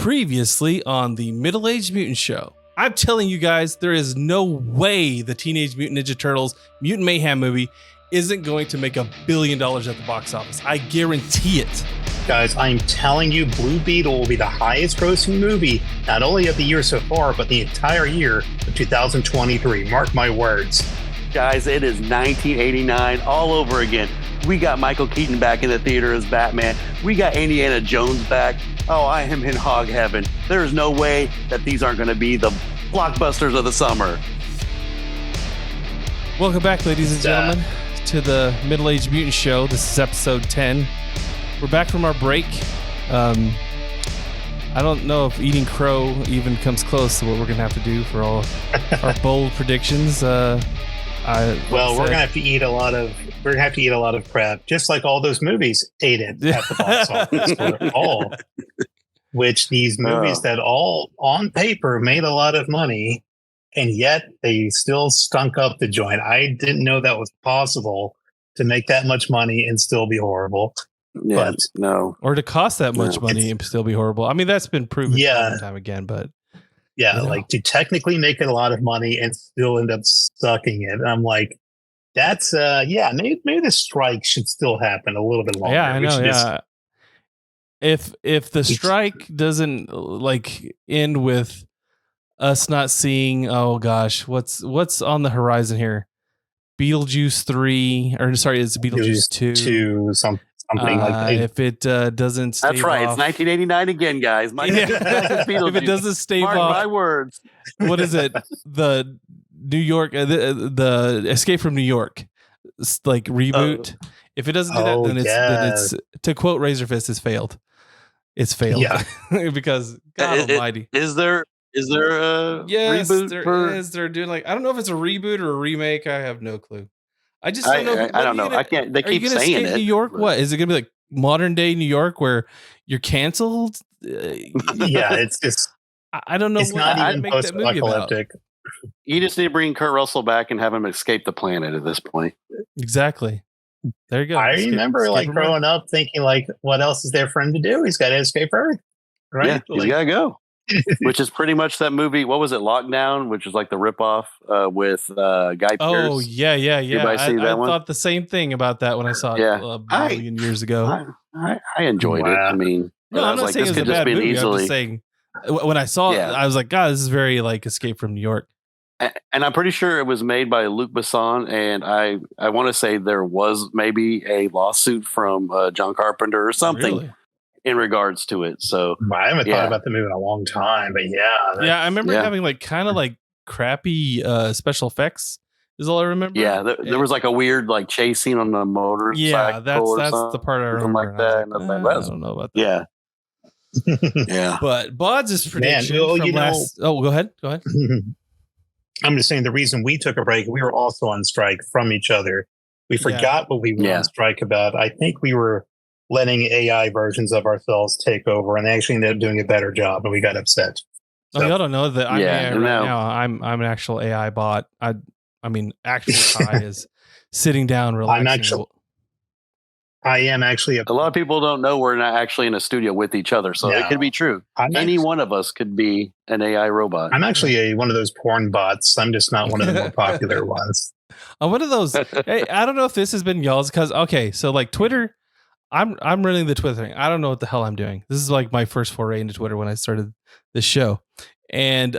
Previously on the Middle-Aged Mutant Show. I'm telling you guys, there is no way the Teenage Mutant Ninja Turtles Mutant Mayhem movie isn't going to make $1 billion at the box office. I guarantee it. Guys, I'm telling you, Blue Beetle will be the highest grossing movie, not only of the year so far, but the entire year of 2023. Mark my words. Guys, it is 1989 all over again. We got Michael Keaton back in the theater as Batman. We got Indiana Jones back. Oh, I am in hog heaven. There is no way that these aren't going to be the blockbusters of the summer. Welcome back, ladies and gentlemen, to the Middle-Aged Mutant Show. This is episode 10. We're back from our break. I don't know if eating crow even comes close to what we're going to have to do for all our bold predictions. We're gonna have to eat a lot of crap, just like all those movies ate it at the box office. Which these movies that all on paper made a lot of money, and yet they still stunk up the joint. I didn't know that was possible to make that much money and still be horrible. Yeah, no, or to cost that much money and still be horrible. I mean, that's been proven time and time again, but. Yeah, like to technically make it a lot of money and still end up sucking it. And I'm like, that's maybe the strike should still happen a little bit longer. Yeah, I know. Yeah, if the strike doesn't end with us not seeing, oh gosh, what's on the horizon here? Beetlejuice 3, or sorry, it's Beetlejuice 2. Something like that. If it doesn't stave That's right. off, It's 1989 again, guys. If it doesn't stave Mark off, my words. What is it? The New York, the Escape from New York, reboot. If it doesn't do that, then it's to quote Razorfist, has failed. It's failed. Yeah. Because God Almighty. Is there a reboot? There is. They're doing I don't know if it's a reboot or a remake. I have no clue. I just don't know. I don't know. I can't. They keep saying it. New York. What is it going to be like? Modern day New York, where you're canceled? Yeah, it's just. I don't know. It's not even post-apocalyptic. You just need to bring Kurt Russell back and have him escape the planet at this point. Exactly. There you go. I remember growing up thinking what else is there for him to do? He's got to escape Earth, right? Yeah, he's got to go. Which is pretty much that movie. What was it? Lockdown, which is like the ripoff with Guy Pearce. Oh yeah. Everybody see that one? I thought the same thing about that when I saw it a million years ago. I enjoyed it. I mean, no, I'm not saying it was a bad movie. I'm just saying when I saw it, I was like, God, this is very Escape from New York. And I'm pretty sure it was made by Luc Besson, and I want to say there was maybe a lawsuit from John Carpenter or something. Really? In regards to it, so I haven't thought about the movie in a long time, but I remember having kind of crappy special effects. Is all I remember. Yeah, there was a weird chase scene on the motorcycle. Yeah, that's the part I remember. Like that. I don't know about that. Yeah, yeah. But Bod's prediction from last. Oh, go ahead. I'm just saying the reason we took a break, we were also on strike from each other. We forgot what we were on strike about. I think we were letting AI versions of ourselves take over, and they actually ended up doing a better job, and we got upset. So, y'all don't know that I'm AI right now. I'm an actual AI bot. I mean, actual Kai is sitting down, relaxing. I am actually. A lot of people don't know we're not actually in a studio with each other, so it could be true. Any one of us could be an AI robot. I'm actually one of those porn bots. I'm just not one of the more popular ones. I'm one of those. Hey, I don't know if this has been y'all's because so Twitter. I'm running the Twitter thing. I don't know what the hell I'm doing. This is my first foray into Twitter when I started this show. And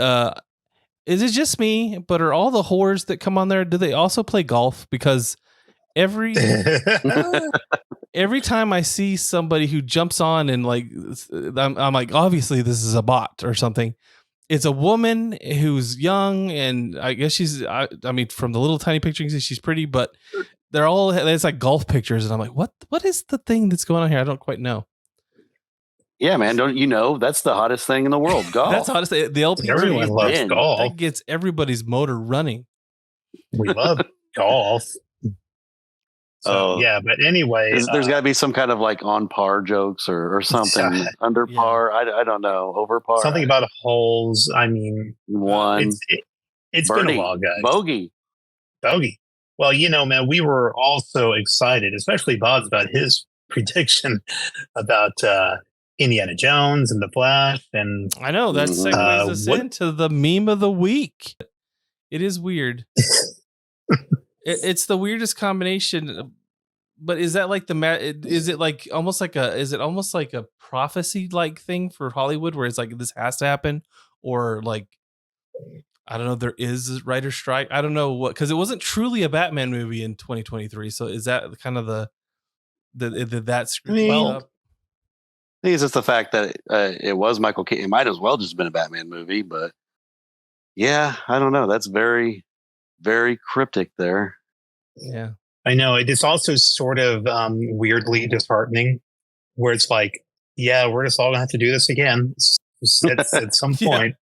is it just me? But are all the whores that come on there, do they also play golf? Because every time I see somebody who jumps on and I'm like, obviously this is a bot or something. It's a woman who's young, and I guess I mean, from the little tiny pictures, she's pretty, but it's golf pictures, and I'm like, what is the thing that's going on here? I don't quite know. Yeah, man, don't you know that's the hottest thing in the world? Golf. That's the hottest thing. The LPG. Everyone loves golf. That gets everybody's motor running. We love golf. So, but anyway, there's got to be some kind of on par jokes or something under par. I don't know, over par. Something about holes. I mean, it's been a while, guys. Bogey. Well, man, we were all so excited, especially Bob's, about his prediction about Indiana Jones and the Flash, and I know that segues us into the meme of the week. It is weird. It's the weirdest combination. But is that like is it like almost like a prophecy like thing for Hollywood where it's like this has to happen, or like I don't know, there is a writer's strike. I don't know what, because it wasn't truly a Batman movie in 2023. So is that kind of that screwed up? I think it's just the fact that it was Michael Keaton. It might as well just been a Batman movie, but yeah, I don't know. That's very, very cryptic there. Yeah, I know. It is also sort of weirdly disheartening, where it's like, yeah, we're just all gonna have to do this again at some point.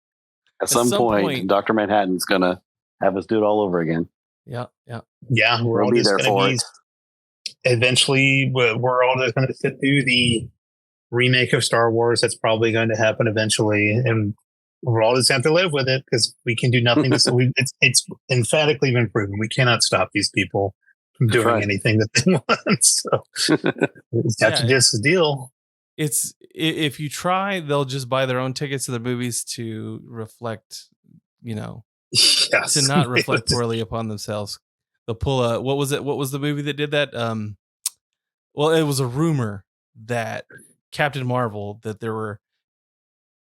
At some point, Dr. Manhattan's gonna have us do it all over again. Yeah. We're all just gonna be. Eventually, we're all just gonna sit through the remake of Star Wars. That's probably going to happen eventually, and we're all just have to live with it because we can do nothing. It's emphatically been proven we cannot stop these people from doing anything that they want. So that's just the deal. It's if you try, they'll just buy their own tickets to the movies to reflect, to not reflect poorly upon themselves. They'll pull a what was the movie that did that? Well, it was a rumor that Captain Marvel, that there were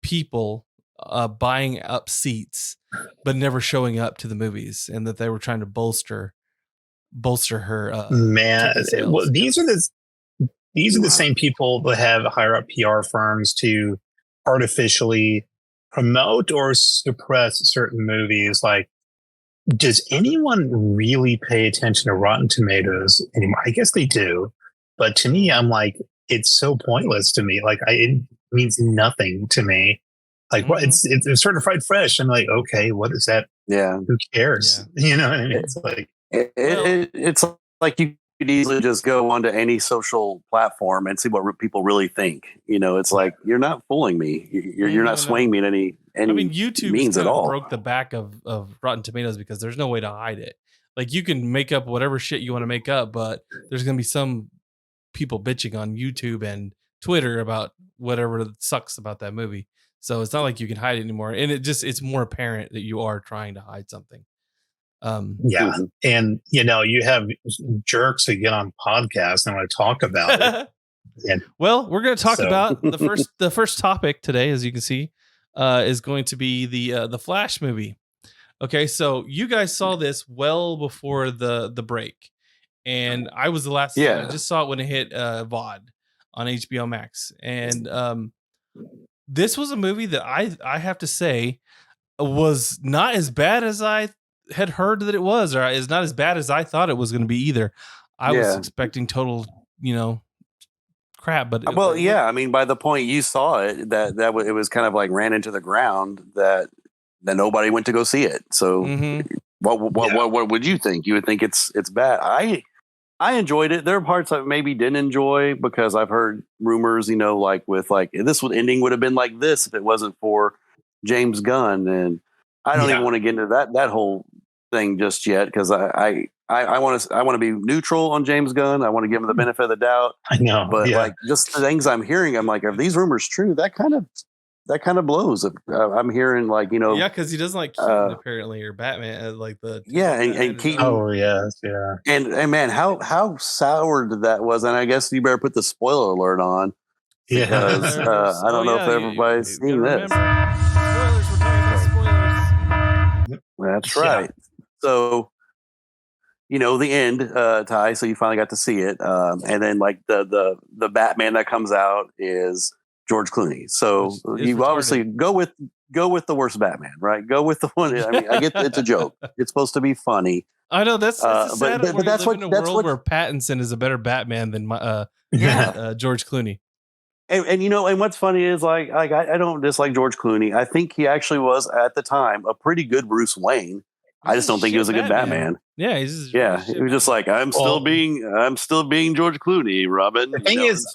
people buying up seats but never showing up to the movies, and that they were trying to bolster her. Man, well, these are the same people that have hire up PR firms to artificially promote or suppress certain movies. Like, does anyone really pay attention to Rotten Tomatoes anymore? I guess they do, but to me, I'm like, it's so pointless to me. Like, it means nothing to me. Like, what? It's certified fresh. I'm like, okay, what is that? Yeah, who cares? Yeah. You know what I mean? It's like it's like you could easily just go onto any social platform and see what people really think. It's like, you're not fooling me. You're not swaying me in any YouTube means at all. Broke the back of Rotten Tomatoes because there's no way to hide it. Like, you can make up whatever shit you want to make up, but there's going to be some people bitching on YouTube and Twitter about whatever sucks about that movie. So it's not like you can hide it anymore. And it's more apparent that you are trying to hide something. Yeah. And, you have jerks that get on podcasts and want to talk about it. And well, we're going to talk about the first topic today, as you can see, is going to be the Flash movie. Okay. So you guys saw this well before the break, and I was the last. I just saw it when it hit VOD on HBO Max. And, this was a movie that I have to say was not as bad as I had heard that it was, or is not as bad as I thought it was going to be either. I was expecting total, crap. But I mean, by the point you saw it, that it was kind of like ran into the ground that nobody went to go see it. So what would you think? You would think it's bad. I enjoyed it. There are parts I maybe didn't enjoy because I've heard rumors, like this ending would have been like this if it wasn't for James Gunn, and I don't even want to get into that whole thing just yet because I want to be neutral on James Gunn. I want to give him the benefit of the doubt. I know, but like just the things I'm hearing, I'm like, are these rumors true? That kind of blows. I'm hearing because he doesn't like Keaton apparently, or Batman, like the and Keaton. Oh yes, yeah. And man, how soured that was. And I guess you better put the spoiler alert on. Because I don't know if everybody's seen this. Spoilers, we're talking about spoilers. That's right. So, the end, Ty. So you finally got to see it, and then like the Batman that comes out is George Clooney. So you obviously go with the worst Batman, right? Go with the one. I mean, I get it's a joke. It's supposed to be funny. I know that's sad. But that's what in a world where Pattinson is a better Batman than George Clooney. And and what's funny is like I don't dislike George Clooney. I think he actually was at the time a pretty good Bruce Wayne. I just don't think he was a good Batman. Yeah, he was just like I'm still being George Clooney, Robin. The thing is,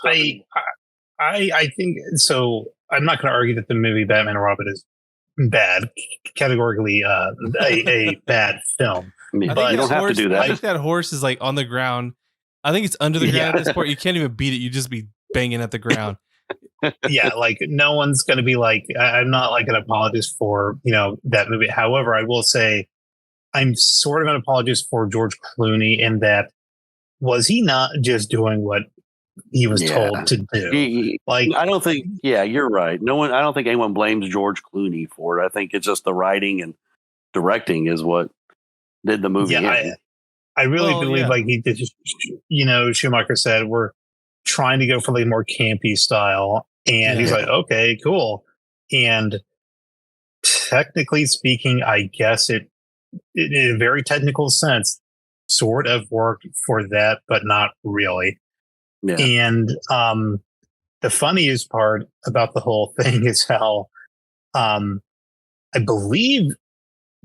I think so. I'm not going to argue that the movie Batman and Robin is bad, categorically a bad film. But you don't have to do that. I think that horse is like on the ground. I think it's under the ground at this point. You can't even beat it. You just be banging at the ground. yeah, like no one's going to be like, I'm not like an apologist for, that movie. However, I will say I'm sort of an apologist for George Clooney in that, was he not just doing what he was told to do? I don't think, you're right. I don't think anyone blames George Clooney for it. I think it's just the writing and directing is what did the movie. Yeah, I really believe like he did, Schumacher said, we're trying to go for like more campy style. And he's like, okay, cool. And technically speaking, I guess it in a very technical sense, sort of worked for that, but not really. Yeah. And the funniest part about the whole thing is how I believe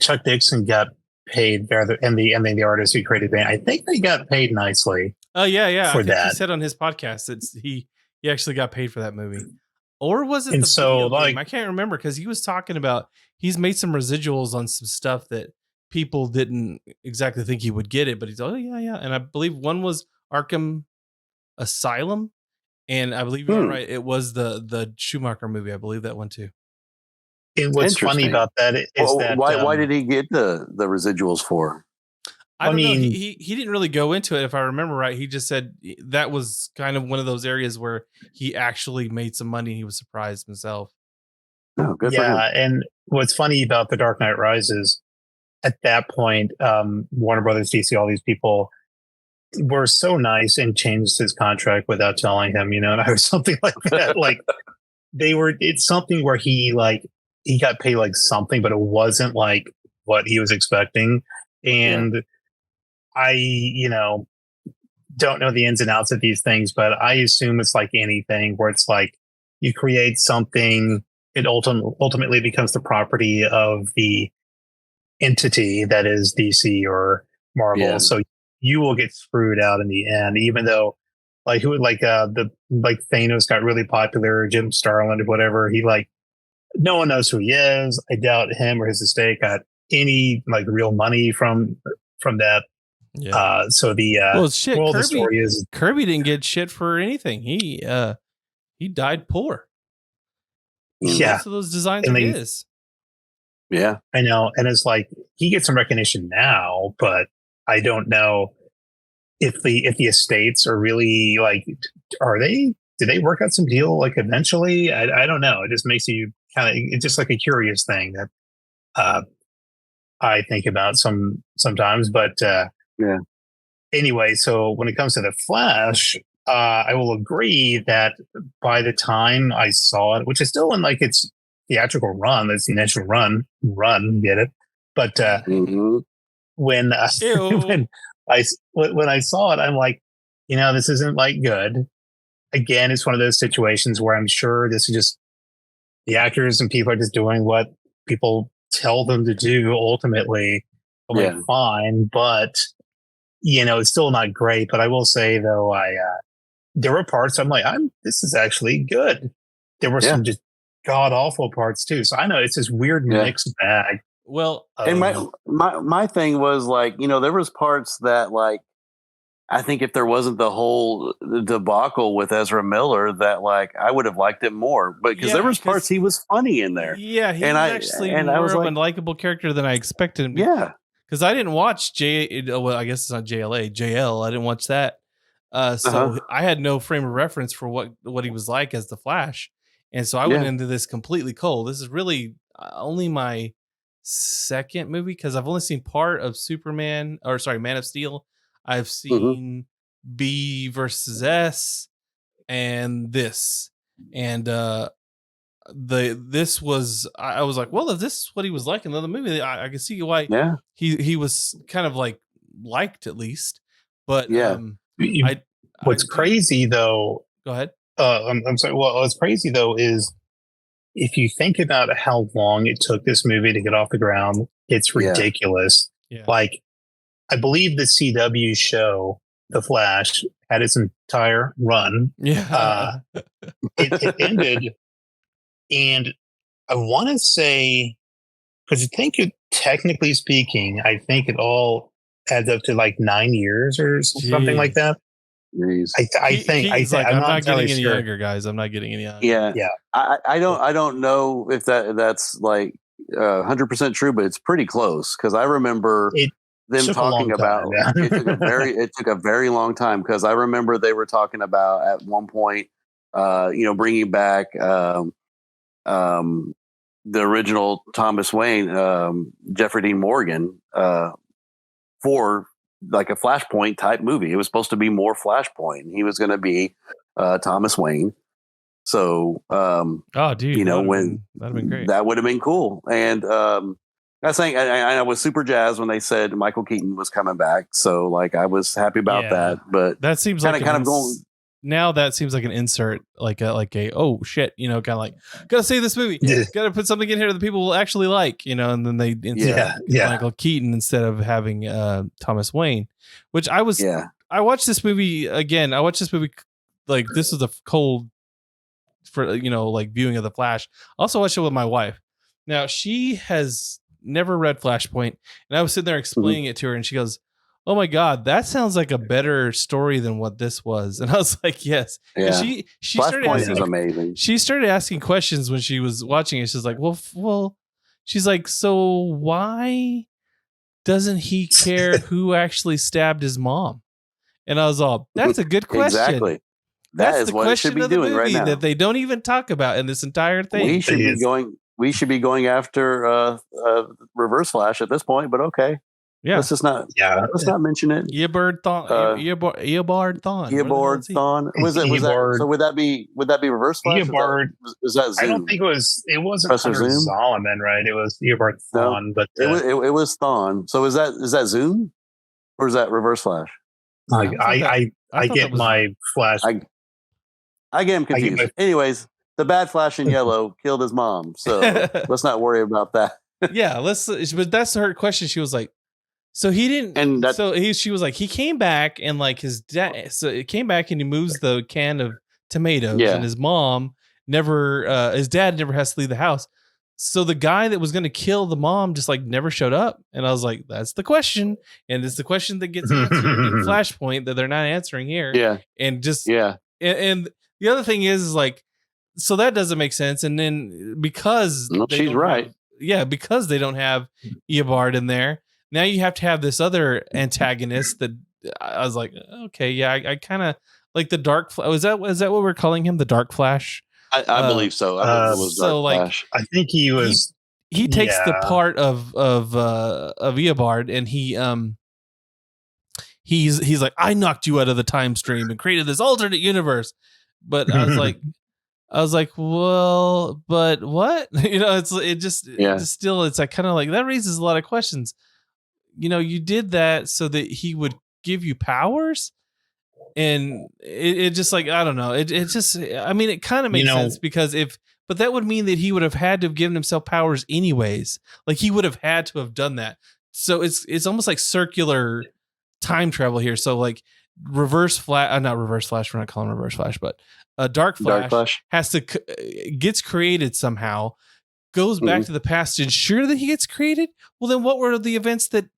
Chuck Dixon got paid there, and the artist who created the band. I think they got paid nicely. Oh yeah. For I think that, he said on his podcast he actually got paid for that movie, or was it and the so video game? I can't remember because he was talking about he's made some residuals on some stuff that people didn't exactly think he would get it, but he's yeah, and I believe one was Arkham Asylum, and I believe you're right, it was the Schumacher movie. I believe that one too. And what's funny about that is that why did he get the residuals for? I don't know. He didn't really go into it. If I remember right, he just said that was kind of one of those areas where he actually made some money. And he was surprised himself. Oh, good for him. And what's funny about The Dark Knight Rises, at that point, Warner Brothers, DC, all these people were so nice and changed his contract without telling him, or something like that. Like it's something where he got paid like something, but it wasn't like what he was expecting. And I, don't know the ins and outs of these things, but I assume it's like anything where it's like you create something, it ultimately becomes the property of the entity that is DC or Marvel. Yeah. So you will get screwed out in the end, even though Thanos got really popular, Jim Starlin or whatever. No one knows who he is. I doubt him or his estate got any real money from that. Yeah. So the moral of the story is Kirby didn't get shit for anything. He died poor. Yeah. Most of those designs are his. Yeah. I know. And it's like he gets some recognition now, but I don't know if the estates are really do they work out some deal eventually? I don't know. It just makes you it's just like a curious thing that I think about sometimes, but anyway, so when it comes to the Flash, I will agree that by the time I saw it, which is still in its theatrical run, its initial run, get it? But when I saw it, I'm like, this isn't good. Again, it's one of those situations where I'm sure this is just the actors and people are just doing what people tell them to do ultimately. Fine, but it's still not great. But I will say though, there were parts I'm like, this is actually good. There were some just god awful parts too. So I know it's this weird mixed bag. Well, and my thing was there was parts that I think if there wasn't the whole debacle with Ezra Miller, that I would have liked it more. But because there was parts he was funny in there. Yeah, he was actually more of a likable character than I expected him. Yeah, because I didn't watch I guess it's not JL. I didn't watch that. So I had no frame of reference for what he was like as the Flash, and so I went into this completely cold. This is really only my second movie because I've only seen part of Man of Steel. I've seen B versus S and this. And this was I was like, well, if this is what he was like in another movie, I can see why he was kind of liked at least. But what's crazy though. Go ahead. I'm sorry. Well, what's crazy though is if you think about how long it took this movie to get off the ground, it's ridiculous. Yeah. I believe the CW show, The Flash, had its entire run. Yeah. It ended, and I want to say, because technically speaking, I think it all adds up to 9 years or something like that. I think like, I'm not getting any sure. younger, guys. I'm not getting any younger. Yeah. I don't know if that's like 100% true, but it's pretty close because I remember them talking about it took a very long time because I remember they were talking about at one point, bringing back the original Thomas Wayne, Jeffrey Dean Morgan, for like a Flashpoint type movie. It was supposed to be more Flashpoint. He was going to be Thomas Wayne. So, dude, when that'd have been great. That would have been cool. And I think I was super jazzed when they said Michael Keaton was coming back. So, like, I was happy about that. But that seems kind of going. Now that seems like an insert, like a oh shit, kind of like gotta say this movie, gotta put something in here that people will actually like, and then they insert Michael Keaton instead of having Thomas Wayne, which I watched this movie again. I watched this movie like this is a cold for like viewing of The Flash. I also watched it with my wife. Now she has never read Flashpoint, and I was sitting there explaining it to her, and she goes, "Oh my God, that sounds like a better story than what this was." And I was like, "Yes." Yeah. And she started asking, amazing. She started asking questions when she was watching it. She's like, "Well," she's like, "So why doesn't he care who actually stabbed his mom?" And I was all, "That's a good question." Exactly. That's the what question it should be of the doing movie right now. that they don't even talk about in this entire thing. We should be going after Reverse Flash at this point, but okay. Yeah. Let's just not. Yeah. Let's not mention it. Eobard Thawne. Eobard Thawne. So would that be Reverse Flash? Eobard. Was that Zoom? I don't think it wasn't Professor Hunter Zoom? Zolomon, right? It was Eobard Thawne, but it was Thawne. So is that Zoom or is that Reverse Flash? I get my Flash. I get him confused. Anyways, the bad Flash in yellow killed his mom, so let's not worry about that. Yeah, but that's her question. She was like, so he didn't, and she was like, he came back and like his dad, so it came back and he moves the can of tomatoes, and his mom never, his dad never has to leave the house. So the guy that was going to kill the mom just like never showed up. And I was like, that's the question. And it's the question that gets answered in Flashpoint that they're not answering here. Yeah. And just, and the other thing is like, so that doesn't make sense. And then because she's right. Because they don't have Eobard in there, now you have to have this other antagonist that I was like, okay, yeah, I kind of like the Dark Flash. Is that what we're calling him? The Dark Flash? I believe so. I believe it was Dark Flash. I think he was. He takes the part of Eobard, and he's like, I knocked you out of the time stream and created this alternate universe. But I was like, well, but what? It's like kind of like that raises a lot of questions. You did that so that he would give you powers. And it just like, I don't know. It just, I mean, it kind of makes sense because but that would mean that he would have had to have given himself powers anyways. Like he would have had to have done that. So it's almost like circular time travel here. So like not Reverse Flash. We're not calling Reverse Flash, but Dark Flash has to gets created somehow, goes back to the past to ensure that he gets created. Well, then what were the events that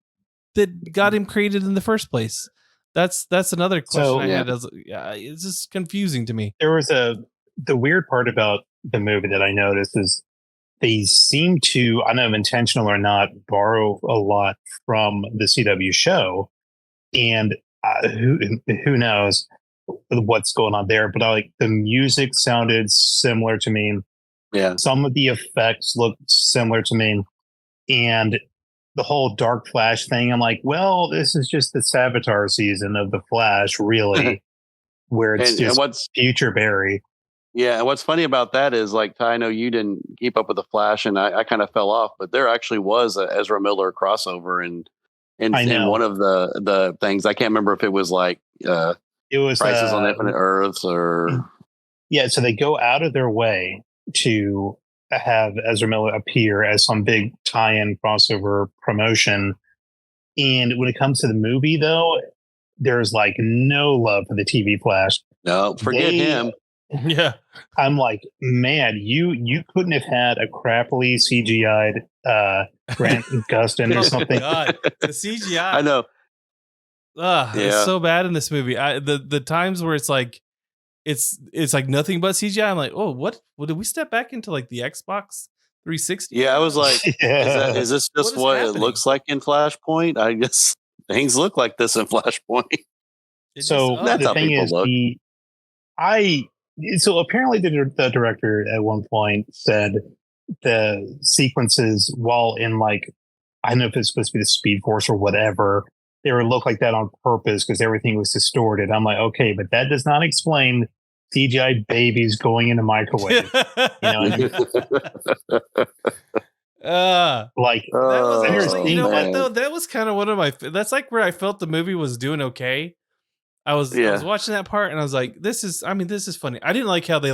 got him created in the first place? That's another question I had. It's just confusing to me. There was the weird part about the movie that I noticed is they seem to, I don't know if intentional or not, borrow a lot from the CW show, and who knows what's going on there. But like the music sounded similar to me. Yeah, some of the effects looked similar to me, and the whole Dark Flash thing, I'm like, well, this is just the Savitar season of the Flash, really, where it's just future Barry. Yeah, and what's funny about that is, like, Ty, I know you didn't keep up with the Flash, and I kind of fell off, but there actually was a Ezra Miller crossover in one of the things. I can't remember if it was like it was Crisis on Infinite Earths or so they go out of their way to have Ezra Miller appear as some big tie-in crossover promotion. And when it comes to the movie, though, there's like no love for the TV Flash. No, forget him. Yeah. I'm like, man, you couldn't have had a crappily CGI'd Grant Gustin or something. God, the CGI. I know. It's so bad in this movie. The times where it's like nothing but CGI. I'm like, oh, what? Well, did we step back into like the Xbox 360? Yeah, I was like, is this just what it looks like in Flashpoint? I guess things look like this in Flashpoint. So that's the thing is, so apparently the director at one point said the sequences, while in like, I don't know if it's supposed to be the Speed Force or whatever, they would look like that on purpose because everything was distorted. I'm like, okay, but that does not explain CGI babies going in a microwave. You know, that was actually, you know what though? That was kind of one of my. That's like where I felt the movie was doing okay. I was watching that part and I was like, this is funny. I didn't like how they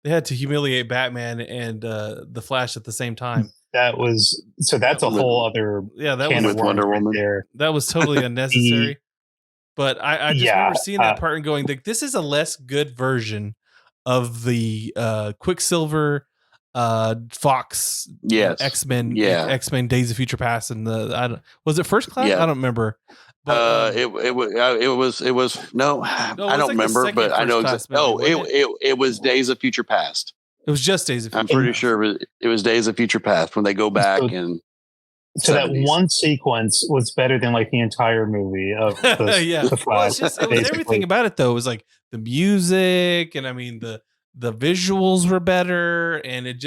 had to humiliate Batman and the Flash at the same time. That's a whole other that was with Wonder Woman there. That was totally unnecessary. But I just remember seeing that part and going, like, this is a less good version of the Quicksilver Fox X-Men X-Men Days of Future Past and was it First Class? I don't remember. But, it was no, I don't remember, but I know it was Days of Future Past. It was just Days of Future Past. I'm pretty sure it was Days of Future Past when they go back and. So 70s. That one sequence was better than like the entire movie of the Flash. It was everything about it though. It was like the music, and I mean the visuals were better, and it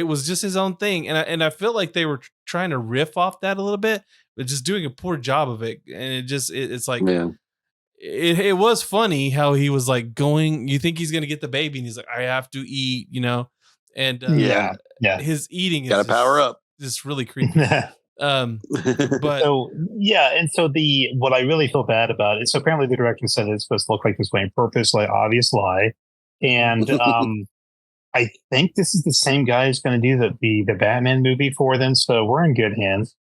was just his own thing. And I feel like they were trying to riff off that a little bit, but just doing a poor job of it. And it's like it was funny how he was like going. You think he's gonna get the baby, and he's like, I have to eat, you know, and his eating is gotta power up. Just really creepy. But so what I really feel bad about is, so apparently the director said it's supposed to look like this way on purpose, like obvious lie. And I think this is the same guy who's going to do the Batman movie for them. So we're in good hands.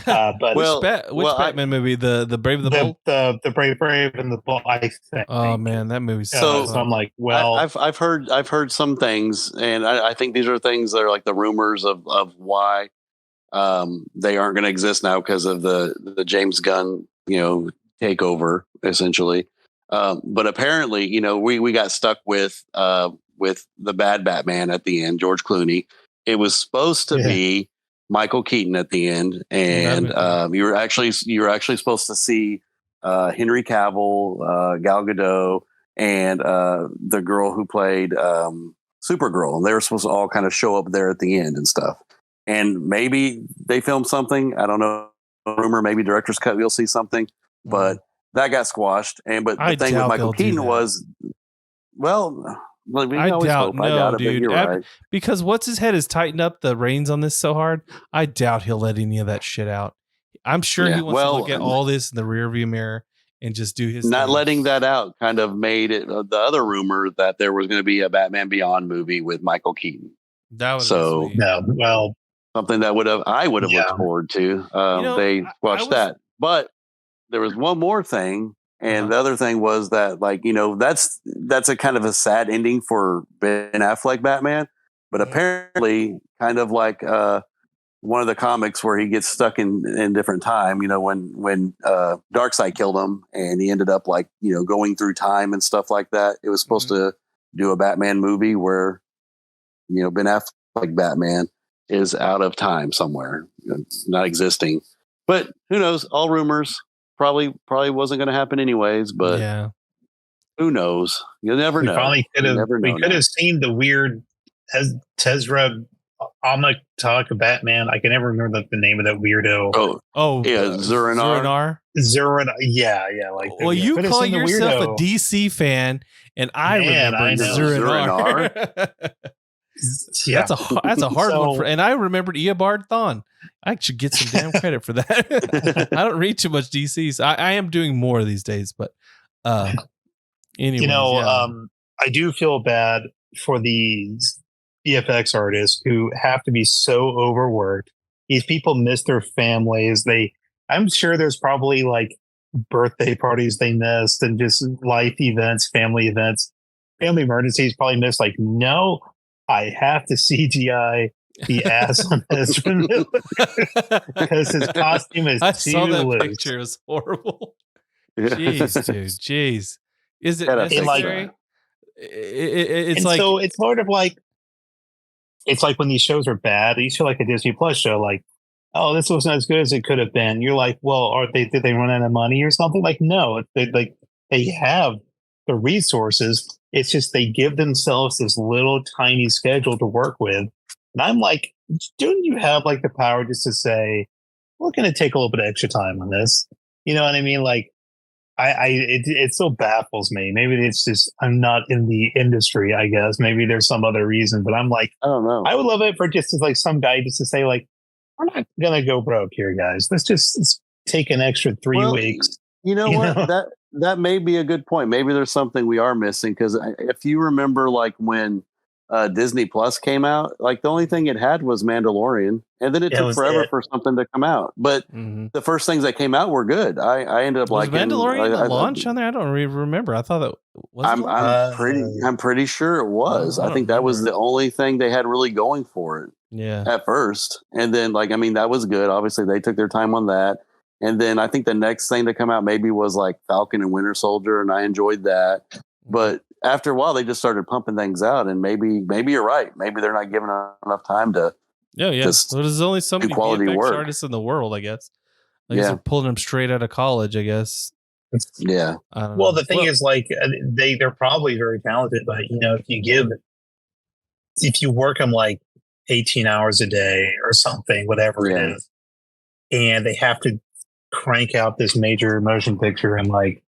But which Batman movie? The Brave and the Bold? The Brave and the Bold, I think. Oh man, that movie's so I'm like, well, I've heard some things, and I think these are things that are like the rumors of why they aren't going to exist now because of the James Gunn, takeover essentially. But apparently, we got stuck with the bad Batman at the end, George Clooney. It was supposed to be Michael Keaton at the end, and you were actually supposed to see Henry Cavill, Gal Gadot, and the girl who played Supergirl, and they were supposed to all kind of show up there at the end and stuff. And maybe they filmed something. I don't know. Rumor, maybe director's cut. We'll see something, but that got squashed. But the thing with Michael Keaton was, I doubt it, dude. You're right. Because what's his head has tightened up the reins on this so hard. I doubt he'll let any of that shit out. I'm sure he wants to look at all this in the rearview mirror and just do his. Not letting that out kind of made it the other rumor that there was going to be a Batman Beyond movie with Michael Keaton. That was something that I would have looked forward to. They watched that, but there was one more thing, and the other thing was that, that's a kind of a sad ending for Ben Affleck Batman. But apparently, kind of like one of the comics where he gets stuck in different time. When Darkseid killed him, and he ended up going through time and stuff like that. It was supposed to do a Batman movie where Ben Affleck Batman is out of time somewhere, not existing. But who knows? All rumors. Probably wasn't going to happen anyways. But who knows? You'll never know. We could have seen the weird Tezra Amok-Talk Batman. I can never remember the name of that weirdo. Zur-En-Arrh. Zur-En-Arrh. Yeah. Well, you call yourself a DC fan, and I remember Zur-En-Arrh. That's a hard one and I remembered Eobard Thawne. I should get some damn credit for that. I don't read too much DCs. I am doing more these days, but anyway, I do feel bad for these VFX artists who have to be so overworked. These people miss their families. I'm sure there's probably like birthday parties they missed and just life events, family events, family emergencies probably missed. Like, no, I have to CGI the ass on Ezra Miller because his costume is I saw that picture. It was horrible. Jeez, dude. Jeez. Is it necessary? It's like, so it's sort of like, it's like when these shows are bad, you feel like a Disney Plus show, like, oh, this wasn't as good as it could have been. You're like, well, did they run out of money or something? Like, no, they have the resources. It's just they give themselves this little tiny schedule to work with. And I'm like, don't you have like the power just to say, we're going to take a little bit of extra time on this? You know what I mean? Like, it still baffles me. Maybe it's just I'm not in the industry, I guess. Maybe there's some other reason, but I'm like, I don't know. I would love it for just like some guy just to say like, we're not gonna go broke here, guys. Let's take an extra 3 weeks. You know what? That may be a good point. Maybe there's something we are missing, because if you remember, like when Disney Plus came out, like the only thing it had was Mandalorian, and then it took forever for something to come out. But the first things that came out were good. I ended up liking Mandalorian the launch on there. I don't even remember. I thought that was. I'm pretty sure it was. I think that was the only thing they had really going for it. Yeah. At first, and then that was good. Obviously, they took their time on that. And then I think the next thing to come out maybe was like Falcon and Winter Soldier, and I enjoyed that. But after a while, they just started pumping things out, and maybe you're right. Maybe they're not giving enough time to. Yeah. So there's only so many VFX artists in the world, I guess. They're pulling them straight out of college, I guess. Yeah. Well, the thing is, like, they're probably very talented, but if you work them like 18 hours a day or something, whatever it is, and they have to crank out this major motion picture in like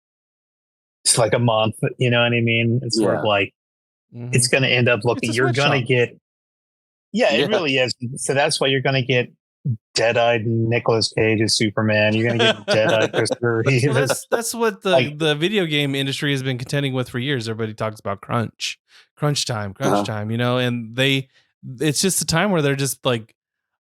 it's like a month, you know what I mean? It's sort of like it's going to end up looking. You're going to get, it really is. So that's why you're going to get dead-eyed Nicolas Cage as Superman. You're going to get dead-eyed Christopher Reeve. That's what the video game industry has been contending with for years. Everybody talks about crunch time, you know, and it's just a time where they're just like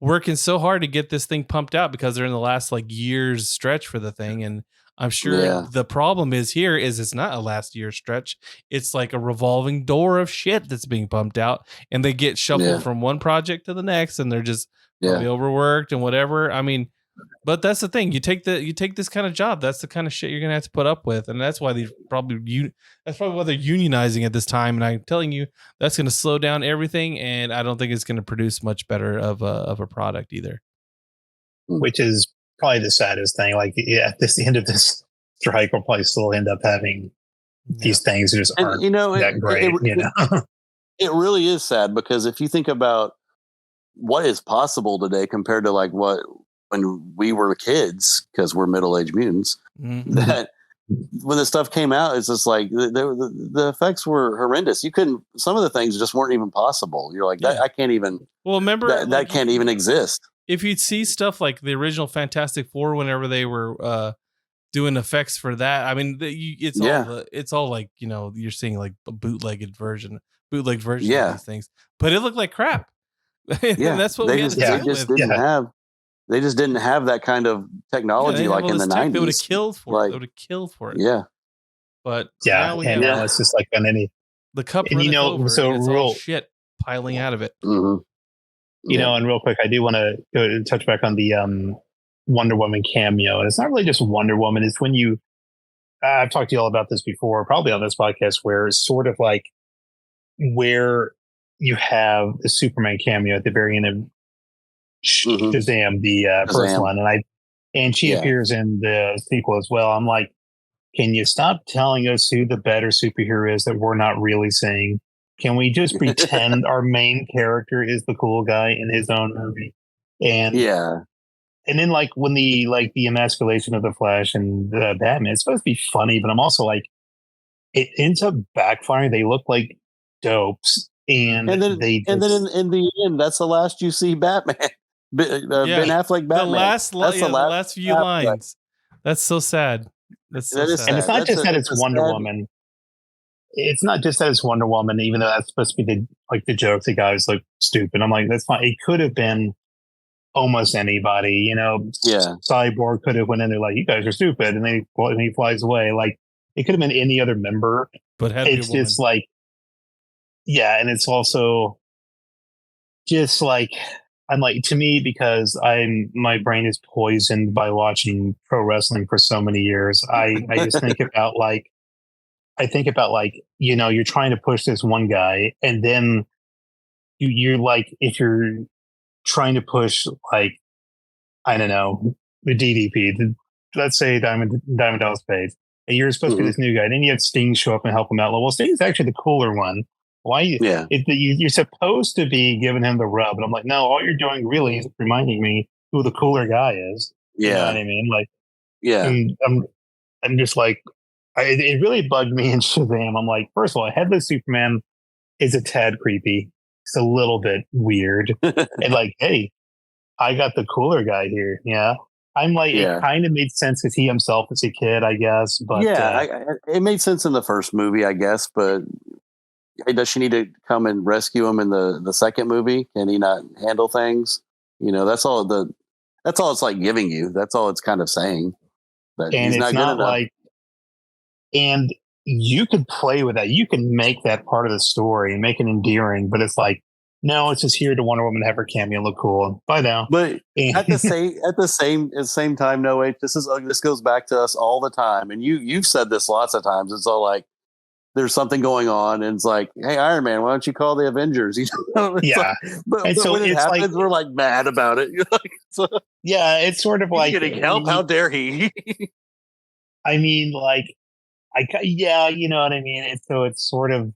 working so hard to get this thing pumped out because they're in the last like year's stretch for the thing. And I'm sure the problem is it's not a last year stretch. It's like a revolving door of shit that's being pumped out, and they get shuffled from one project to the next, and they're just probably overworked and whatever. I mean, but that's the thing. You take this kind of job. That's the kind of shit you're gonna have to put up with, and that's why that's probably why they're unionizing at this time. And I'm telling you, that's gonna slow down everything, and I don't think it's gonna produce much better of a product either. Which is probably the saddest thing. Like, at the end of this strike, we'll probably still end up having these things that just aren't that great. It really is sad, because if you think about what is possible today compared to like when we were kids, because we're middle-aged mutants, that when the stuff came out, it's just like the effects were horrendous. Some of the things just weren't even possible. You're like, I can't even. Well, remember that can't even exist. If you'd see stuff like the original Fantastic Four, whenever they were doing effects for that, I mean, it's all like, you know, you're seeing like a bootlegged version of these things, but it looked like crap. And that's what we had to deal with. They just didn't have that kind of technology like in the 90s. They would have killed for it. They would have killed for it. Yeah. But now it's just like on any the cup, and so it's all shit piling out of it. Mm-hmm. You know, and real quick, I do want to go and touch back on the Wonder Woman cameo. And it's not really just Wonder Woman. It's when I've talked to you all about this before, probably on this podcast, where it's sort of like where you have the Superman cameo at the very end of Shazam, the first one. And she appears in the sequel as well. I'm like, can you stop telling us who the better superhero is that we're not really seeing? Can we just pretend our main character is the cool guy in his own movie? And then like when the emasculation of the Flash and Batman, it's supposed to be funny, but I'm also like, it ends up backfiring. They look like dopes, and then in the end, that's the last you see Batman. Ben Affleck Batman. The last few lines. That's so sad. That's so sad. And it's not just that it's Wonder Woman. It's not just that it's Wonder Woman, even though that's supposed to be the joke. The guys look stupid. I'm like, that's fine. It could have been almost anybody, you know. Yeah. Cyborg could have went in there like, you guys are stupid, and he flies away. Like, it could have been any other member. But it's just like, and it's also just like I'm like, to me, because my brain is poisoned by watching pro wrestling for so many years. I just think about like, you're trying to push this one guy, and then you're like, if you're trying to push, like, I don't know, the DDP, let's say Diamond Dallas Page, and you're supposed to be this new guy, then you have Sting show up and help him out. Well, Sting's actually the cooler one. Why? You're supposed to be giving him the rub, and I'm like, no, all you're doing really is reminding me who the cooler guy is. Yeah, you know what I mean, like, and I'm just like, it really bugged me in Shazam. I'm like, first of all, Headless Superman is a tad creepy. It's a little bit weird, and like, hey, I got the cooler guy here. Yeah. I'm like, it kind of made sense because he himself is a kid, I guess. But it made sense in the first movie, I guess. But does she need to come and rescue him in the second movie? Can he not handle things? That's all it's like giving you. That's all it's kind of saying. That and he's it's not good enough. Like, and you could play with that. You can make that part of the story and make it endearing. But it's like, no, it's just here to Wonder Woman have her cameo look cool. Bye now. But at the same time, no wait, this goes back to us all the time, and you've said this lots of times. It's all like there's something going on, and it's like, hey, Iron Man, why don't you call the Avengers? Yeah. But so when it happens, we're like mad about it. Yeah, it's sort of like getting help. How dare he? I mean, like, you know what I mean. It's sort of.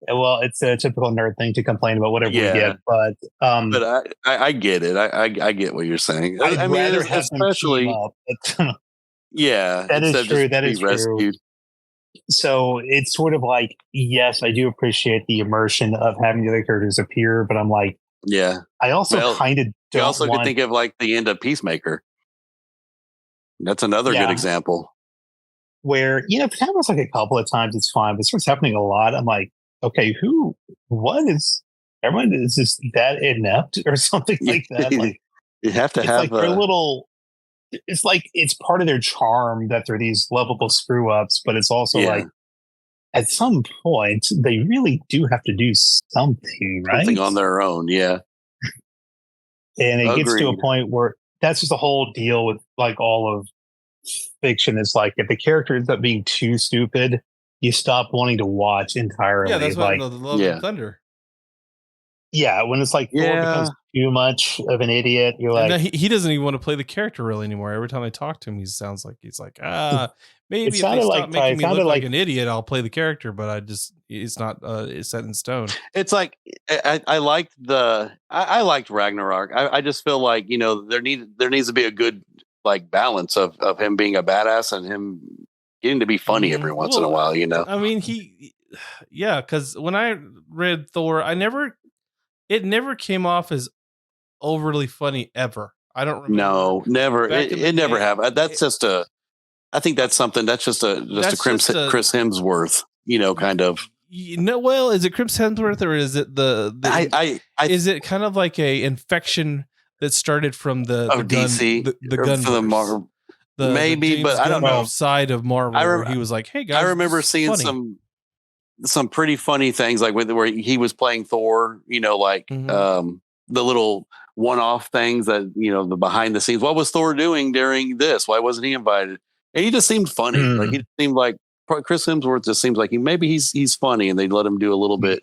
Well, it's a typical nerd thing to complain about whatever we get, but I get it. I get what you're saying. I mean, especially that is true. That is true. So it's sort of like, yes, I do appreciate the immersion of having the other characters appear, but I'm like, I also kind of don't. You also could think of like the end of Peacemaker. That's another good example. Where if it happens like a couple of times, it's fine. But it starts happening a lot. I'm like, okay, everyone is just that inept or something like that? Like, you have to have like it's like it's part of their charm that they're these lovable screw ups, but it's also like at some point they really do have to do something, right? Something on their own, yeah. And it gets to a point where that's just the whole deal with like all of fiction is like if the character ends up being too stupid, you stop wanting to watch entirely. Yeah, that's why like, I know the Love and Thunder. Yeah, when it's like Thor becomes too much of an idiot, you're like, he doesn't even want to play the character really anymore. Every time I talk to him, he's like maybe if they stop making me look like an idiot, I'll play the character. But it's not it's set in stone. It's like I liked I liked Ragnarok. I just feel like there needs to be a good like balance of him being a badass and him getting to be funny every once in a while. I mean, because when I read Thor, it never came off as overly funny ever. I don't remember. No, never. It never have. That's just I think that's something. That's just a Chris Hemsworth. Kind of. Well, is it Chris Hemsworth or is it is it kind of like a infection that started from the DC, the gun for the Marvel? Maybe, but I don't know. Side of Marvel, where he was like, "Hey guys," I remember seeing some pretty funny things, like where he was playing Thor. The little one-off things that the behind the scenes. What was Thor doing during this? Why wasn't he invited? And he just seemed funny. Like he seemed like Chris Hemsworth just seems like he's funny, and they'd let him do a little bit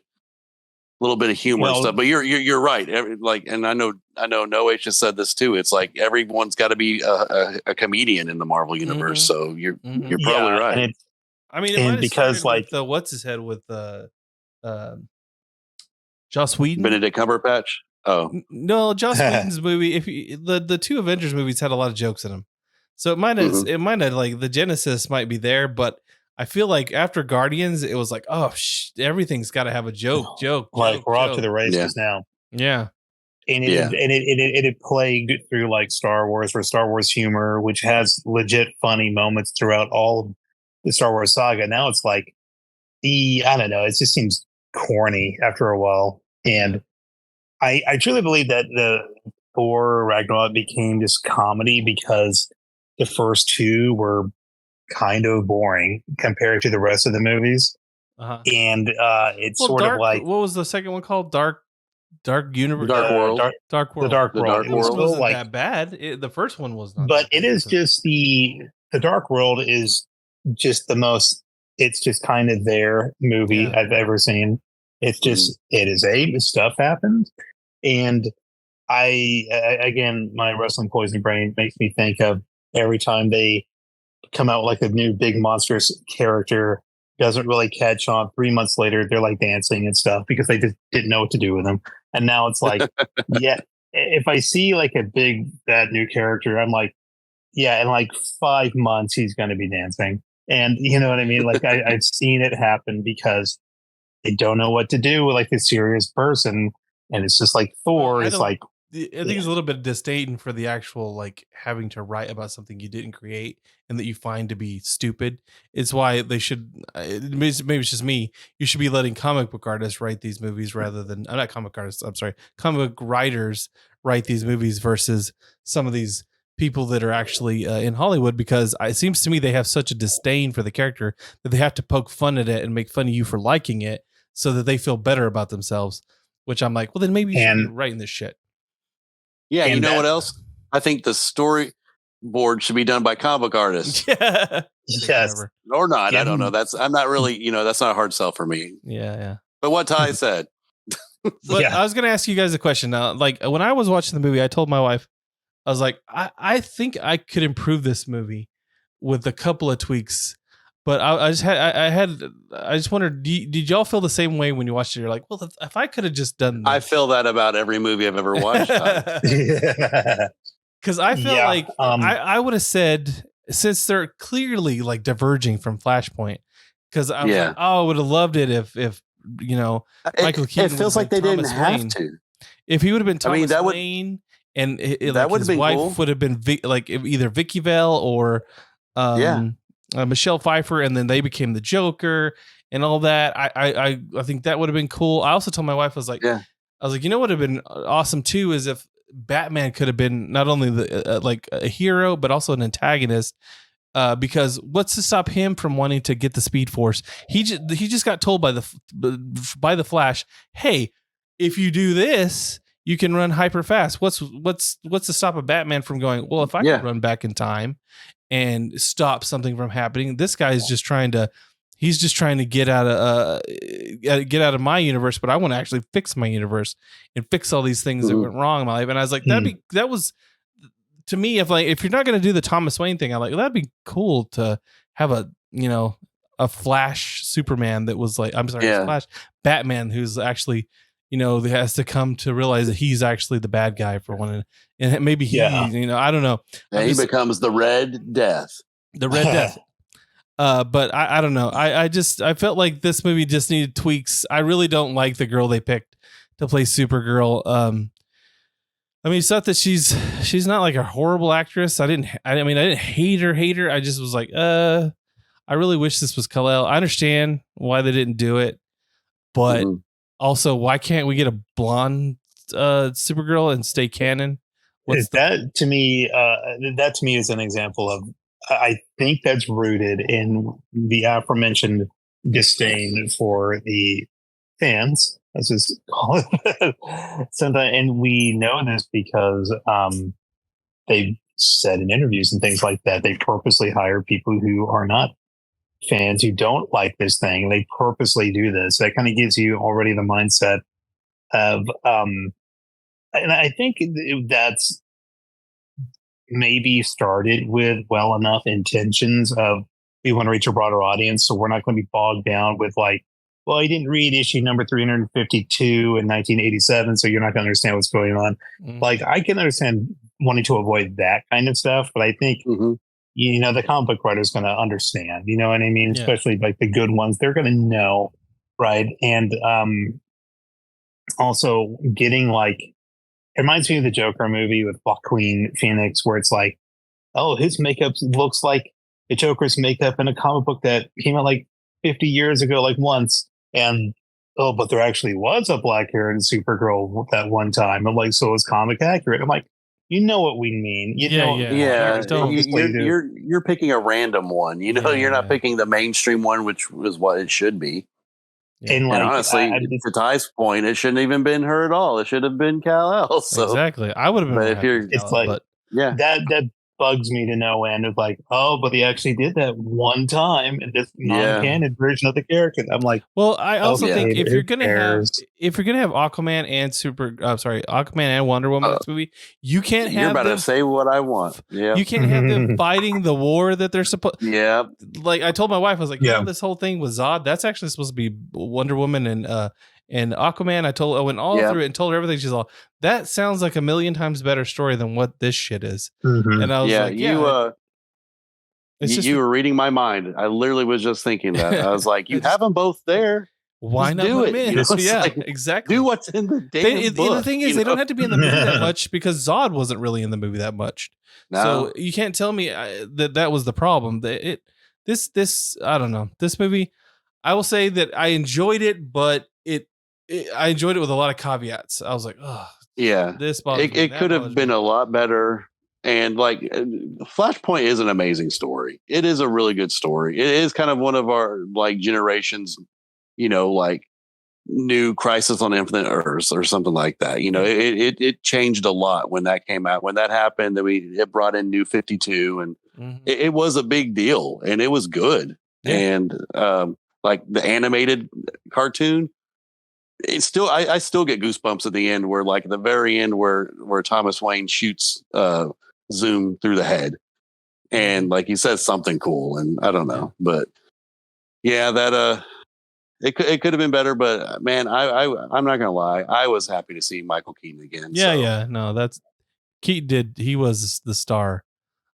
of humor and stuff. But you're right. And I know No H just said this too. It's like everyone's got to be a comedian in the Marvel universe. So you're probably right. And because like what's his head with Joss Whedon, Benedict Cumberbatch. Oh no, Joss Whedon's movie. If the two Avengers movies had a lot of jokes in them, so it might have like the genesis might be there, but I feel like after Guardians, it was like, oh, everything's got to have a joke. Like we're off to the races now. Yeah. And it plagued through like Star Wars for Star Wars humor, which has legit funny moments throughout all of the Star Wars saga. Now it's like I don't know, it just seems corny after a while. And I truly believe that the Thor Ragnarok became this comedy because the first two were kind of boring compared to the rest of the movies. And it's sort of like, what was the second one called? Dark Dark Universe, Dark World, Dark World. The Dark The World. Dark It was World. still wasn't like that bad. The first one was not. But that it bad. is just the Dark World is just the most. It's just kind of their movie I've ever seen. It's just it is stuff happens, and I again my wrestling poison brain makes me think of every time they come out with like a new big monstrous character doesn't really catch on. 3 months later, they're like dancing and stuff because they just didn't know what to do with them. And now it's like, if I see like a big bad new character, I'm like, in like 5 months he's going to be dancing. And you know what I mean? Like I've seen it happen because they don't know what to do with like this serious person. And it's just like Thor is like, I think it's a little bit of disdain for the actual like having to write about something you didn't create and that you find to be stupid. It's why they should. Maybe it's just me. You should be letting comic book artists write these movies rather than not comic artists. I'm sorry, comic book writers write these movies versus some of these people that are actually in Hollywood, because it seems to me they have such a disdain for the character that they have to poke fun at it and make fun of you for liking it so that they feel better about themselves. Which I'm like, well, then maybe you should be writing this shit. Yeah, you know what else? I think the storyboard should be done by comic artists. Yeah. Yes. Or not. I don't know. I'm not really, that's not a hard sell for me. Yeah. But what Ty said. But I was going to ask you guys a question. Now, like when I was watching the movie, I told my wife, I was like, I think I could improve this movie with a couple of tweaks. But I just wondered, did y'all feel the same way when you watched it? You're like, well, if I could have just done this. I feel that about every movie I've ever watched. Because I feel like I would have said, since they're clearly like diverging from Flashpoint, because I was like, I would have loved it if Michael Keaton. It feels like they didn't have to. If he would have been Thomas Wayne, and that would have been wife cool. would have been like either Vicky Vale or Michelle Pfeiffer, and then they became the Joker and all that. I think that would have been cool. I also told my wife, I was like, you know what would have been awesome too is if Batman could have been not only the like a hero but also an antagonist. Because what's to stop him from wanting to get the Speed Force? He just got told by the Flash, hey, if you do this, you can run hyper fast. What's to stop a Batman from going, well, if I could run back in time and stop something from happening? This guy is just trying to get out of my universe, but I want to actually fix my universe and fix all these things that went wrong in my life. And I was like, that was to me, if you're not going to do the Thomas Wayne thing, I'm like, well, that'd be cool to have a Flash Superman that was like, Flash Batman, who's actually, that has to come to realize that he's actually the bad guy for one. And maybe I don't know. Yeah, he becomes the Red Death. The Red Death. But I don't know. I felt like this movie just needed tweaks. I really don't like the girl they picked to play Supergirl. I mean, it's not that she's not like a horrible actress. I didn't hate her. I just was like, I really wish this was Kal-El. I understand why they didn't do it, but also, why can't we get a blonde Supergirl and stay canon? That to me is an example of, I think that's rooted in the aforementioned disdain for the fans, let's just call it. Sometimes, and we know this because they've said in interviews and things like that, they purposely hire people who are not fans, who don't like this thing. They purposely do this. That kind of gives you already the mindset of, and I think that's maybe started with well enough intentions of, we want to reach a broader audience, so we're not going to be bogged down with like, well, you didn't read issue number 352 in 1987, so you're not going to understand what's going on. Like, I can understand wanting to avoid that kind of stuff, but I think the comic book writer is going to understand. You know what I mean? Yeah. Especially like the good ones, they're going to know, right? And also getting like, it reminds me of the Joker movie with Joaquin Phoenix, where it's like, oh, his makeup looks like the Joker's makeup in a comic book that came out like 50 years ago, like once. And, oh, but there actually was a black-haired Supergirl that one time. I'm like, so it was comic accurate. I'm like, you know what we mean. You're picking a random one. You're not picking the mainstream one, which is what it should be. And like, honestly, to Ty's point, it shouldn't even been her at all. It should have been Kal-El. So. Exactly. I would have been. But if you're, it's like, that bugs me to no end of like, oh, but he actually did that one time in this non-canon version of the character. I'm like, well, I also think if you're gonna have Aquaman and Aquaman and Wonder Woman in this movie, you can't have. You're about to say what I want. Yeah, you can't have them fighting the war that they're supposed. Yeah, like I told my wife, I was like, this whole thing with Zod, that's actually supposed to be Wonder Woman and Aquaman. I went all through it and told her everything. She's all, that sounds like a million times better story than what this shit is. Mm-hmm. And I was like, you were reading my mind. I literally was just thinking that. I was like, you have them both there. Why not do it? You know, like, exactly. Do what's in the damn book. The thing is, they don't have to be in the movie that much because Zod wasn't really in the movie that much. No. So you can't tell me that was the problem. This I don't know. This movie, I will say that I enjoyed it, but I enjoyed it with a lot of caveats. I was like, oh, yeah, this bothers me. It could have been a lot better. And like, Flashpoint is an amazing story. It is a really good story. It is kind of one of our like generations, you know, like new Crisis on Infinite Earths or something like that. You know, it changed a lot when that came out. When that happened, that it brought in New 52, and it was a big deal, and it was good. Yeah. And like the animated cartoon. It's still, I still get goosebumps at the end where, like, at the very end where Thomas Wayne shoots Zoom through the head, and like he says something cool, and I don't know, but yeah, that it could have been better, but man, I'm not gonna lie, I was happy to see Michael Keaton again. Keaton he was the star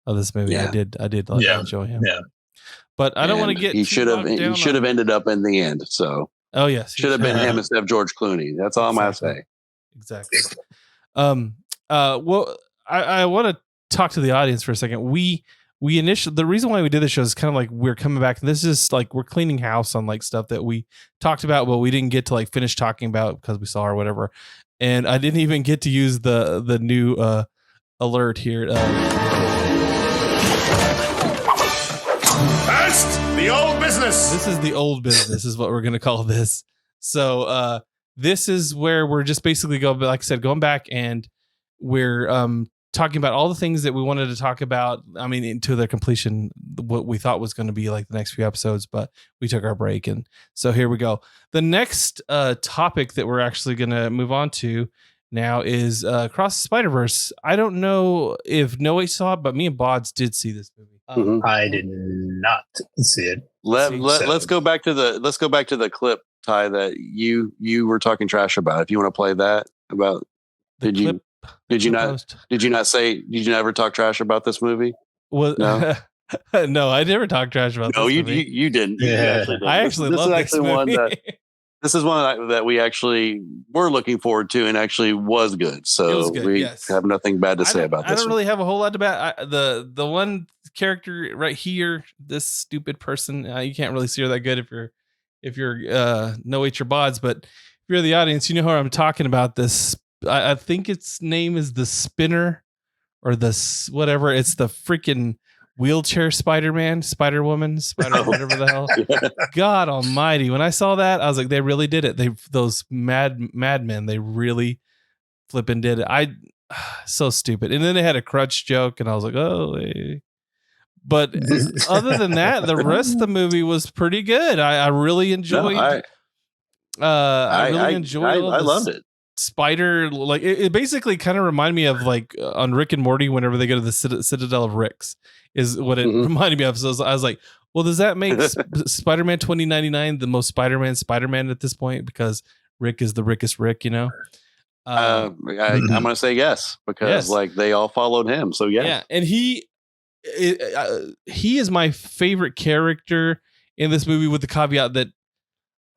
of this movie. I did enjoy him. Yeah, but I don't want to get. He should have ended up in the end. So. Oh yes, should have been him instead of George Clooney. That's all I'm gonna say. Exactly. Well, I want to talk to the audience for a second. We initially, the reason why we did this show is kind of like we're coming back. This is like we're cleaning house on like stuff that we talked about, but we didn't get to like finish talking about because we saw or whatever. And I didn't even get to use the new alert here. The old business. This is the old business is what we're going to call this. So this is where we're just basically like I said, going back, and we're talking about all the things that we wanted to talk about. I mean, into their completion, what we thought was going to be like the next few episodes, but we took our break. And so here we go. The next topic that we're actually going to move on to now is Across the Spider-Verse. I don't know if Noe saw it, but me and Bods did see this movie. I did not see it. Let's go back to the clip, Ty, that you were talking trash about. If you want to play that about, did you never talk trash about this movie? Well, no. No, I never talked trash about. No, this you movie. You didn't. Yeah. I actually love this movie. This is one that we actually were looking forward to, and actually was good. So we have nothing bad to say about this. I don't really have a whole lot about the one character right here. This stupid person. You can't really see her that good if you're no your bods, but if you're the audience, you know who I'm talking about. This I think its name is the Spinner or the whatever. It's the freaking wheelchair Spider-Man, Spider-Woman, whatever the hell. Yeah. God almighty. When I saw that, I was like, they really did it. Those madmen, they really flipping did it. So stupid. And then they had a crutch joke, and I was like, oh, hey. But other than that, the rest of the movie was pretty good. I really enjoyed. I loved it. Spider, like it basically kind of reminded me of like on Rick and Morty whenever they go to the Citadel of Ricks is what it reminded me of. So I was like, well, does that make Spider-Man 2099 the most Spider-Man at this point, because Rick is the Rickest Rick, you know? I'm gonna say yes, because like they all followed him. So yeah, and he is my favorite character in this movie, with the caveat that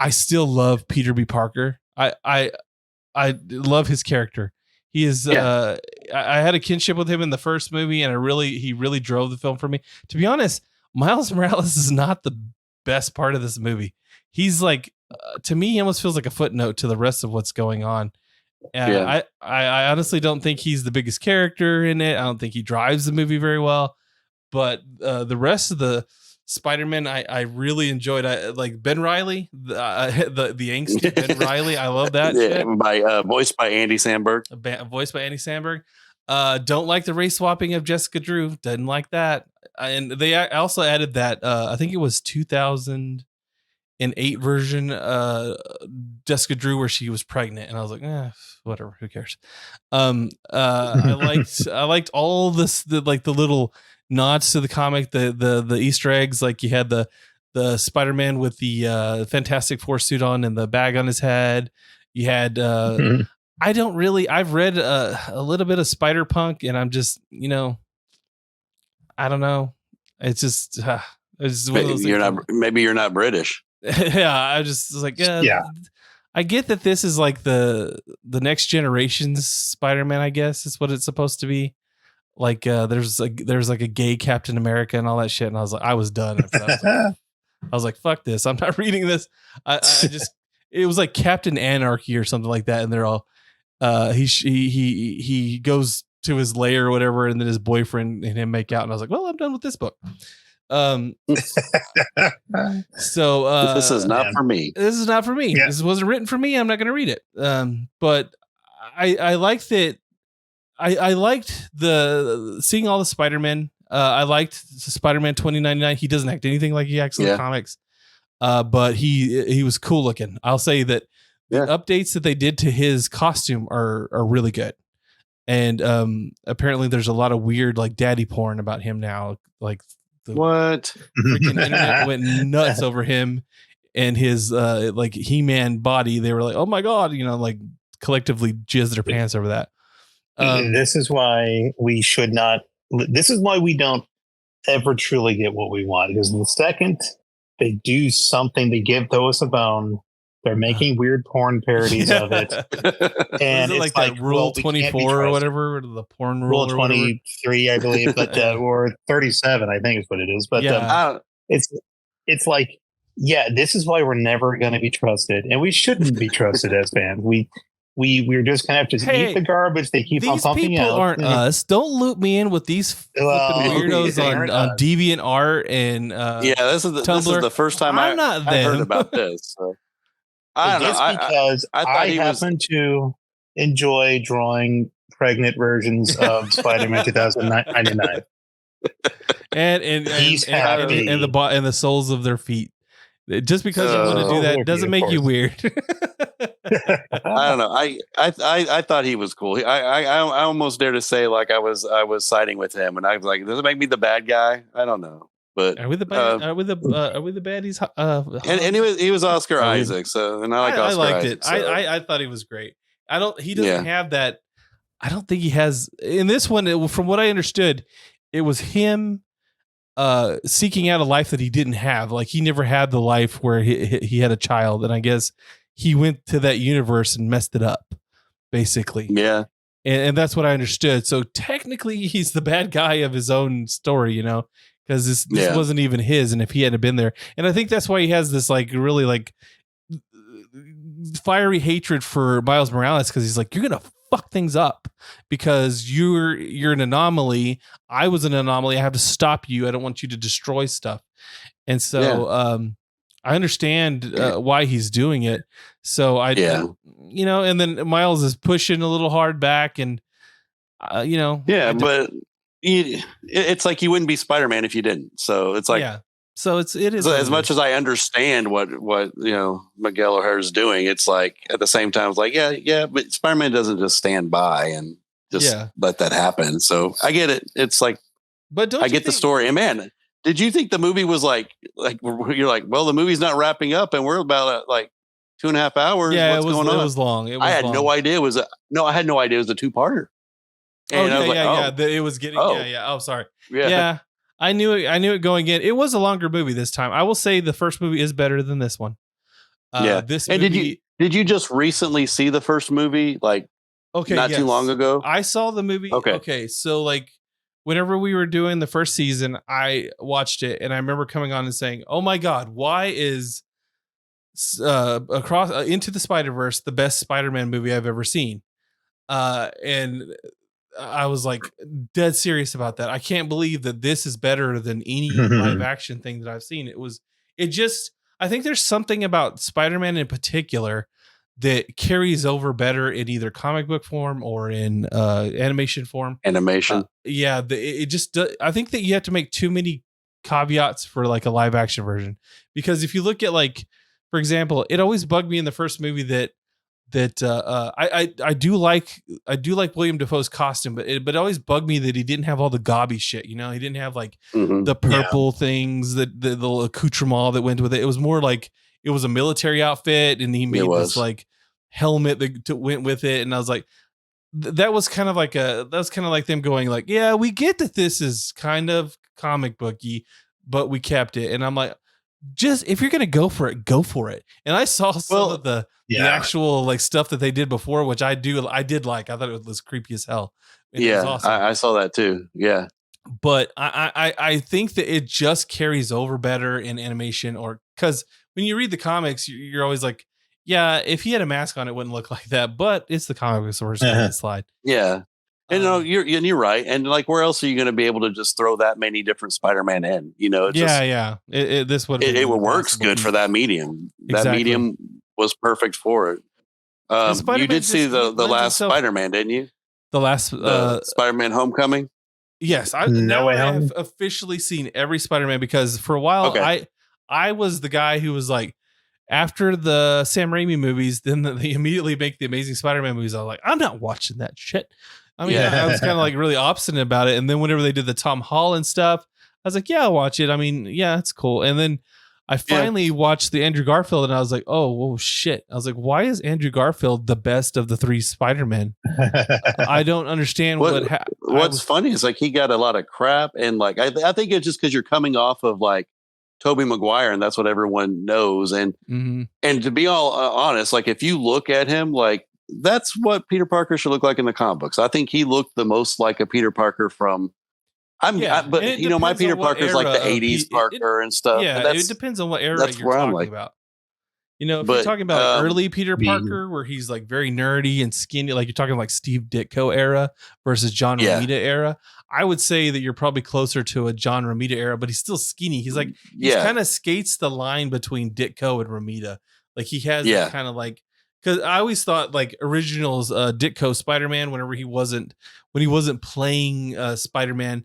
I still love Peter B. Parker. I love his character. He is. I had a kinship with him in the first movie, and he really drove the film for me. To be honest, Miles Morales is not the best part of this movie. He's like, to me, he almost feels like a footnote to the rest of what's going on. And I honestly don't think he's the biggest character in it. I don't think he drives the movie very well. But the rest of the Spider-Man I really enjoyed. I like Ben Reilly, the angsty Ben Reilly. I love that. Yeah, voiced by Andy Samberg. Voiced by Andy Samberg. Don't like the race swapping of Jessica Drew. Didn't like that. And they also added that I think it was 2008 version Jessica Drew where she was pregnant, and I was like, whatever, who cares? I liked all this, the little nods to the comic, the Easter eggs. Like you had the Spider-Man with the Fantastic Four suit on and the bag on his head. You had I've read a little bit of Spider-Punk, and I'm just, I don't know. It's just it's one of those maybe you're not British. Yeah, I just was like, yeah. I get that this is like the next generation's Spider-Man, I guess is what it's supposed to be. Like there's like a gay Captain America and all that shit, and I was done after that. I was like, fuck this, I'm not reading this. I just it was like Captain Anarchy or something like that, and they're all he goes to his lair or whatever, and then his boyfriend and him make out, and I was like, well, I'm done with this book. So this is not for me. This is not for me. Yeah. This wasn't written for me. I'm not going to read it. But I liked it. I liked the seeing all the Spider-Man. I liked Spider-Man 2099. He doesn't act anything like he acts in the comics. But he was cool looking. I'll say that the updates that they did to his costume are really good. And apparently there's a lot of weird like daddy porn about him now. Like what? Freaking internet went nuts over him and his like He-Man body. They were like, oh my God, like collectively jizzed their pants over that. This is why we should not. This is why we don't ever truly get what we want. Because the second they do something to give Thoas a bone, they're making weird porn parodies of it. And it's like Rule 24 or whatever, the porn rule. Rule 23, I believe, but or 37, I think is what it is. But it's like, this is why we're never going to be trusted, and we shouldn't be trusted as fans. We're just gonna have to eat the garbage they keep on pumping out. These people aren't us. Don't loop me in with these weirdos on DeviantArt and this is the first time I heard about this. So. I don't know. Because I happen to enjoy drawing pregnant versions of Spider-Man 2099. and the soles of their feet. Just because you want to do that doesn't make you weird. I don't know. I thought he was cool. I almost dare to say like I was siding with him, and I was like, does it make me the bad guy? I don't know. But are we the bad? Are we the baddies? And he was Oscar Isaac, so and I like Oscar I liked Isaac, it. So. I thought he was great. He doesn't have that. I don't think he has in this one. From what I understood, it was him seeking out a life that he didn't have. Like he never had the life where he had a child, and I guess he went to that universe and messed it up, basically. Yeah. And that's what I understood. So technically he's the bad guy of his own story, because this wasn't even his. And if he hadn't been there, and I think that's why he has this like really like fiery hatred for Miles Morales. Cause he's like, you're going to fuck things up because you're an anomaly. I was an anomaly. I have to stop you. I don't want you to destroy stuff. And so, I understand why he's doing it. So and then Miles is pushing a little hard back and, but it's like you wouldn't be Spider-Man if you didn't. So it's like, so it is as much as I understand what Miguel O'Hara is doing. It's like at the same time, it's like, but Spider-Man doesn't just stand by and just let that happen. So I get it. It's like, but I get the story. And man, did you think the movie was like you're like, well, the movie's not wrapping up and we're about at like 2.5 hours. Yeah, what's going on? It was long. I had no idea it was a two-parter. And it was getting. Oh, sorry. Yeah. I knew it going in. It was a longer movie this time. I will say the first movie is better than this one. This and movie, did you just recently see the first movie? Like, not too long ago. I saw the movie. Okay. So like, whenever we were doing the first season, I watched it and I remember coming on and saying, "Oh my God, why is across Into the Spider-Verse the best Spider-Man movie I've ever seen?" And I was like dead serious about that. I can't believe that this is better than any live action thing that I've seen. I think there's something about Spider-Man in particular that carries over better in either comic book form or in animation form. I think that you have to make too many caveats for like a live action version, because if you look at, like, for example, it always bugged me in the first movie that I do like William Dafoe's costume, but it always bugged me that he didn't have all the gobby shit. He didn't have like the purple things, the little accoutrement that went with it. It was more like it was a military outfit, and he made this like helmet that went with it. And I was like, that was kind of like them going like, yeah, we get that this is kind of comic booky, but we kept it. And I'm like, just if you're gonna go for it, go for it. And I saw some of the actual like stuff that they did before, which I did like. I thought it was creepy as hell. And it was awesome. I saw that too. Yeah, but I think that it just carries over better in animation, or because when you read the comics, you're always like, yeah, if he had a mask on, it wouldn't look like that. But it's the comic, so we're just gonna slide. Yeah. And you're right. And like, where else are you going to be able to just throw that many different Spider-Man in? It works good for that medium. Exactly. That medium was perfect for it. You did see the last Spider-Man, didn't you? The last Spider-Man Homecoming. Yes, I have officially seen every Spider-Man, because for a while I was the guy who was like, after the Sam Raimi movies, then they immediately make the Amazing Spider-Man movies. I was like, I'm not watching that shit. I mean, I was kind of like really obstinate about it. And then whenever they did the Tom Holland stuff, I was like, yeah, I'll watch it. I mean, yeah, it's cool. And then I finally watched the Andrew Garfield, and I was like, oh shit. I was like, why is Andrew Garfield the best of the three Spider-Men? I don't understand what's funny is like he got a lot of crap. And like, I think it's just because you're coming off of like Tobey Maguire, and that's what everyone knows. And, and to be all honest, like if you look at him, like, that's what Peter Parker should look like in the comic books. I think he looked the most like a Peter Parker from. My Peter Parker is like the '80s Parker and stuff. Yeah, it depends on what era you're talking about. If you're talking about early Peter Parker, where he's like very nerdy and skinny, like you're talking like Steve Ditko era versus John Romita era, I would say that you're probably closer to a John Romita era, but he's still skinny. He's like, he kind of skates the line between Ditko and Romita. Like he has that kind of like. Because I always thought like originals Ditko Spider-Man, when he wasn't playing Spider-Man,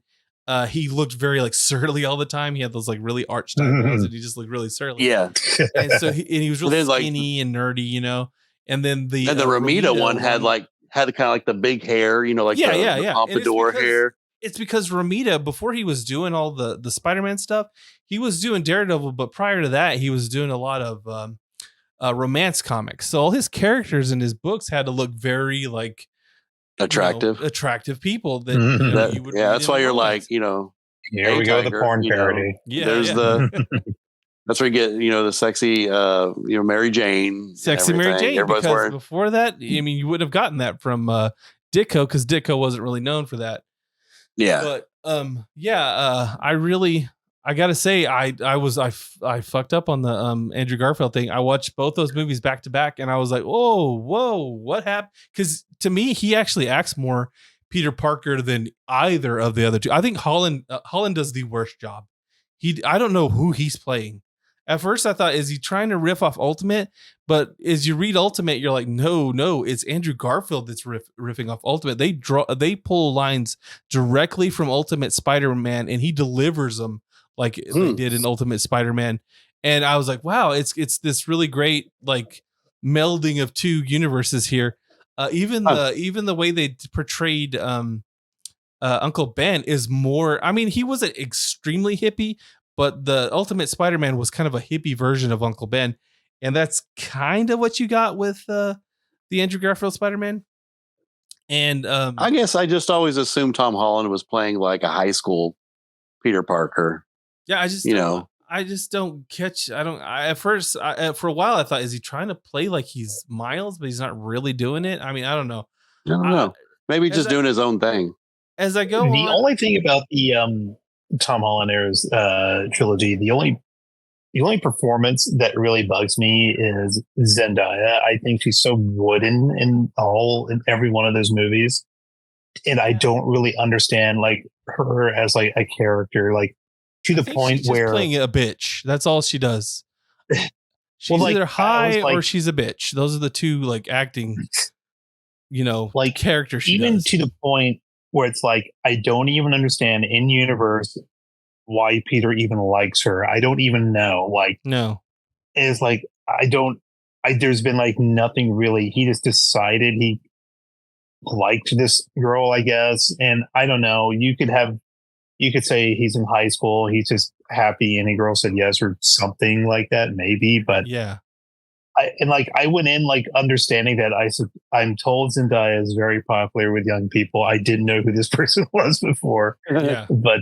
he looked very like surly all the time. He had those like really arched eyebrows, and he just looked really surly. Yeah, and so he was really skinny and nerdy, And then the Romita one had kind of like the big hair, like the pompadour hair. It's because Romita, before he was doing all the Spider-Man stuff, he was doing Daredevil, but prior to that, he was doing a lot of romance comics. So all his characters in his books had to look very like attractive people that you would that's why you're like, here we go, the porn parody. That's where you get, the sexy, Mary Jane. Sexy Mary Jane. Everybody's because before that, I mean, you wouldn't have gotten that from Ditko, because Ditko wasn't really known for that. Yeah. But I gotta say, I fucked up on the Andrew Garfield thing. I watched both those movies back to back, and I was like, whoa, what happened? Because to me, he actually acts more Peter Parker than either of the other two. I think Holland does the worst job. I don't know who he's playing. At first, I thought, is he trying to riff off Ultimate? But as you read Ultimate, you're like, no, it's Andrew Garfield that's riffing off Ultimate. They pull lines directly from Ultimate Spider-Man, and he delivers them like they did in Ultimate Spider-Man. And I was like, wow, it's this really great like melding of two universes here. Even the way they portrayed Uncle Ben is more, I mean, he wasn't extremely hippie, but the Ultimate Spider-Man was kind of a hippie version of Uncle Ben. And that's kind of what you got with the Andrew Garfield Spider-Man. And I guess I just always assumed Tom Holland was playing like a high school Peter Parker. Yeah, I just don't catch. At first, for a while, I thought, is he trying to play like he's Miles, but he's not really doing it? I mean, I don't know. I don't know. Maybe just doing his own thing. As I go, the only thing about the Tom Holland era's trilogy, the only performance that really bugs me is Zendaya. I think she's so wooden in every one of those movies. and I don't really understand like her as like a character, like to the point she's where playing a bitch. That's all she does. She's like, either high or she's a bitch. Those are the two like acting, like characters. Even to the point where it's like I don't even understand in universe why Peter even likes her. I don't even know. Like, no, it's like there's been like nothing really. He just decided he liked this girl, I guess, and I don't know. You could say he's in high school, he's just happy, and a girl said yes or something like that, maybe. But yeah, I went in like understanding that I'm told Zendaya is very popular with young people. I didn't know who this person was before. Yeah, but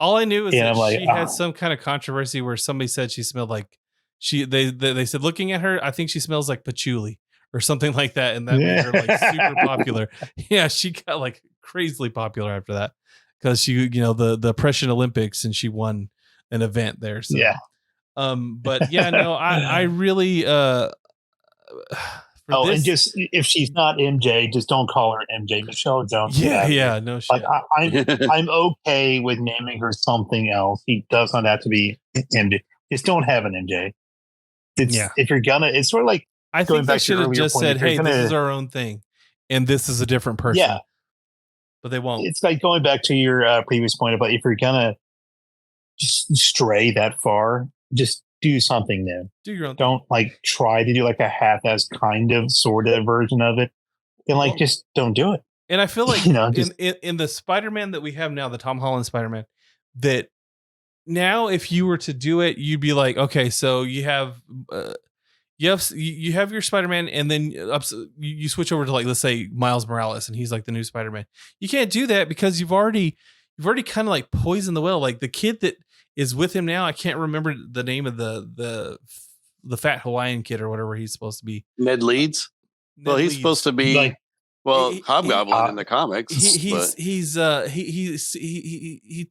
all I knew is that she had some kind of controversy where somebody said she smelled like they said looking at her, I think she smells like patchouli or something like that, and that made her like super popular. Yeah, she got like crazily popular after that because she, the Depression Olympics, and she won an event there. So. Yeah. But yeah, no, I really and just if she's not MJ, just don't call her MJ. Michelle Jones. Yeah, no shit. Like, I'm okay with naming her something else. He does not have to be MJ. Just don't have an MJ. If you're gonna, it's sort of like I think they should have just said, "Hey, this is our own thing, and this is a different person." Yeah, but they won't. It's like going back to your previous point about if you're gonna just stray that far, just do something new. Do your own. Don't like try to do like a half-ass kind of sort of version of it, and just don't do it. And I feel like in the Spider-Man that we have now, the Tom Holland Spider-Man, that now if you were to do it, you'd be like, okay, so you have your Spider-Man, and then you switch over to like, let's say Miles Morales, and he's like the new Spider-Man. You can't do that because you've already kind of like poisoned the well. Like the kid that is with him now, I can't remember the name of the fat Hawaiian kid or whatever he's supposed to be. Ned Leeds. He's supposed to be Hobgoblin in the comics. He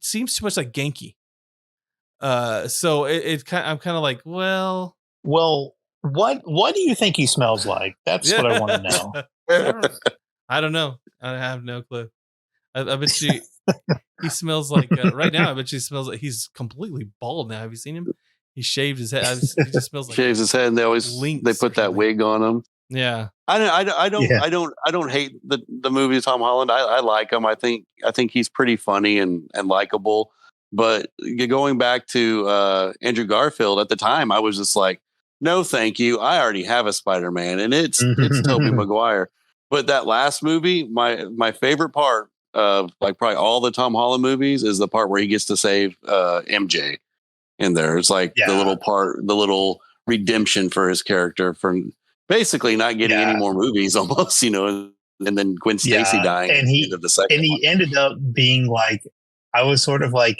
seems too much like Genki. So I'm kind of like, well, what do you think he smells like? That's what I want to know. I don't know. I have no clue. I bet he smells like right now. I bet he smells like he's completely bald now. Have you seen him? He shaved his head. He just smells like shaves his head, and they put that wig on him. Yeah, I don't hate the movie Tom Holland. I like him. I think he's pretty funny and likable. But going back to Andrew Garfield, at the time, I was just like, no, thank you. I already have a Spider-Man, and it's Tobey Maguire. But that last movie, my favorite part of like probably all the Tom Holland movies is the part where he gets to save MJ in there. It's like the little redemption for his character from basically not getting any more movies almost, and then Gwen Stacy dying and he ended up being like, I was sort of like,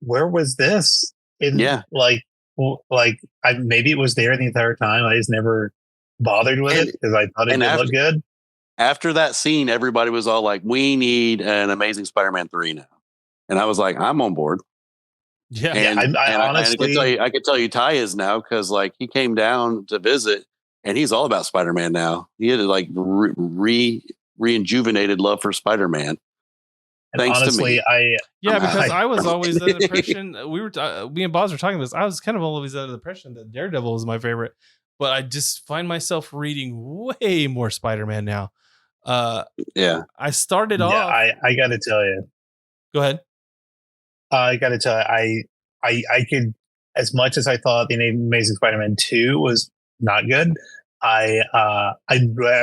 where was this? Maybe it was there the entire time. I just never bothered with it because I thought it did look good. After that scene, everybody was all like, we need an Amazing Spider-Man 3 now. And I was like, I'm on board. Yeah. And honestly, I could tell you Ty is now, because like he came down to visit and he's all about Spider-Man now. He had like re-injuvenated love for Spider-Man. Thanks honestly, to me. Because I was always under the impression me and Boz were talking about this. I was kind of always under the impression that Daredevil was my favorite, but I just find myself reading way more Spider-Man now. I started off. I got to tell you. Go ahead. I got to tell you, I could, as much as I thought the Amazing Spider-Man 2 was not good, I'd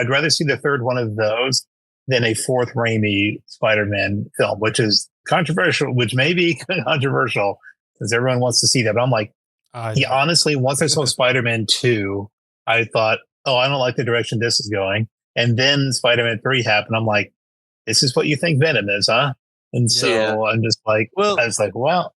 rather see the third one of those than a fourth Raimi Spider-Man film, which is controversial, which may be controversial because everyone wants to see that. But I'm like, honestly, once I saw Spider-Man 2, I thought, I don't like the direction this is going. And then Spider-Man 3 happened. I'm like, this is what you think Venom is, huh? And so I'm just like, I was like, well,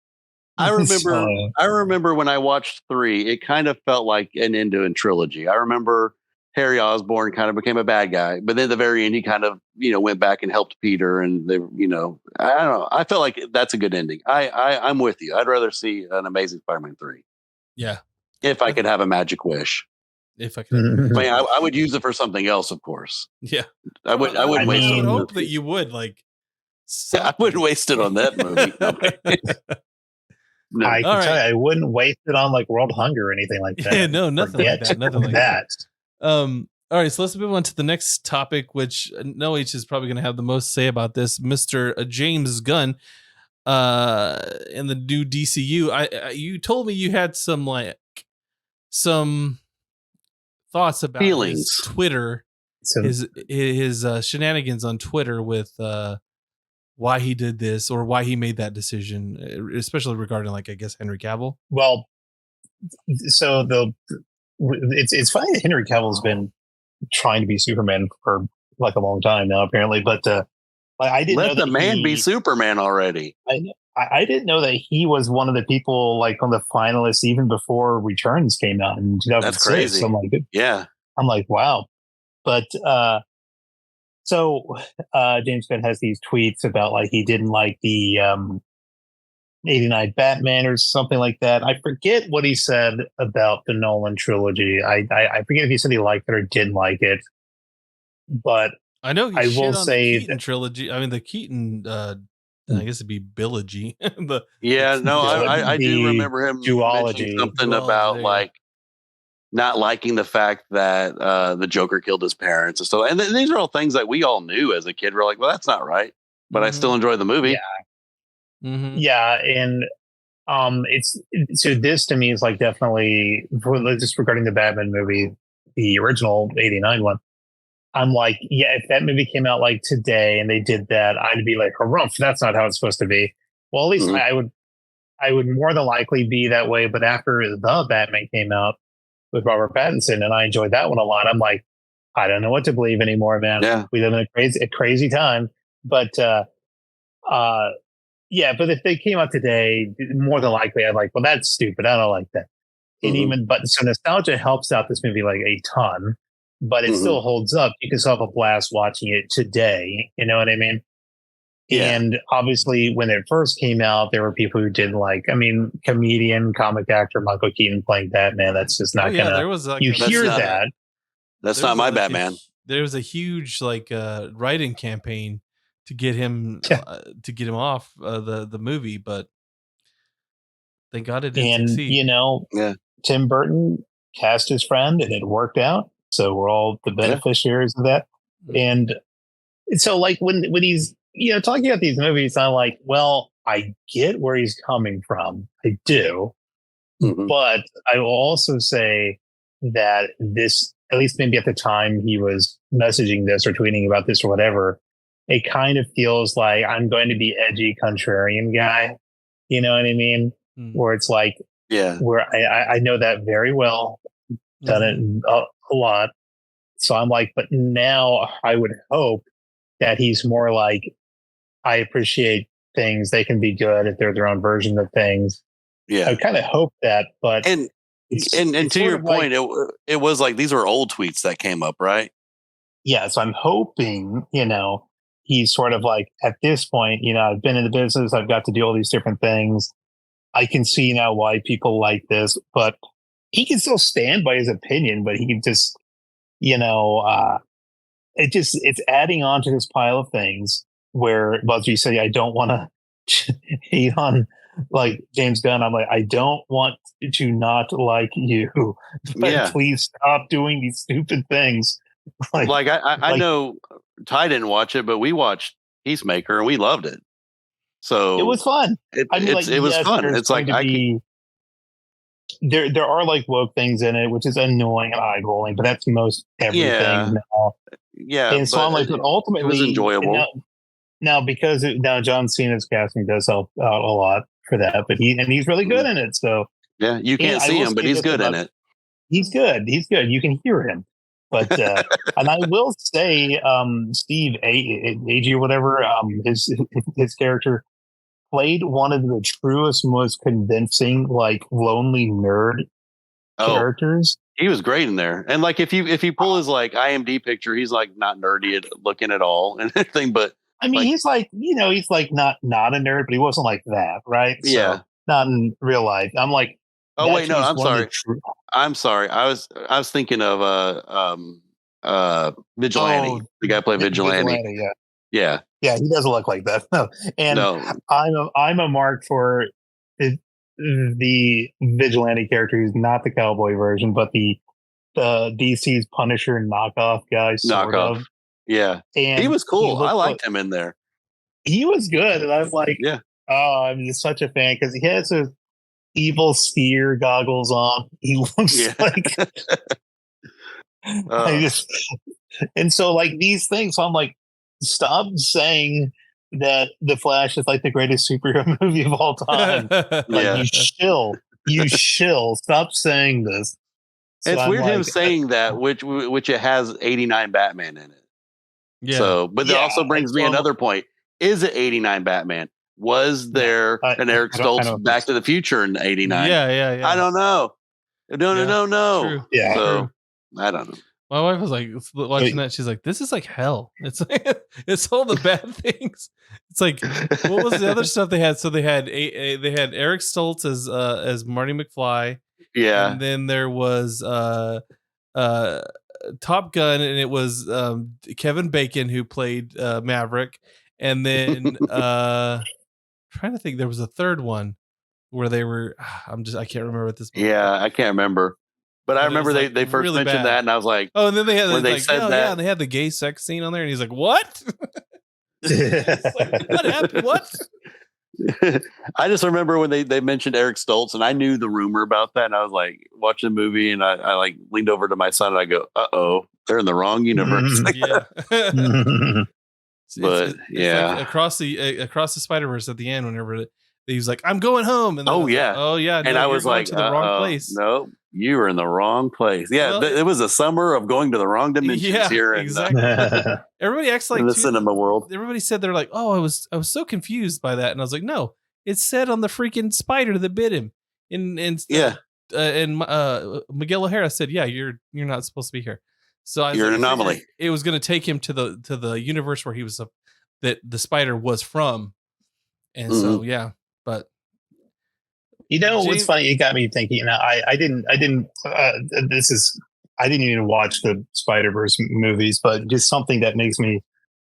I remember when I watched 3, it kind of felt like an end to a trilogy. I remember Harry Osborn kind of became a bad guy, but then at the very end, he kind of, went back and helped Peter, and they, I don't know. I felt like that's a good ending. I'm with you. I'd rather see an Amazing Spider-Man 3. Yeah. If I could have a magic wish. if I could. I would use it for something else, of course. Yeah, I wouldn't waste it. I would hope that you would like. I wouldn't waste it on that movie. No. I can tell you, I wouldn't waste it on like world hunger or anything like that. Yeah, no, nothing like that. Nothing like that. All right, so let's move on to the next topic, which Noah is probably going to have the most say about this. Mr. James Gunn, in the new DCU. You told me you had some thoughts about his Twitter, his shenanigans on Twitter with why he did this or why he made that decision, especially regarding, like, I guess, Henry Cavill. Well, so it's funny that Henry Cavill's been trying to be Superman for like a long time now, apparently. But I didn't let the man be Superman already. I didn't know that he was one of the people like on the finalists even before Returns came out in 2006. That's crazy. So I'm like, yeah, I'm like, wow. But so James Gunn has these tweets about like he didn't like the 89 Batman or something like that. I forget what he said about the Nolan trilogy. I forget if he said he liked it or didn't like it. But I know I will say the Keaton trilogy. I mean, the Keaton, I guess it'd be Billogy. I do remember him mentioning something about like not liking the fact that the Joker killed his parents and stuff. And these are all things that we all knew as a kid. We're like, well, that's not right. But I still enjoy the movie. Yeah. Mm-hmm. Yeah. And so this to me is like definitely, just regarding the Batman movie, the original 89 one, I'm like, yeah, if that movie came out like today and they did that, I'd be like, harumph, that's not how it's supposed to be. Well, at least I would more than likely be that way. But after the Batman came out with Robert Pattinson and I enjoyed that one a lot, I'm like, I don't know what to believe anymore, man. Yeah. We live in a crazy time. But yeah, but if they came out today, more than likely I'd like, well, that's stupid. I don't like that. But so nostalgia helps out this movie like a ton. But it still holds up. You can still have a blast watching it today. You know what I mean? Yeah. And obviously, when it first came out, there were people who didn't like. I mean, comedian, comic actor Michael Keaton playing Batman. That's just not gonna. There was you hear that? That's not my Batman. There was a huge writing campaign to get him off the movie, but thank God it didn't succeed. You know, Tim Burton cast his friend, and it worked out. So we're all the beneficiaries of that. And so like when he's, talking about these movies, I'm like, well, I get where he's coming from. I do. But I will also say that this, at least maybe at the time he was messaging this or tweeting about this or whatever, it kind of feels like I'm going to be edgy contrarian guy. You know what I mean? Where it's like, where I know that very well, done it a lot. So I'm like, but now I would hope that he's more like, I appreciate things. They can be good if they're their own version of things. Yeah. I kind of hope that, but and to your point, it was like, these were old tweets that came up, right? Yeah. So I'm hoping, he's sort of like at this point, I've been in the business. I've got to do all these different things. I can see now why people like this, but he can still stand by his opinion, but he can just, it's adding on to this pile of things where, as you say, I don't want to hate on like James Gunn. I'm like, I don't want to not like you, but please stop doing these stupid things. I know Ty didn't watch it, but we watched Peacemaker and we loved it. So it was fun. It was fun. It's like there are like woke things in it, which is annoying and eye rolling, but that's most everything now. Yeah, and so I'm like, but ultimately, it was enjoyable. Now because John Cena's casting does help out a lot for that, but he's really good in it. So yeah, you can't see him, but he's good in it. He's good. You can hear him. But and I will say, Steve Agee or whatever, his character played one of the truest, most convincing, like lonely nerd characters. He was great in there, and like if you pull his like IMDb picture, he's like not nerdy looking at all and everything. But I mean, he's like he's like not a nerd, but he wasn't like that, right? So, not in real life. I'm like, Oh wait, no, I'm sorry. I'm sorry. I was thinking of Vigilante. The guy played Vigilante. Yeah. Yeah, he doesn't look like that. No. And I'm a mark for the Vigilante character who's not the cowboy version, but the DC's Punisher knockoff guy. Of. Yeah. And he was cool. I liked him in there. He was good. And I was like, yeah. Oh, I'm just such a fan because he has his evil sphere goggles on. He looks like and so like these things, so I'm like, stop saying that The Flash is like the greatest superhero movie of all time. Like you shill. Stop saying this. So it's weird him saying that, which it has 89 Batman in it. Yeah. So, but that also brings me another point. Is it 89 Batman? Was there an Eric Stoltz Back to the Future in 89? Yeah. I don't know. No. True. Yeah. So, I don't know. My wife was like watching that. She's like, "This is like hell. It's like, it's all the bad things." It's like, what was the other stuff they had? So they had Eric Stoltz as Marty McFly. Yeah. And then there was Top Gun, and it was Kevin Bacon who played Maverick. And then trying to think, there was a third one where they were. I can't remember what this. Yeah, I can't remember. But I remember they first really mentioned that, and I was like, "Oh!" And then they had when they said that, yeah, they had the gay sex scene on there, and he's like, "What? Like, what happened? What?" I just remember when they mentioned Eric Stoltz, and I knew the rumor about that, and I was like watching the movie, and I like leaned over to my son, and I go, "Uh-oh, they're in the wrong universe." Yeah. But it's like across the Spider-Verse at the end, whenever he was like, "I'm going home," and no, and I was like, to the wrong place. No, you were in the wrong place. Yeah, it was a summer of going to the wrong dimensions here. Exactly. Everybody acts like in the cinema world. Everybody said they're like, "Oh, I was so confused by that," and I was like, "No, it's said on the freaking spider that bit him." And Miguel O'Hara said, "Yeah, you're not supposed to be here." So you're an anomaly. It was going to take him to the universe where he was that the spider was from, and so yeah. But what's funny? It got me thinking. I didn't even watch the Spider-Verse movies, but just something that makes me.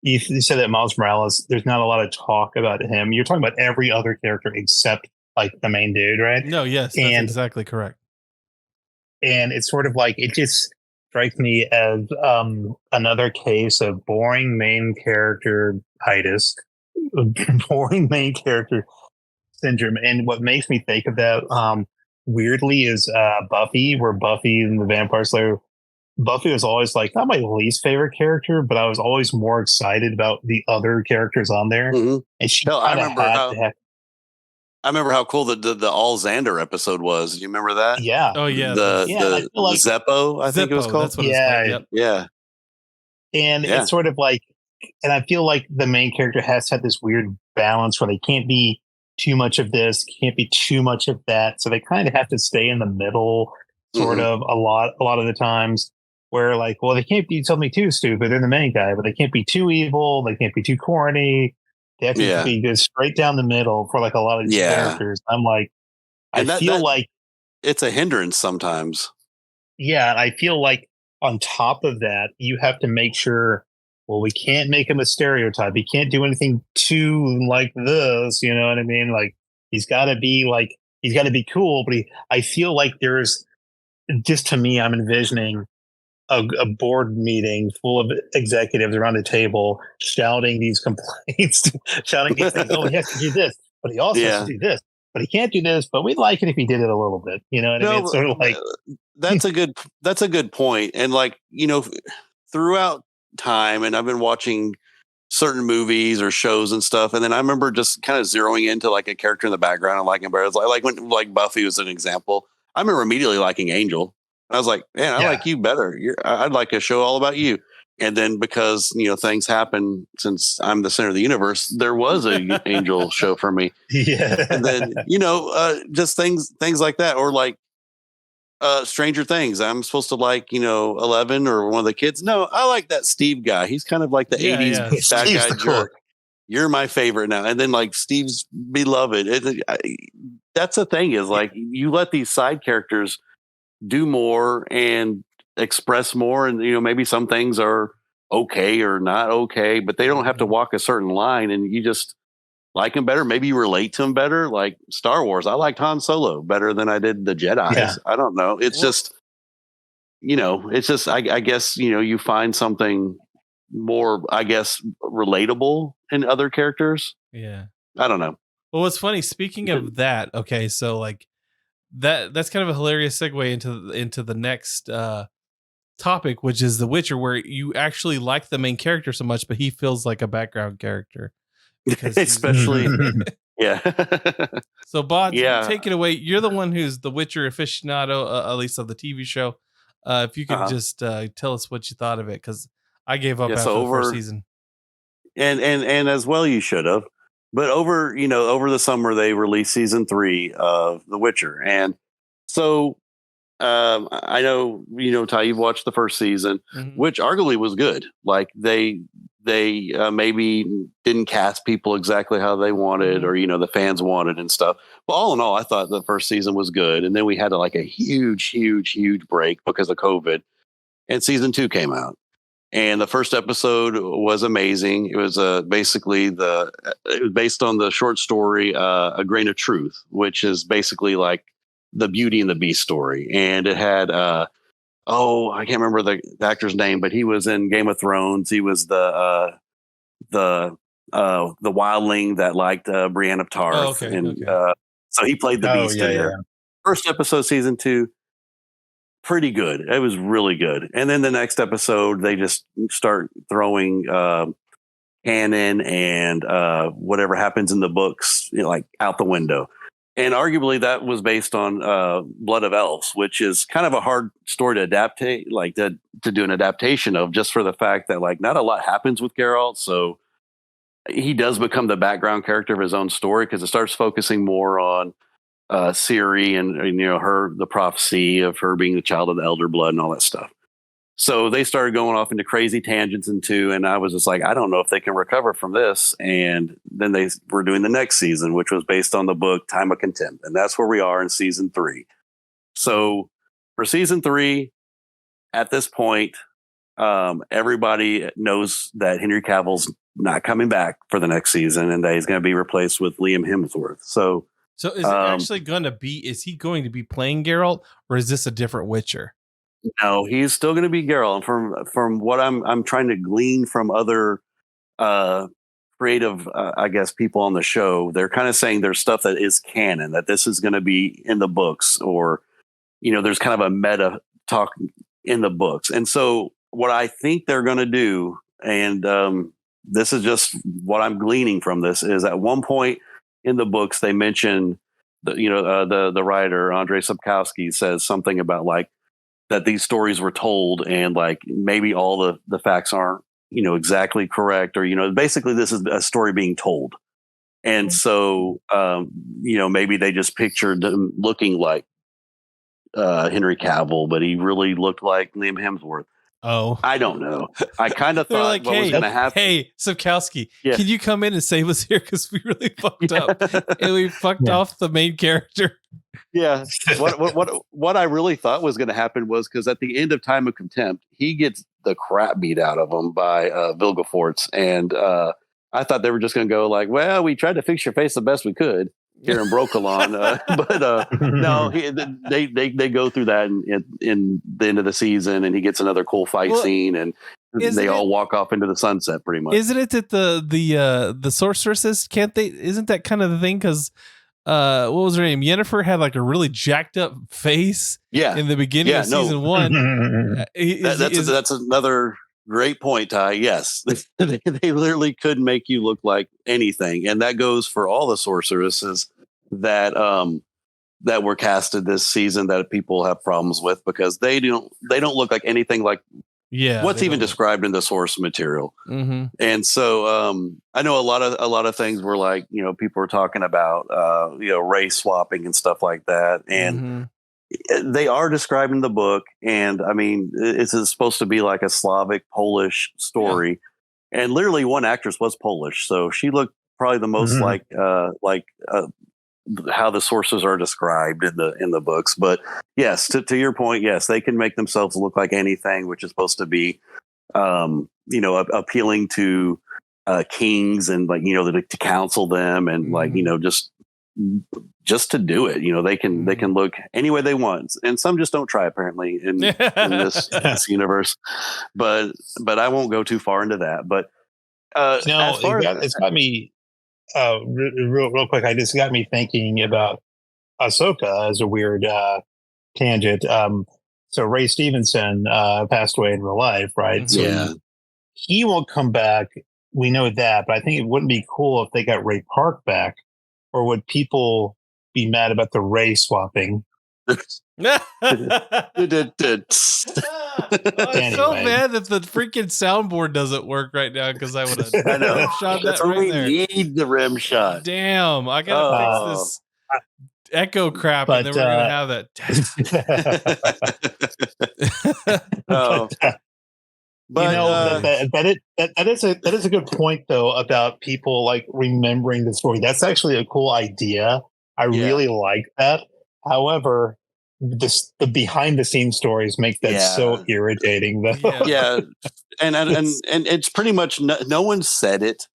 You said that Miles Morales. There's not a lot of talk about him. You're talking about every other character except like the main dude, right? No, yes, that's exactly correct. And it's sort of like it just strikes me as another case of boring main character itis, boring main character syndrome. And what makes me think of that weirdly is Buffy, where Buffy and the Vampire Slayer, Buffy was always like not my least favorite character, but I was always more excited about the other characters on there. And she I remember how cool the All Xander episode was. Do you remember that? Yeah. Oh yeah. The Zeppo, I think it was called. That's what it's called. Yeah. And it's sort of like, and I feel like the main character has to have this weird balance where they can't be too much of this, can't be too much of that. So they kind of have to stay in the middle, sort of a lot of the times. Where like, well, they can't be something too stupid. They're the main guy, but they can't be too evil. They can't be too corny. They have to be just straight down the middle for like a lot of these characters. I'm like, I feel like it's a hindrance sometimes. Yeah, and I feel like on top of that, you have to make sure. Well, we can't make him a stereotype. He can't do anything too like this. You know what I mean? Like he's got to be cool. But I feel like there's just to me, I'm envisioning a board meeting full of executives around a table shouting these complaints, shouting these things. Oh, he has to do this, but he also has to do this, but he can't do this. But we'd like it if he did it a little bit. You know what I mean? It's sort of like that's a good point. And like throughout time, and I've been watching certain movies or shows and stuff, and then I remember just kind of zeroing into like a character in the background and liking better. Like when Buffy was an example. I remember immediately liking Angel. I was like, man, I like you better. I'd like a show all about you. And then because, things happen since I'm the center of the universe, there was a Angel show for me. Yeah. And then, just things like that. Or like Stranger Things. I'm supposed to like, 11 or one of the kids. No, I like that Steve guy. He's kind of like the 80s bad guy jerk. you're my favorite now. And then like Steve's beloved. That's the thing is like you let these side characters do more and express more. And, maybe some things are okay or not okay, but they don't have to walk a certain line and you just like them better. Maybe you relate to them better. Like Star Wars. I liked Han Solo better than I did the Jedi. Yeah. I don't know. It's just, I guess, you find something more, I guess, relatable in other characters. Yeah. I don't know. Well, what's funny, speaking of that, okay, so like that's kind of a hilarious segue into the next topic, which is The Witcher, where you actually like the main character so much, but he feels like a background character. Especially yeah. So Bod, take it away. You're the one who's the Witcher aficionado, at least of the TV show. If you could just tell us what you thought of it, because I gave up after the first season. And as well you should have. But over the summer they released season 3 of The Witcher. And so I know, Ty, you've watched the first season, which arguably was good. Like they maybe didn't cast people exactly how they wanted or, the fans wanted and stuff. But all in all, I thought the first season was good. And then we had a huge break because of COVID. And season 2 came out. And the first episode was amazing. It was basically it was based on the short story, A Grain of Truth, which is basically like the Beauty and the Beast story. And it had, I can't remember the actor's name, but he was in Game of Thrones. He was the wildling that liked Brienne of Tarth. Oh, okay, and so he played the Beast in there. First episode, season 2. Pretty good. It was really good. And then the next episode, they just start throwing canon and whatever happens in the books, like out the window. And arguably that was based on Blood of Elves, which is kind of a hard story to adapt, like to do an adaptation of, just for the fact that like not a lot happens with Geralt. So he does become the background character of his own story because it starts focusing more on Ciri and the prophecy of her being the child of the elder blood and all that stuff. So they started going off into crazy tangents and I was just like, I don't know if they can recover from this. And then they were doing the next season, which was based on the book Time of Contempt, and that's where we are in season 3. So for season 3, at this point, everybody knows that Henry Cavill's not coming back for the next season and that he's going to be replaced with Liam Hemsworth. So is it actually going to be? Is he going to be playing Geralt, or is this a different Witcher? No, he's still going to be Geralt. From what I'm trying to glean from other creative, I guess, people on the show, they're kind of saying there's stuff that is canon, that this is going to be in the books, or there's kind of a meta talk in the books. And so what I think they're going to do, and this is just what I'm gleaning from this, is at one point in the books, they mention the writer Andrei Sapkowski says something about like that these stories were told and like maybe all the facts aren't exactly correct, or basically this is a story being told. And so maybe they just pictured him looking like Henry Cavill, but he really looked like Liam Hemsworth. Oh, I don't know. I kind of thought like, what was going to happen. Hey, Sapkowski, can you come in and save us here? Because we really fucked up and we fucked off the main character. Yeah. What I really thought was going to happen was because at the end of Time of Contempt, he gets the crap beat out of him by Vilgefortz. And I thought they were just going to go like, well, we tried to fix your face the best we could here in Brokilon. But no, they go through that in the end of the season, and he gets another cool fight scene, and they all walk off into the sunset pretty much. Isn't it that the sorceresses can't they? Isn't that kind of the thing? Because what was her name? Yennefer had like a really jacked up face. Yeah. In the beginning of season 1. That's another great point, Ty. Yes, they literally could make you look like anything, and that goes for all the sorceresses that were casted this season that people have problems with, because they don't look like anything like what's even described in the source material. Mm-hmm. And so I know a lot of things were like, people were talking about race swapping and stuff like that, and they are described in the book. And I mean, it's supposed to be like a Slavic Polish story. And literally one actress was Polish, so she looked probably the most like how the sources are described in the books. But yes, to your point, yes, they can make themselves look like anything, which is supposed to be, appealing to kings and to counsel them and just to do it. They can look any way they want, and some just don't try apparently in this universe. But I won't go too far into that. But it's got me. Real quick, it just got me thinking about Ahsoka as a weird tangent. So Ray Stevenson passed away in real life, right? So he won't come back. We know that, but I think it wouldn't be cool if they got Ray Park back, or would people be mad about the Ray swapping? I'm so mad that the freaking soundboard doesn't work right now because I would have shot that right we there. Need the rim shot. Damn, I gotta fix this echo crap, and then we're gonna have that. That is a good point though about people like remembering the story. That's actually a cool idea. I really like that. However, the behind the scenes stories make that so irritating though. Yeah. And it's pretty much no one said it.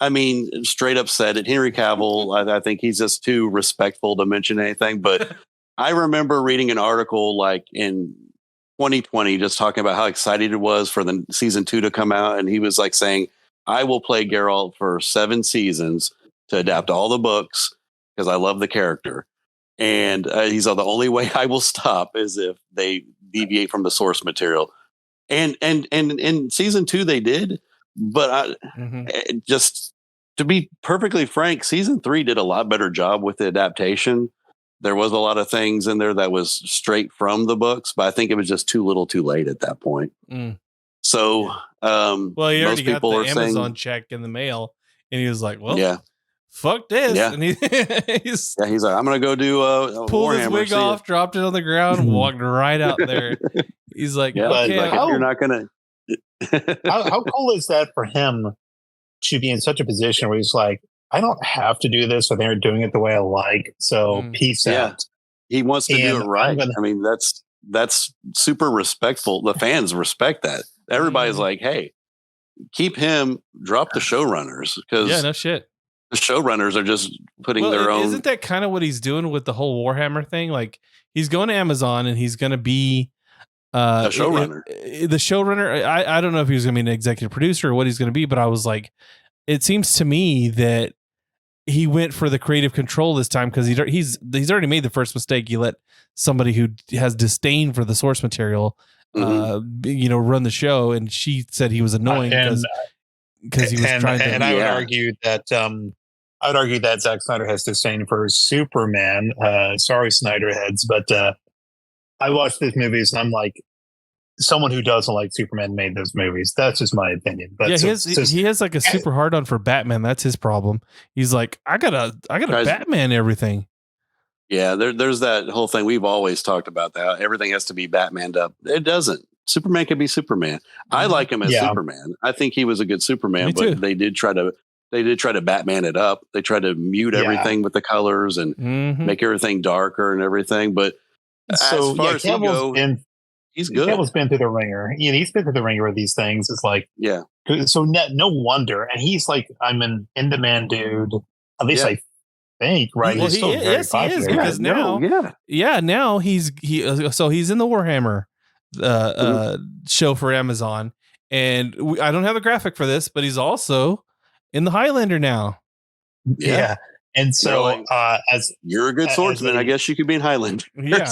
I mean, straight up said it. Henry Cavill, I think he's just too respectful to mention anything. But I remember reading an article like in 2020, just talking about how excited it was for the season 2 to come out. And he was like saying, I will play Geralt for 7 seasons to adapt all the books because I love the character. And he's the only way I will stop is if they deviate from the source material. And in season 2 they did, but just to be perfectly frank, season 3 did a lot better job with the adaptation. There was a lot of things in there that was straight from the books, but I think it was just too little too late at that point. So, well, he already got the Amazon check in the mail, and he was like, well, fuck this. And he's like, I'm going to go do pulled his wig off, dropped it on the ground, and walked right out there. He's like, okay, you're not going to. How cool is that for him to be in such a position where he's like, I don't have to do this, but they're doing it the way I like. So peace out. He wants to do it right. I mean, that's super respectful. The fans respect that. Everybody's like, hey, keep him, drop the showrunners. Because no shit. The showrunners are just putting their own. Isn't that kind of what he's doing with the whole Warhammer thing? Like, he's going to Amazon and he's going to be a showrunner. The showrunner. I don't know if he was going to be an executive producer or what he's going to be, but I was like, it seems to me that he went for the creative control this time because he's already made the first mistake. He let somebody who has disdain for the source material, run the show, and she said he was annoying because he was trying to. And I would argue that Zack Snyder has disdain for Superman. Sorry, Snyder heads, but I watched these movies and I'm like, someone who doesn't like Superman made those movies. That's just my opinion. But he has like a super hard on for Batman. That's his problem. He's like, I gotta Batman everything. Yeah, there's that whole thing we've always talked about, that everything has to be Batmaned up. It doesn't. Superman can be Superman. I like him as Superman. I think he was a good Superman, but they did try to Batman it up. They tried to mute everything with the colors and make everything darker and everything. But so, as far as he goes, he's good. Cavill's been through the ringer. He's been through the ringer with these things. It's like, so no wonder. And he's like, I'm an in-demand dude. At least I think, right? Well, he is because now he's in the Warhammer show for Amazon, and I don't have a graphic for this, but he's also in the Highlander now. Yeah. And so, as you're a good swordsman, I guess you could be in Highlander. Yeah.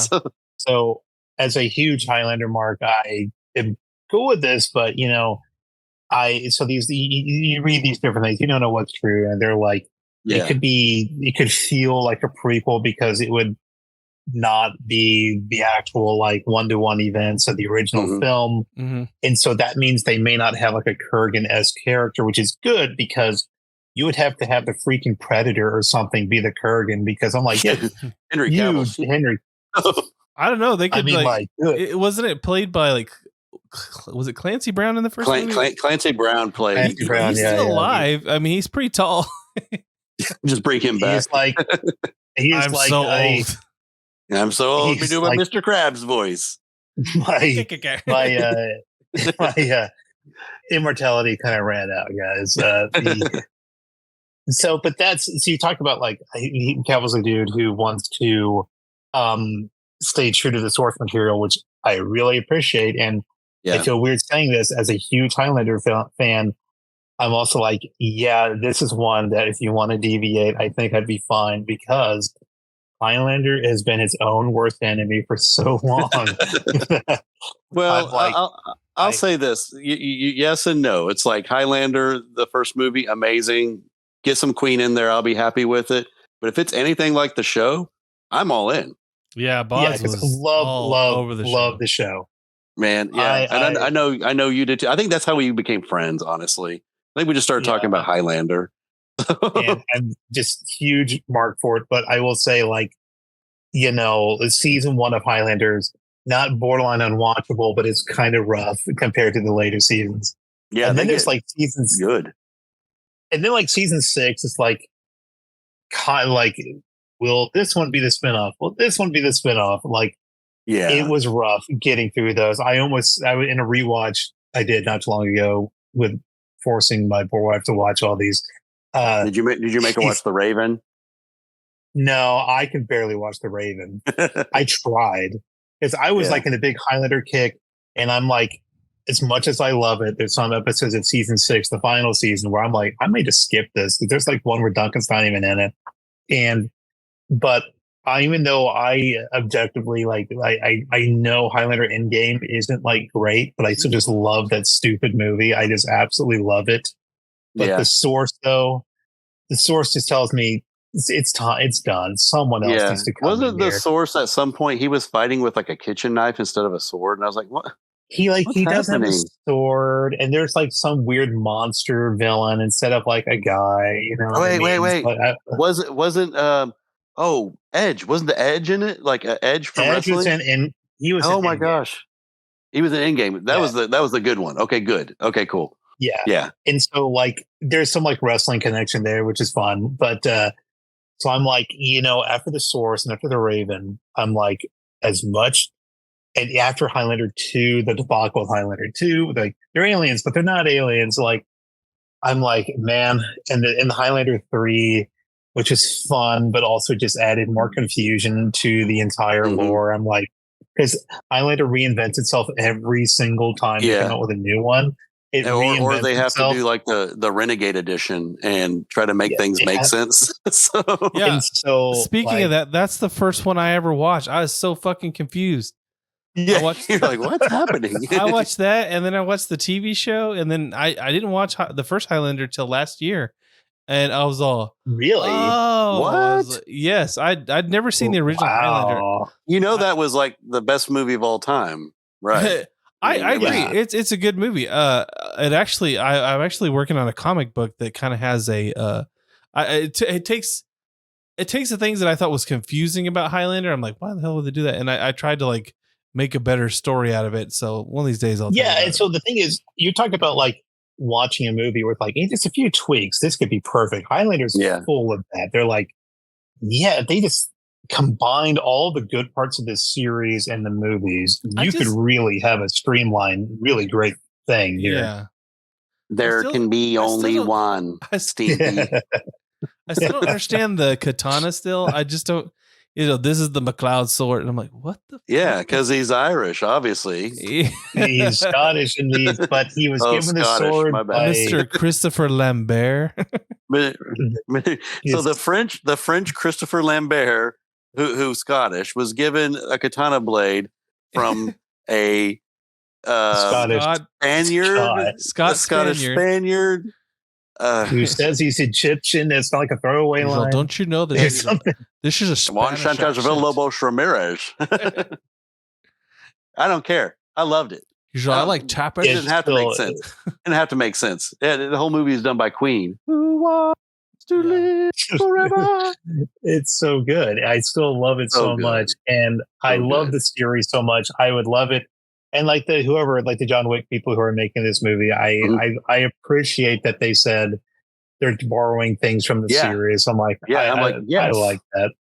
So as a huge Highlander mark, I am cool with this, but you read these different things, you don't know what's true, and they're like, it could feel like a prequel because it would not be the actual like 1-to-1 events of the original film, and so that means they may not have like a Kurgan-esque character, which is good because you would have to have the freaking Predator or something be the Kurgan, because I'm like, Henry Cavill. Henry. I don't know. They could wasn't it played by like was it Clancy Brown in the first movie? Clancy Brown played. He's still alive. I mean, he's pretty tall. Just bring him back. I'm so old. I'm so old. Be doing my Mr. Krabs voice. My immortality kind of ran out, guys. So you talk about like Cavill's a dude who wants to stay true to the source material, which I really appreciate. And I feel weird saying this as a huge Highlander fan. I'm also like, yeah, this is one that if you want to deviate, I think I'd be fine, because Highlander has been its own worst enemy for so long. Well, I'll say this. Yes and no. It's like Highlander, the first movie, amazing. Get some Queen in there. I'll be happy with it. But if it's anything like the show, I'm all in. Yeah, Boz was love the show. Man, yeah. I know you did too. I think that's how we became friends, honestly. I think we just started talking about Highlander. And I'm just huge mark for it. But I will say, like, season 1 of Highlander's not borderline unwatchable, but it's kind of rough compared to the later seasons. Yeah. And then there's like seasons good. And then like season 6 is like kind of like, will this one be the spinoff? Will this one be the spinoff? Like, yeah, it was rough getting through those. I in a rewatch I did not too long ago with forcing my poor wife to watch all these. Did you make her watch The Raven? No, I could barely watch The Raven. I tried because I was like in a big Highlander kick, and I'm like, as much as I love it, there's some episodes of season 6, the final season, where I'm like, I may just skip this. There's like one where Duncan's not even in it, but even though I objectively I know Highlander Endgame isn't like great, but I still just love that stupid movie. I just absolutely love it. But the source just tells me it's done. Someone else needs to come. Wasn't the source at some point he was fighting with like a kitchen knife instead of a sword? And I was like, what? He doesn't have a sword, and there's like some weird monster villain instead of like a guy. Wait. Wasn't Edge? Wasn't the Edge in it? Like Edge from wrestling? He was. Oh my gosh, he was in Endgame. That was the good one. Okay, good. Okay, cool. Yeah. And so like there's some like wrestling connection there, which is fun. But so I'm like, after the source and after the Raven, I'm like, as much. And after Highlander 2, the debacle of Highlander 2, like they're aliens, but they're not aliens. Like, I'm like, man, and the Highlander 3, which is fun, but also just added more confusion to the entire lore. I'm like, because Highlander reinvents itself every single time they come out with a new one. Or they have to do like the Renegade edition and try to make things make sense. So speaking of that, that's the first one I ever watched. I was so fucking confused. Yeah, you're like, what's happening? I watched that, and then I watched the TV show, and then I didn't watch the first Highlander till last year, and I was all, really? Oh, what? Yes, I'd never seen the original Highlander. That was like the best movie of all time, right? I agree. It's a good movie. I'm actually working on a comic book that kind of has it takes the things that I thought was confusing about Highlander. I'm like, why the hell would they do that? And I tried to like make a better story out of it. So one of these days I'll and so the thing is, you talk about like watching a movie with like, hey, just a few tweaks, this could be perfect. Highlander's full of that. They're like, they just combined all the good parts of this series and the movies. You could really have a streamlined, really great thing here. Yeah. There can be only one. Stevie. I still don't understand the katana still. I just don't. This is the McLeod sword. And I'm like, what the? Yeah, because he's Irish, obviously. He's Scottish indeed, but he was given the sword by Mr. Christopher Lambert. So the French Christopher Lambert, who's Scottish, was given a katana blade from a Scottish Spaniard. Who says he's Egyptian? It's not like a throwaway line. Don't you know that this is a Spanish accent? Lobos Ramirez. I don't care. I loved it. I like tapping. It didn't have to make sense. It didn't have to make sense. Yeah, the whole movie is done by Queen. Who wants to live forever? It's so good. I still love it so much, and I love the series so much. I would love it And like the John Wick people who are making this movie, I appreciate that they said they're borrowing things from the series. I'm like, yes. I like that.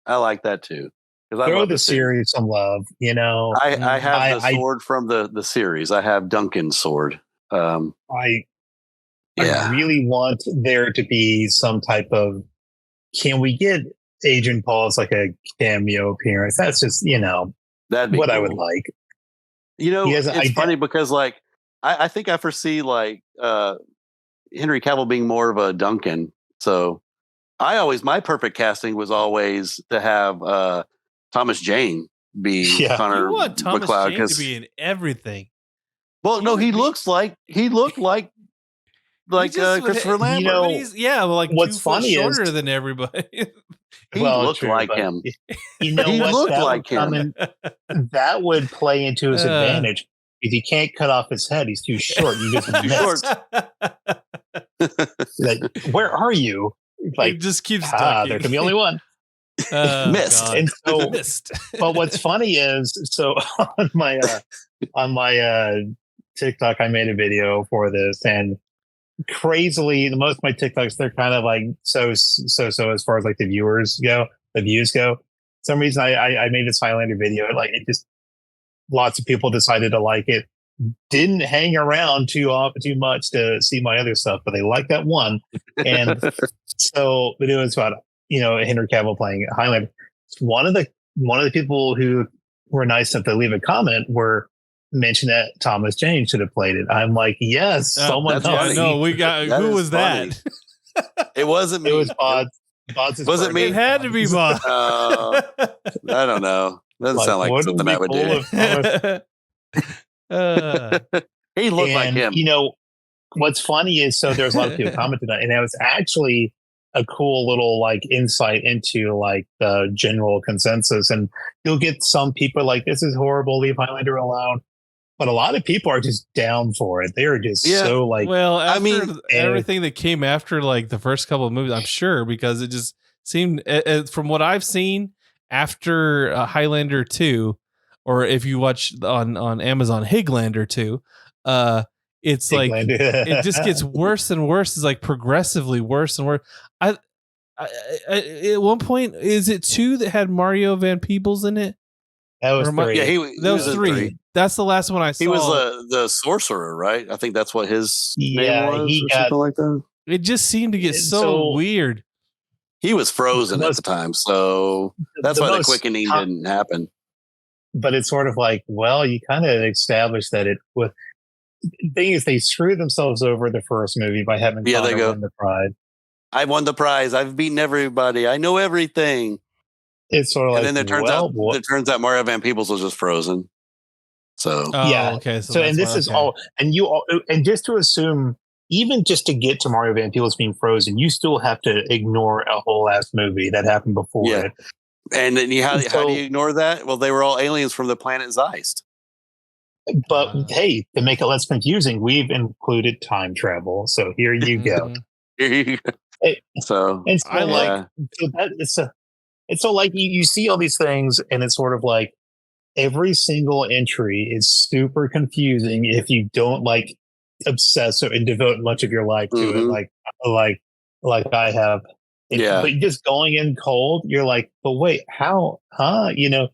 I like that too. Throw the series some love, you know. I have the sword from the series. I have Duncan's sword. I really want there to be some type of, can we get Agent Paul's like a cameo appearance? That's just, you know, that'd be what cool. I would like. You know, it's funny because like I think I foresee like Henry Cavill being more of a Duncan. So my perfect casting was always to have Thomas Jane be Connor you want Thomas McLeod Jane to be in everything. Well, no, he looked like Christopher Lambert. You know, like what's 2 foot funny shorter is, than everybody. He looked like him. You know, he looked like him. That would play into his advantage. If you can't cut off his head, he's too short. You just too short. Like, where are you? Like, it just keeps ducking. There can be only one. Missed. And so, missed. But what's funny is, so on my TikTok, I made a video for this, and crazily, most of my TikToks, they're kind of like so as far as like the views go. For some reason, I made this Highlander video. Like, it just, lots of people decided to like it. Didn't hang around too much to see my other stuff, but they liked that one. And so the video is about, you know, Henry Cavill playing Highlander. One of the people who were nice enough to leave a comment mentioned that Thomas Jane should have played it. I'm like, yes, someone else. No, we got who was that? It wasn't me. It was Bod's. Was it me? It had to be Bod. I don't know. Doesn't sound like something I would do. He looked like him. You know, what's funny is, so there's a lot of people commenting on it, and it was actually a cool little like insight into like the general consensus. And you'll get some people like, this is horrible, leave Highlander alone. But a lot of people are just down for it. They are just so like, well, after everything that came after like the first couple of movies, I'm sure, because it just seemed, from what I've seen after Highlander 2, or if you watch on Amazon Highlander 2, it's like it just gets worse and worse. It's like progressively worse and worse. I at one point, is it 2 that had Mario Van Peebles in it? That was 3. Yeah, that was 3. That's the last one I saw. He was the sorcerer, right? I think that's what his name was, or something like that. It just seemed to get so weird. He was frozen at the time, so that's why the quickening didn't happen. But it's sort of like, well, you kind of established that it was. The thing is, they screwed themselves over the first movie by having Connor win the prize. I won the prize. I've beaten everybody. I know everything. It's sort of and then it turns out Mario Van Peebles was just frozen. So okay. So and this is all, and just to assume, even just to get to Mario Van Peebles being frozen, you still have to ignore a whole ass movie that happened before it. And then how do you ignore that? Well, they were all aliens from the planet Zeist. But hey, to make it less confusing, we've included time travel. So here you go. So I like it's so like you see all these things, and it's sort of like every single entry is super confusing if you don't like obsess and devote much of your life to it, like I have. But just going in cold, you're like, but wait, how? Huh? You know,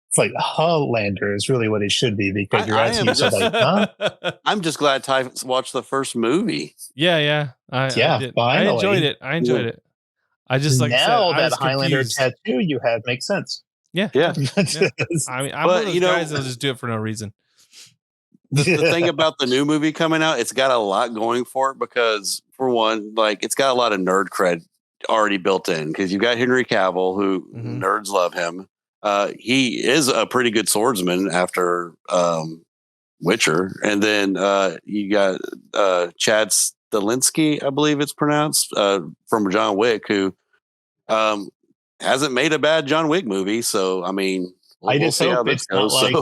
it's like Highlander is really what it should be, because you're asking yourself like, huh? I'm just glad Ty watched the first movie. I enjoyed it. I just like now I said, that Highlander tattoo you have makes sense. Yeah. I mean, I'm one of those guys that'll just do it for no reason. The thing about the new movie coming out, it's got a lot going for it, because for one, like, it's got a lot of nerd cred already built in, because you've got Henry Cavill, who nerds love him. He is a pretty good swordsman after Witcher. And then you got Chad Stahelski, I believe it's pronounced, from John Wick, who hasn't made a bad John Wick movie. So, I mean, I just hope it's not like,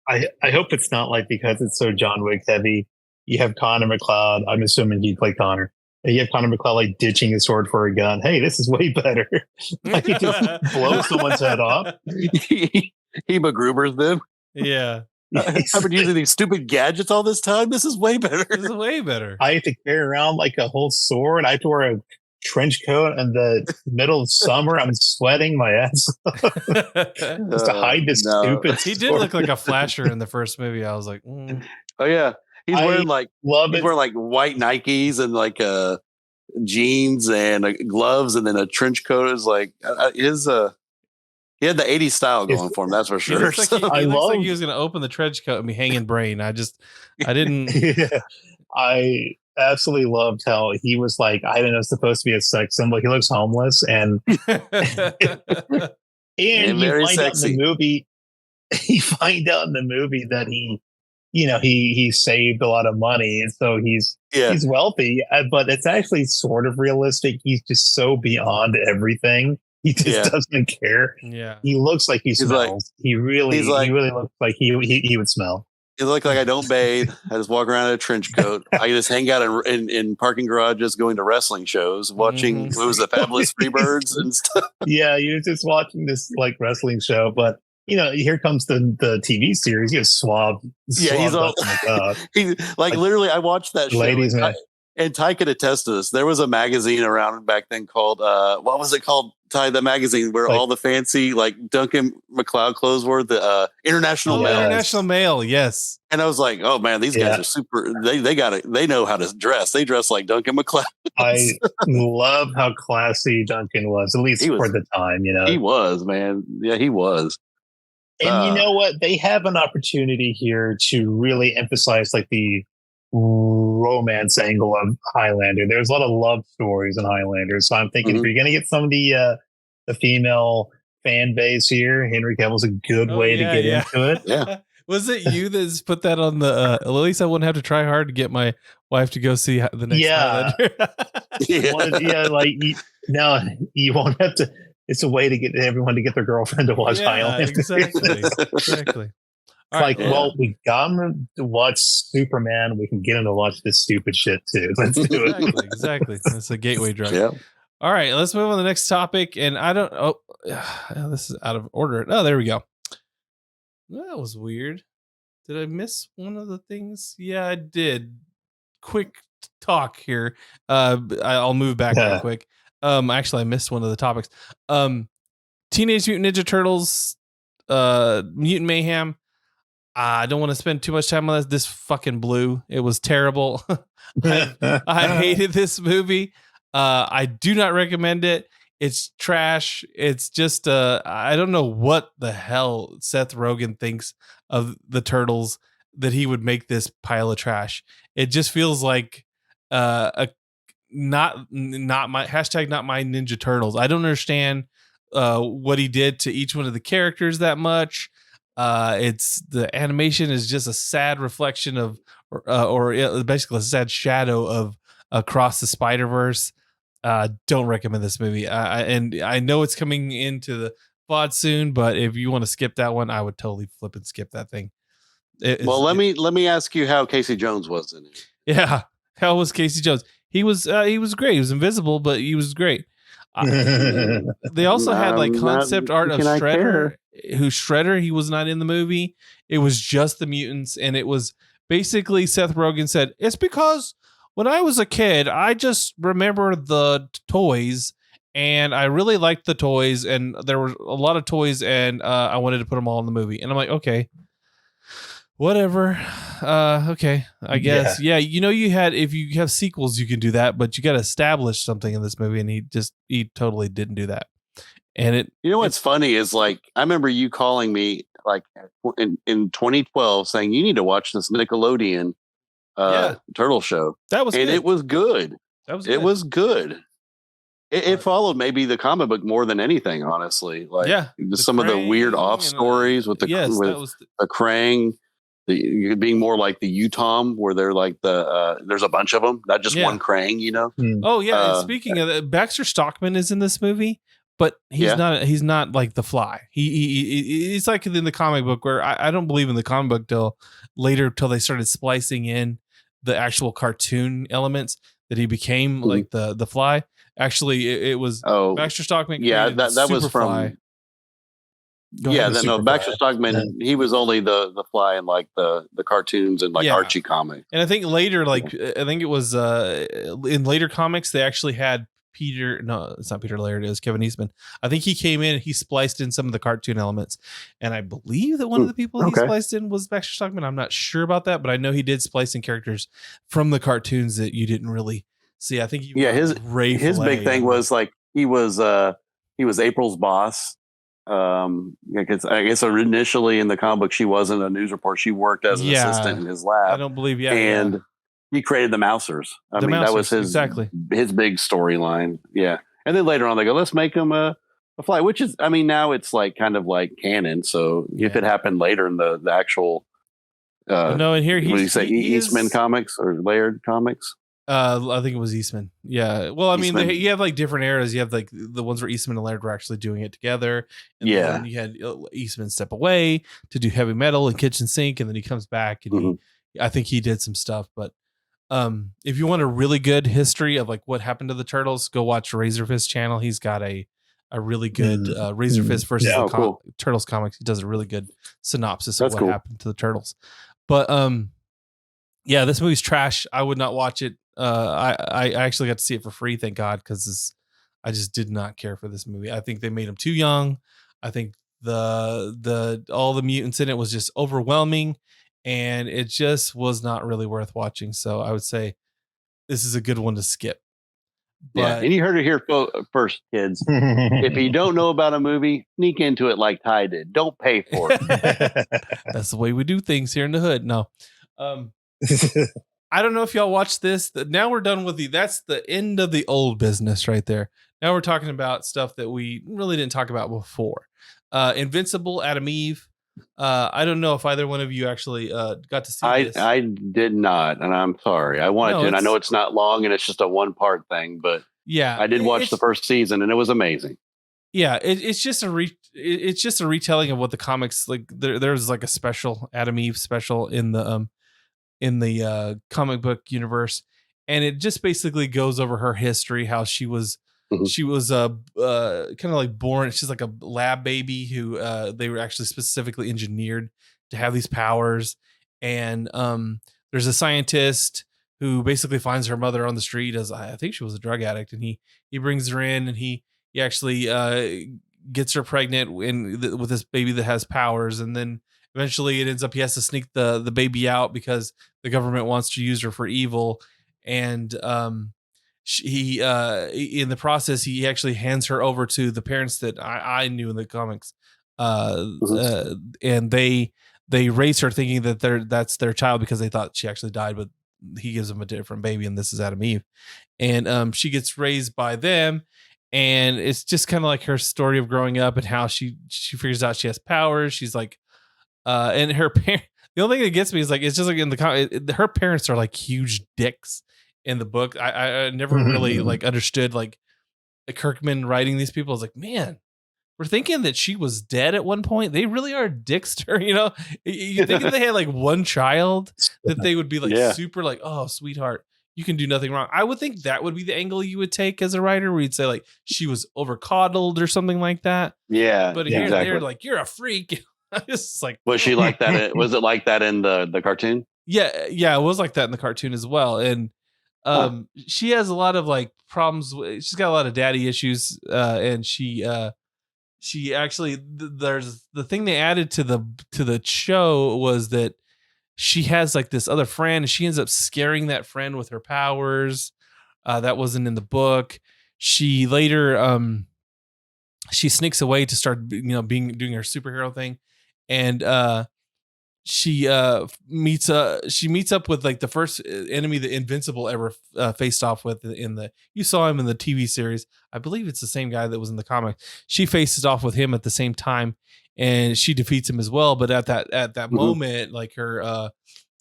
I hope it's not like, because it's so John Wick heavy, you have Connor McLeod. I'm assuming he'd play Connor. And you have Connor McLeod like ditching his sword for a gun. Hey, this is way better. Like, he just blows someone's head off. He MacGruber's them. Yeah. I've been using these stupid gadgets all this time. This is way better. This is way better. I have to carry around like a whole sword. I have to wear a trench coat in the middle of summer. I'm sweating my ass off just to hide this stupid. He did look like a flasher in the first movie. I was like, oh yeah, he's wearing like white Nikes and like jeans and gloves, and then a trench coat. Is like he had the 80s style going for him, that's for sure. He looks like he was going to open the trench coat and be hanging brain. I didn't. Yeah. I absolutely loved how he was like, I don't know, supposed to be a sex symbol. He looks homeless and you find out in the movie, that he saved a lot of money, and so he's wealthy, but it's actually sort of realistic. He's just so beyond everything. He just doesn't care. Yeah, he looks like he smells. He really looks like he would smell. He looked like I don't bathe. I just walk around in a trench coat. I just hang out in parking garages, going to wrestling shows, watching what was the Fabulous Freebirds and stuff. Yeah, you're just watching this like wrestling show, but here comes the TV series. You have swab. Yeah, he's all. He literally. I watched that show. Ladies, and Ty could attest to this. There was a magazine around back then called what was it called? Ty, the magazine where all the fancy like Duncan McLeod clothes were, the International Mail. International Mail, yes. And I was like, oh man, these guys are super. They got it. They know how to dress. They dress like Duncan McLeod. I love how classy Duncan was, at least for the time. He was, man. Yeah, he was. And you know what? They have an opportunity here to really emphasize like the romance angle of Highlander. There's a lot of love stories in Highlander, so I'm thinking if you're going to get some of the female fan base here, Henry Cavill's a good way to get into it. Yeah. Was it you that's put that on the? At least I wouldn't have to try hard to get my wife to go see the next Highlander. You won't have to. It's a way to get everyone to get their girlfriend to watch Highlander. Exactly. We got them to watch Superman. We can get them to watch this stupid shit too. Let's do it. Exactly. That's a gateway drug. Yeah. All right, let's move on to the next topic. And I don't. Oh, this is out of order. Oh, there we go. That was weird. Did I miss one of the things? Yeah, I did. Quick talk here. I'll move back real quick. Actually, I missed one of the topics. Teenage Mutant Ninja Turtles, Mutant Mayhem. I don't want to spend too much time on this. This fucking blew. It was terrible. I hated this movie. I do not recommend it. It's trash. It's just I don't know what the hell Seth Rogen thinks of the Turtles that he would make this pile of trash. It just feels like not my hashtag not my Ninja Turtles. I don't understand what he did to each one of the characters that much. It's the animation is just a sad reflection of or basically a sad shadow of Across the Spider-Verse. Don't recommend this movie. And I know it's coming into the VOD soon, but if you want to skip that one, I would totally flip and skip that thing. Let me ask you how Casey Jones was in it. Yeah, how was Casey Jones? He was great. He was invisible, but he was great. They also had like concept art of Shredder. Who's Shredder? He was not in the movie. It was just the mutants, and it was basically Seth Rogen said it's because when I was a kid, I just remember the toys, and I really liked the toys, and there were a lot of toys, and I wanted to put them all in the movie. And I'm like, okay, whatever. Okay, I guess. Yeah, if you have sequels, you can do that, but you got to establish something in this movie, and he totally didn't do that. And what's funny is like I remember you calling me like in 2012 saying you need to watch this Nickelodeon Turtle show. That was and good. It was good. It was good. It followed maybe the comic book more than anything, honestly. Like some of the weird off stories with the Krang, being more like the Utom, where they're like there's a bunch of them, not just one Krang, Oh yeah. And speaking of that, Baxter Stockman is in this movie. But he's not like the Fly. He's like in the comic book where I don't believe in the comic book till they started splicing in the actual cartoon elements that he became like the Fly. Actually, it was Baxter Stockman. Yeah, that was from. Fly. Baxter Stockman, he was only the fly in like the cartoons and like Archie comics. And I think later, like I think it was in later comics, they actually had Peter. No, it's not Peter Laird. It was Kevin Eastman. I think he came in and he spliced in some of the cartoon elements. And I believe that one of the people he spliced in was Baxter Stockman. I'm not sure about that, but I know he did splice in characters from the cartoons that you didn't really see. I think his big thing was like he was April's boss. I guess initially in the comic book she wasn't a news reporter. She worked as an assistant in his lab. I don't believe and he created the Mousers. That was his big storyline. Yeah, and then later on they go, let's make him a fly, which is now it's like kind of like canon. So if it happened later in the actual no, and here Eastman comics or Laird comics. I think it was Eastman. Yeah. Well, I mean, you have like different eras. You have like the ones where Eastman and Laird were actually doing it together. And then you had Eastman step away to do Heavy Metal and Kitchen Sink, and then he comes back and I think he did some stuff. But if you want a really good history of like what happened to the Turtles, go watch Razorfist channel. He's got a really good Razorfist versus Turtles comics. He does a really good synopsis of what happened to the Turtles. But this movie's trash. I would not watch it. I actually got to see it for free, thank God, because I just did not care for this movie. I think they made him too young. I think all the mutants in it was just overwhelming, and it just was not really worth watching. So I would say this is a good one to skip. But, and you heard it here first, kids. If you don't know about a movie, sneak into it like Ty did. Don't pay for it. That's the way we do things here in the hood. No. I don't know if y'all watched this. Now we're done with that's the end of the old business right there. Now we're talking about stuff that we really didn't talk about before. Invincible Atom Eve. I don't know if either one of you actually got to see this. I did not, and I'm sorry. I wanted to, and I know it's not long and it's just a one-part thing, but I did watch the first season and it was amazing. Yeah, it's just a retelling of what the comics like. There's like a special Atom Eve special in the comic book universe, and it just basically goes over her history, how she was kind of like born. She's like a lab baby who they were actually specifically engineered to have these powers. And there's a scientist who basically finds her mother on the street as I think she was a drug addict, and he brings her in, and he actually gets her pregnant with this baby that has powers, and then eventually it ends up he has to sneak the baby out because the government wants to use her for evil. And he in the process, he actually hands her over to the parents that I knew in the comics. And they raise her thinking that that's their child because they thought she actually died, but he gives them a different baby, and this is Atom Eve. And she gets raised by them. And it's just kind of like her story of growing up and how she figures out she has powers. She's like, and her parent. The only thing that gets me is like it's just like in the her parents are like huge dicks in the book. I never really like understood like Kirkman writing these people. I was like, man, we're thinking that she was dead at one point. They really are dicks to her, you know. You think if they had like one child that they would be like super like, oh sweetheart, you can do nothing wrong. I would think that would be the angle you would take as a writer, where you'd say like she was overcoddled or something like that. Yeah, but here they're like, you're a freak. It's like, was she like that? Was it like that in the cartoon? Yeah, it was like that in the cartoon as well. And she has a lot of like problems. She's got a lot of daddy issues, and she actually there's the thing they added to the show was that she has like this other friend, and she ends up scaring that friend with her powers. That wasn't in the book. She later she sneaks away to start doing her superhero thing. And she meets up with like the first enemy that Invincible ever faced off with you saw him in the TV series. I believe it's the same guy that was in the comic. She faces off with him at the same time, and she defeats him as well. But at that moment, like her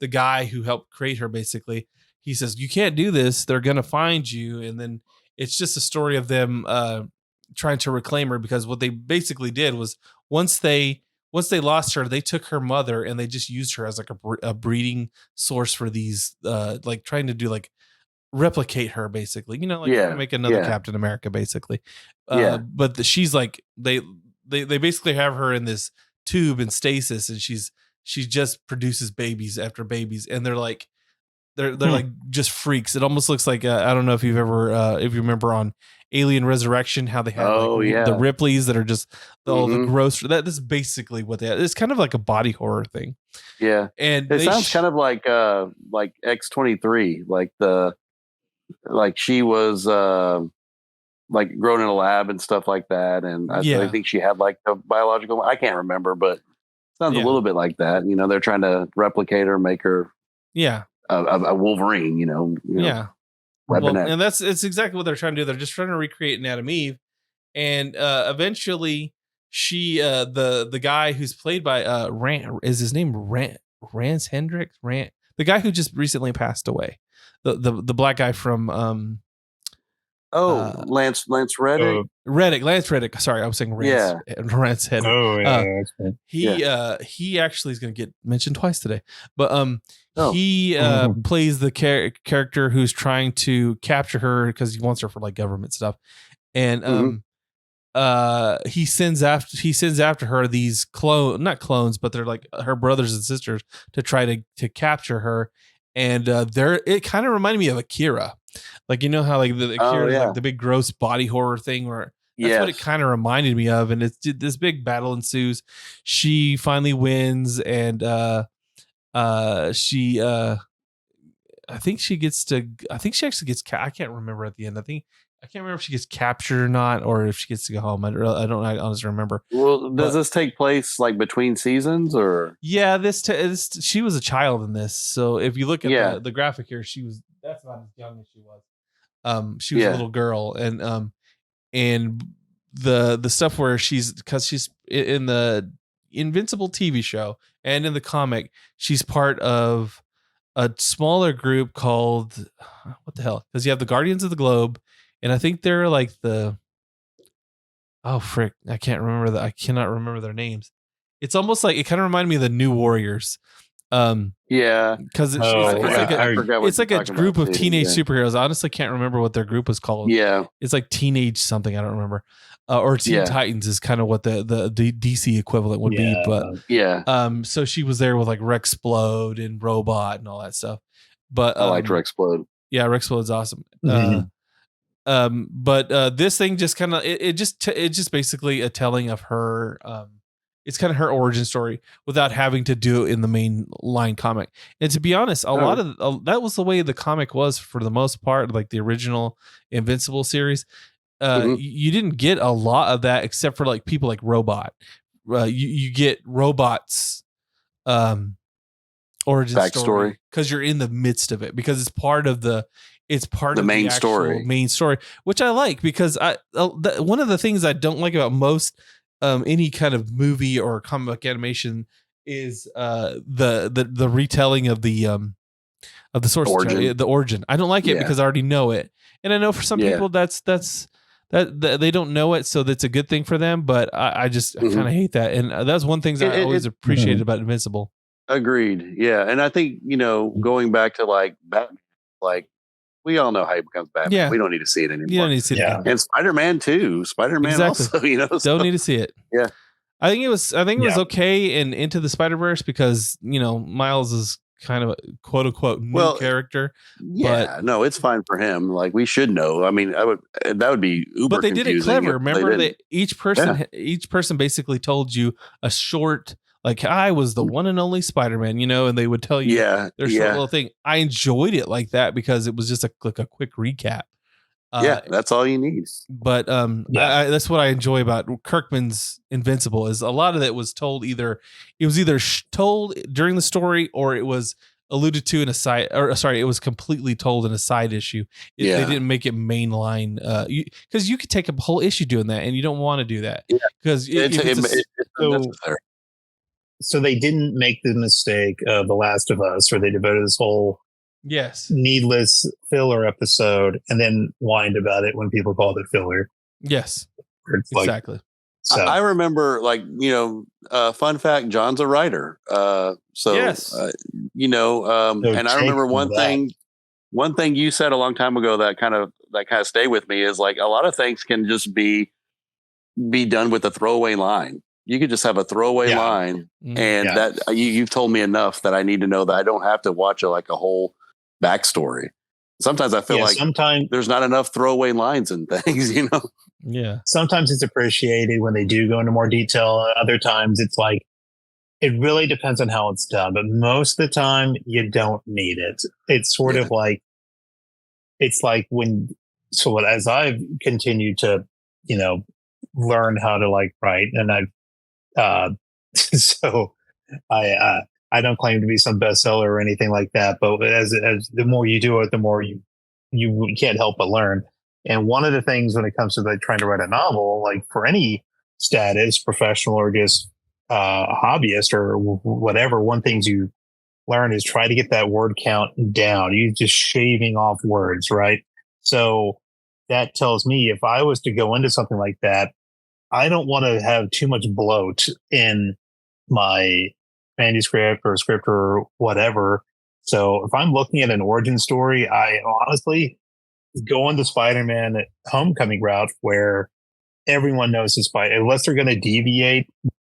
the guy who helped create her, basically, he says, "You can't do this. They're gonna find you." And then it's just a story of them trying to reclaim her, because what they basically did was once they lost her, they took her mother and they just used her as like a breeding source for these, like trying to do like replicate her, basically, trying to make another Captain America, basically. But she's like, they basically have her in this tube in stasis, and she just produces babies after babies, and they're like like just freaks. It almost looks like I don't know if you've ever if you remember on Alien Resurrection how they have the Ripleys that are just all the gross. That is basically what they have. It's kind of like a body horror thing. Yeah, and it sounds kind of like X-23, like she was like grown in a lab and stuff like that, and I think she had like a biological. I can't remember, but it sounds a little bit like that. You know, they're trying to replicate her, make her a Wolverine. You know. Well, and it's exactly what they're trying to do. They're just trying to recreate an Atom Eve, and eventually she the guy who's played by is his name Rance Hendricks, the guy who just recently passed away, the black guy from Lance Reddick. Lance Reddick. Sorry, I was saying Rance. Yeah. Rance Hendricks. Oh yeah, he actually is going to get mentioned twice today, but he plays the character who's trying to capture her because he wants her for like government stuff, and he sends after her these not clones, but they're like her brothers and sisters to try to capture her, and it kind of reminded me of Akira. Like, you know how like the Akira is like the big gross body horror thing where that's what it kind of reminded me of. And it's this big battle ensues. She finally wins, and she I think she actually gets I can't remember at the end. I can't remember if she gets captured or not, or if she gets to go home. I don't honestly remember. Well, does this take place like between seasons, or? Yeah, she was a child in this. So if you look at the graphic here, that's not as young as she was. She was a little girl, and the stuff where she's in the Invincible TV show and in the comic, she's part of a smaller group called what the hell? Because you have the Guardians of the Globe, and I think they're like I cannot remember their names. It's almost like it kind of reminded me of the New Warriors. Because it's like a group of teenage superheroes. I honestly can't remember what their group was called. It's like teenage something, I don't remember. Or Teen Titans is kind of what the DC equivalent would be. But so she was there with like Rexplode and Robot and all that stuff. But I liked Rexplode. Yeah, Rexplode's awesome. But this thing just kind of it's just basically a telling of her. It's kind of her origin story without having to do it in the main line comic. And to be honest, a lot of that was the way the comic was for the most part, like the original Invincible series. You didn't get a lot of that except for like people like Robot. You get Robot's origin story because you're in the midst of it, because it's part of the main story, which I like, because one of the things I don't like about most any kind of movie or comic animation is the retelling of the source origin. The origin. I don't like it because I already know it, and I know for some people that they don't know it, so that's a good thing for them. But I kind of hate that, and that's one thing I always appreciated about Invincible. Agreed. Yeah, and I think going back to like Batman, like. We all know how he becomes Batman. Yeah. We don't need to see it anymore. You don't need to see it. And Spider-Man too. Spider-Man also, don't need to see it. Yeah. I think it was okay in Into the Spider-Verse because, Miles is kind of a quote unquote new character. Yeah, but, no, it's fine for him. Like, we should know. I mean, that would be uber. But they did it clever. Remember that each person basically told you a short, like, I was the one and only Spider-Man, and they would tell you their short little thing. I enjoyed it like that because it was just a quick recap. That's all you need. But that's what I enjoy about Kirkman's Invincible is a lot of it was told either told during the story or it was alluded to in a side, or sorry, it was completely told in a side issue. They didn't make it mainline because you could take a whole issue doing that, and you don't want to do that because it's necessary. So they didn't make the mistake of The Last of Us, where they devoted this whole needless filler episode and then whined about it when people called it filler. Yes, exactly. So. I remember, fun fact: John's a writer. And I remember one thing you said a long time ago that kind of stayed with me is like a lot of things can just be be done with a throwaway line. You could just have a throwaway line, and that you've told me enough that I need to know that I don't have to watch a whole backstory. Sometimes I feel like sometimes there's not enough throwaway lines and things, you know? Yeah. Sometimes it's appreciated when they do go into more detail. Other times it's like, it really depends on how it's done, but most of the time you don't need it. It's sort of like, it's like as I've continued to, learn how to write, and so I don't claim to be some bestseller or anything like that, but as the more you do it, the more you can't help but learn. And one of the things when it comes to trying to write a novel, for any status, professional or just hobbyist or whatever, one thing you learn is try to get that word count down. You're just shaving off words, right? So that tells me if I was to go into something like that, I don't want to have too much bloat in my manuscript or script or whatever. So if I'm looking at an origin story, I honestly go on the Spider-Man Homecoming route where everyone knows the Spider. Unless they're going to deviate,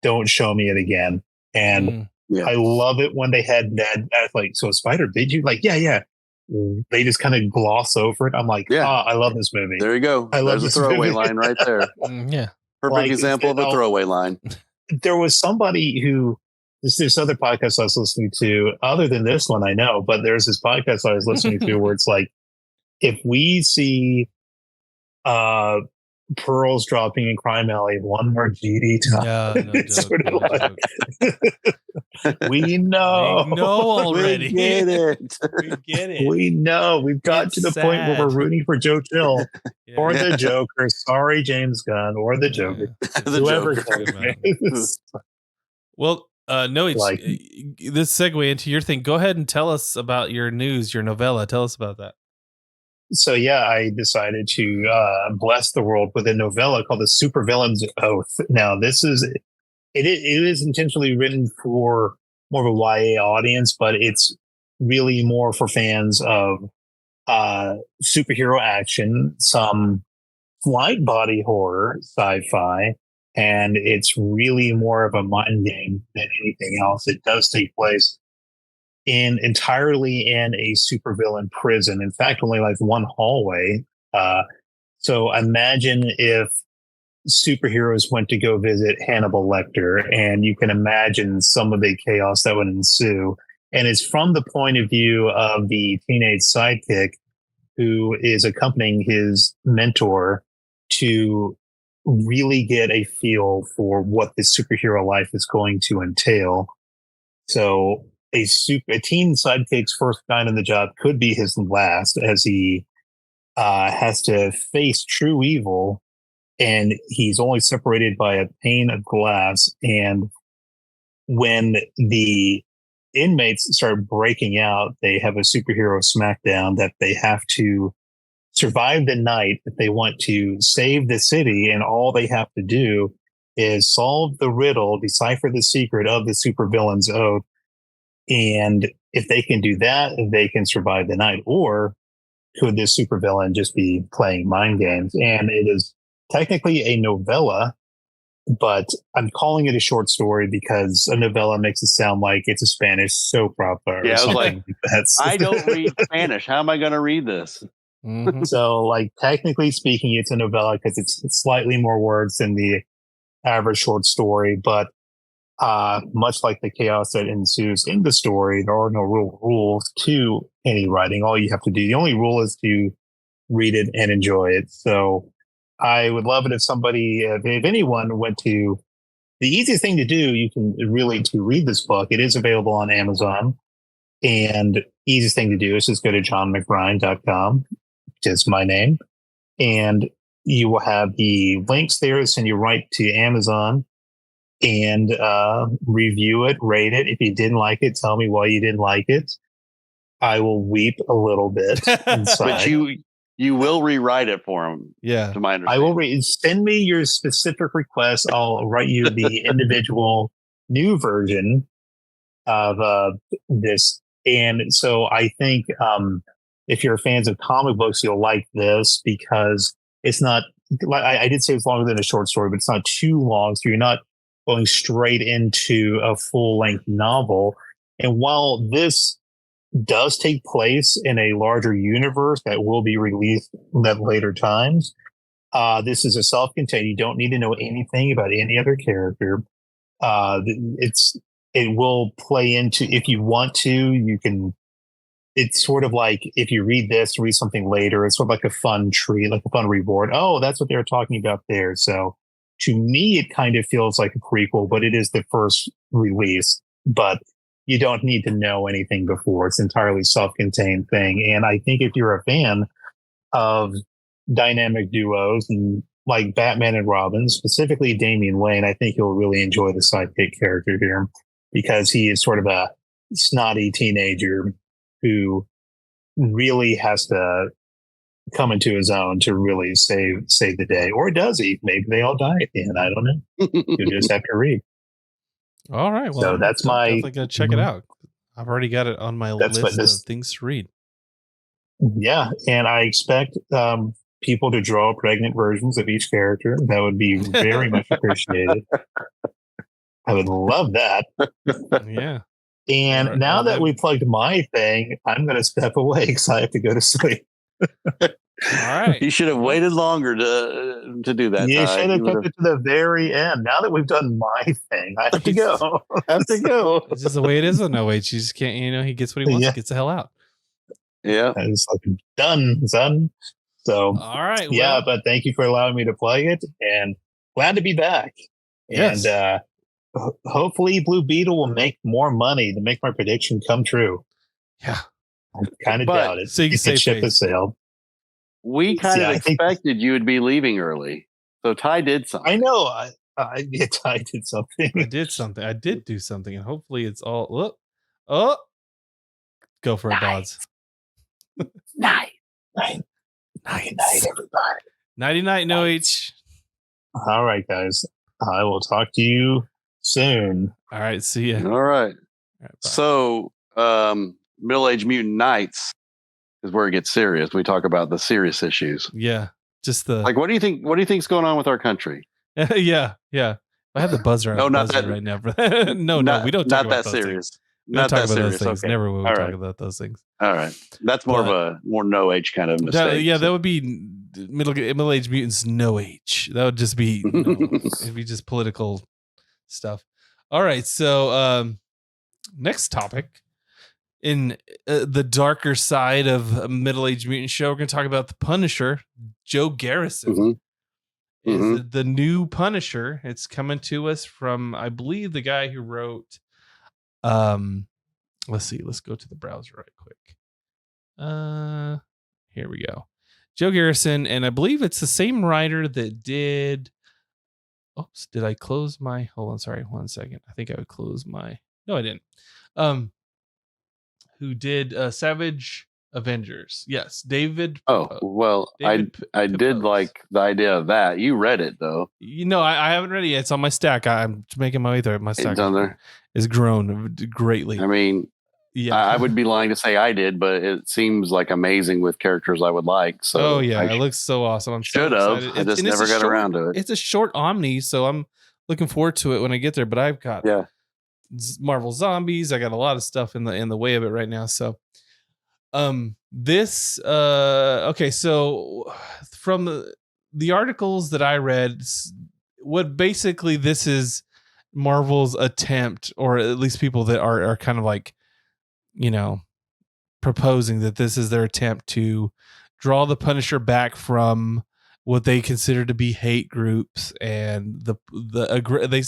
don't show me it again. And I love it when they had that. So Spider, did you yeah. They just kind of gloss over it. I'm like, I love this movie. There you go. There's a throwaway line right there. Yeah. Perfect example of a throwaway line. There was somebody who, this other podcast I was listening to, other than this one, I know, but there's this podcast I was listening to where it's like, if we see pearls dropping in Crime Alley one more GD time, we know. We know already. We get it. We get it. We know. We've got to the point where we're rooting for Joe Chill or the Joker. Sorry, James Gunn, or the Joker. Whoever. Well, no, this segue into your thing. Go ahead and tell us about your news, your novella. Tell us about that. So, I decided to bless the world with a novella called The Supervillain's Oath. Now, it is intentionally written for more of a YA audience, but it's really more for fans of superhero action, some light body horror, sci-fi, and it's really more of a mind game than anything else. It does take place entirely in a supervillain prison. In fact, only one hallway. So imagine if superheroes went to go visit Hannibal Lecter, and you can imagine some of the chaos that would ensue. And it's from the point of view of the teenage sidekick who is accompanying his mentor to really get a feel for what the superhero life is going to entail. So a teen sidekick's first night on the job could be his last, as he has to face true evil, and he's only separated by a pane of glass. And when the inmates start breaking out, they have a superhero smackdown that they have to survive the night if they want to save the city, and all they have to do is solve the riddle, decipher the secret of the supervillain's oath. And if they can do that, they can survive the night. Or could this supervillain just be playing mind games? And it is technically a novella, but I'm calling it a short story because a novella makes it sound like it's a Spanish soap opera. Yeah, I was like I don't read Spanish. How am I going to read this? Mm-hmm. So, technically speaking, it's a novella because it's slightly more words than the average short story, but much like the chaos that ensues in the story, there are no real rules to any writing. All you have to do, the only rule is to read it and enjoy it. So I would love it if anyone went to the easiest thing to do, to read this book. It is available on Amazon, and easiest thing to do is just go to johnmcbride.com, just my name, and you will have the links there that send you right to Amazon. And review it, rate it. If you didn't like it, tell me why you didn't like it. I will weep a little bit inside. But you will rewrite it for him. Yeah, to my understanding. I will send me your specific requests. I'll write you the individual new version of this. And so I think if you're fans of comic books, you'll like this because it's not I did say it's longer than a short story, but it's not too long, so you're not going straight into a full-length novel. And while this does take place in a larger universe that will be released at later times, this is a self-contained. You don't need to know anything about any other character. It will play into, if you want to, you can. It's sort of like if you read this, read something later. It's sort of like a fun treat, like a fun reward. Oh, that's what they were talking about there. So to me, it kind of feels like a prequel, but it is the first release. But you don't need to know anything before. It's entirely self-contained thing. And I think if you're a fan of dynamic duos and like Batman and Robin, specifically Damian Wayne, I think you'll really enjoy the sidekick character here because he is sort of a snotty teenager who really has to come into his own to really save the day. Or does he? Maybe they all die at the end. I don't know. You just have to read. All right. Well, so that's I'm definitely gonna check it out. I've already got it on my list of things to read. Yeah, and I expect people to draw pregnant versions of each character. That would be very much appreciated. I would love that. Yeah. And now that we plugged my thing, I'm going to step away because I have to go to sleep. All right. You should have waited longer to do that. You should have kept it to the very end. Now that we've done my thing, I have to go. It's just the way it is on OH. You just can't, he gets what he wants. He gets the hell out. Yeah. It's like done, son. So, all right. Well, but thank you for allowing me to play it and glad to be back. Yes. And hopefully Blue Beetle will make more money to make my prediction come true. Yeah. I kind of doubt it. So you can say ship has sailed. We kind of expected you would be leaving early. So Ty did something. I know. Ty did something. I did do something. And hopefully it's all go for it, Dodds. Night, everybody. Nighty-night, no H. All right, guys. I will talk to you soon. All right, see ya. All right. So, Middle-Aged Mutant Knights is where it gets serious. We talk about the serious issues. Yeah, just the what do you think? What do you think's going on with our country? yeah. I have the buzzer. No, not that right now. no, we don't talk about those serious. Things. We don't talk about serious. those things. Okay. Never will we talk about those things. All right, that's more of a no age kind of mistake. That would be middle-aged mutants no age. That would just be it'd be just political stuff. All right, so next topic in the darker side of a middle-aged mutant show, we're going to talk about the Punisher, Joe Garrison. Is the new Punisher. It's coming to us from, I believe, the guy who wrote. Let's see. Let's go to the browser right quick. Here we go. Joe Garrison, and I believe it's the same writer that did. Oops, did I close my? Hold on, sorry, 1 second. I think I would close my. No, I didn't. Who did Savage Avengers? Yes, David. David I did like the idea of that. You read it though. I haven't read it yet. It's on my stack. I'm making my way through it. My stack is grown greatly. I mean, yeah, I would be lying to say I did, but it seems like amazing with characters I would like. So, it looks so awesome. I'm should have. I just never got around to it. It's a short omni, so I'm looking forward to it when I get there. But I've got Marvel Zombies. I got a lot of stuff in the way of it right now. So, so from the articles that I read, what basically this is Marvel's attempt, or at least people that are kind of like, proposing that this is their attempt to draw the Punisher back from what they consider to be hate groups and they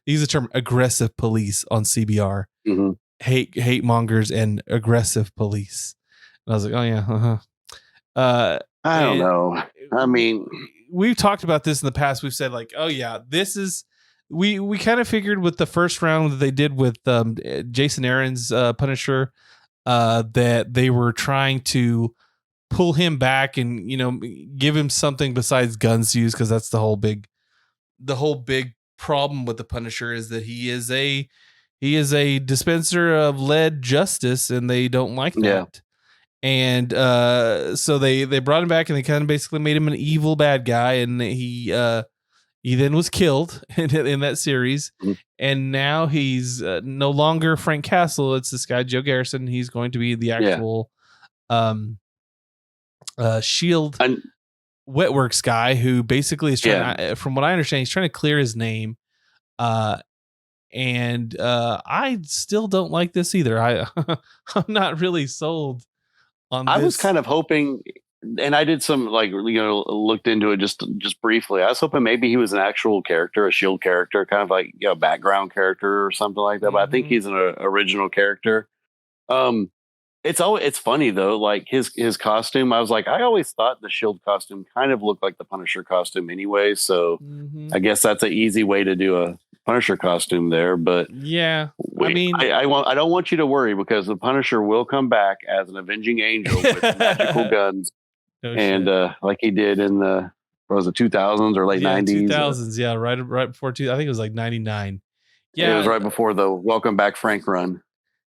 use the term aggressive police on CBR, hate mongers and aggressive police. And I was like, oh yeah, I don't know. I mean, we've talked about this in the past. We've said like, oh yeah, this is. We kind of figured with the first round that they did with Jason Aaron's Punisher that they were trying to pull him back and give him something besides guns to use, because that's the whole big problem with the Punisher is that he is a dispenser of lead justice, and they don't like that. And so they brought him back, and they kind of basically made him an evil bad guy, and he then was killed in that series. And now he's no longer Frank Castle. It's this guy, Joe Garrison. He's going to be the actual Shield Wetworks guy, who basically is trying, from what I understand, he's trying to clear his name. And I still don't like this either. I'm not really sold on this. I was kind of hoping, and I did some looked into it just briefly. I was hoping maybe he was an actual character, a Shield character, kind of like a background character or something like that. But I think he's an original character. It's funny though, like his costume. I was like, I always thought the Shield costume kind of looked like the Punisher costume anyway. So I guess that's an easy way to do a Punisher costume there. But yeah, I don't want you to worry, because the Punisher will come back as an avenging angel with magical guns. Like he did in the 2000s or late 90s. 2000s, right before I think it was like 99. Yeah, it was right before the Welcome Back Frank run.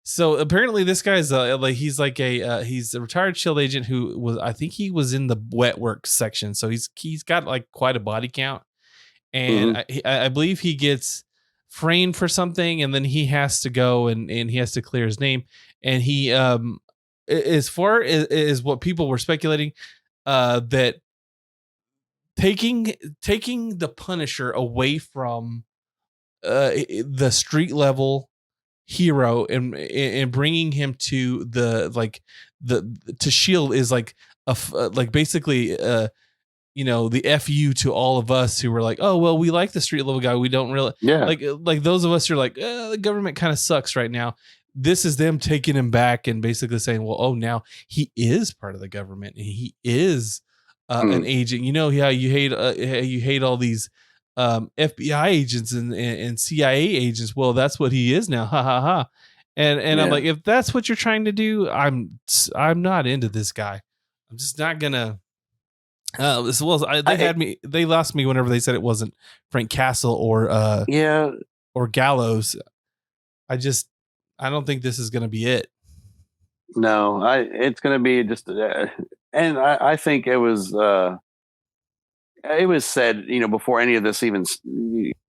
So apparently this guy's he's like he's a retired Shield agent who was, I think he was in the Wetworks section. So he's got like quite a body count, and I believe he gets framed for something, and then he has to go and he has to clear his name. And he as far as what people were speculating, that taking the Punisher away from the street level hero and bringing him to to Shield is like basically the FU to all of us who were like, oh well, we like the street level guy, we don't really like those of us who are like, the government kind of sucks right now. This is them taking him back and basically saying, well, oh, now he is part of the government, and he is an agent. You know how you hate all these FBI agents and CIA agents. Well, that's what he is now. Ha ha ha. And I'm like, if that's what you're trying to do, I'm not into this guy. I'm just not gonna. They lost me whenever they said it wasn't Frank Castle or Gallows. I don't think this is gonna be it. No, it's gonna be just, and I think it was said, before any of this even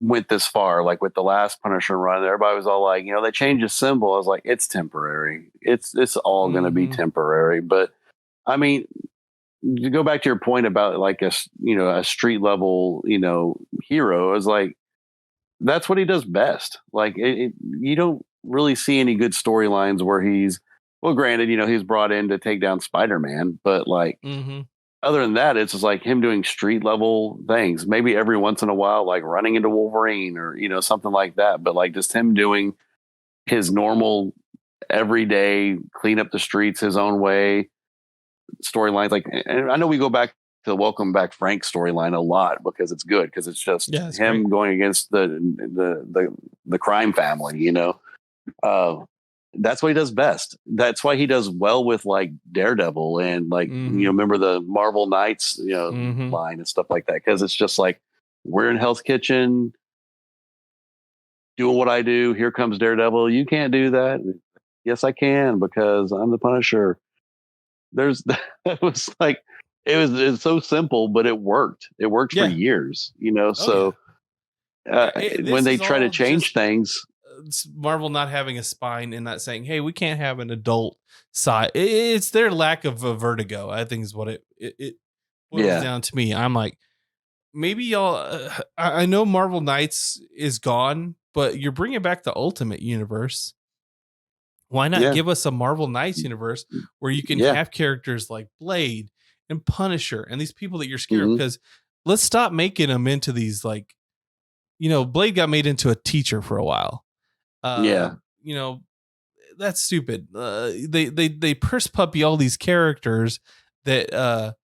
went this far, like with the last Punisher run, everybody was all like, they changed the symbol. I was like, it's temporary. It's all going to be temporary. But I mean, to go back to your point about like a street level, hero, is like, that's what he does best. Like you don't really see any good storylines where he's, well, granted, he's brought in to take down Spider-Man, but like, other than that, it's just like him doing street level things. Maybe every once in a while, like running into Wolverine or, something like that. But like just him doing his normal everyday clean up the streets his own way storylines. Like, and I know we go back to the Welcome Back Frank storyline a lot because it's good, because it's just him going against the crime family, that's what he does best. That's why he does well with like Daredevil and like, remember the Marvel Knights, line and stuff like that. Cause it's just like, we're in Hell's Kitchen doing what I do. Here comes Daredevil. You can't do that. Yes, I can, because I'm the Punisher. It was like, it was so simple, but it worked. It worked for years, so when they try to change things, Marvel not having a spine and not saying, hey, we can't have an adult side. It's their lack of a vertigo, I think, is what it boils down to me. I'm like, maybe y'all, I know Marvel Knights is gone, but you're bringing back the Ultimate Universe. Why not give us a Marvel Knights universe where you can have characters like Blade and Punisher and these people that you're scared of? Because let's stop making them into these, like, Blade got made into a teacher for a while. That's stupid. They purse puppy all these characters that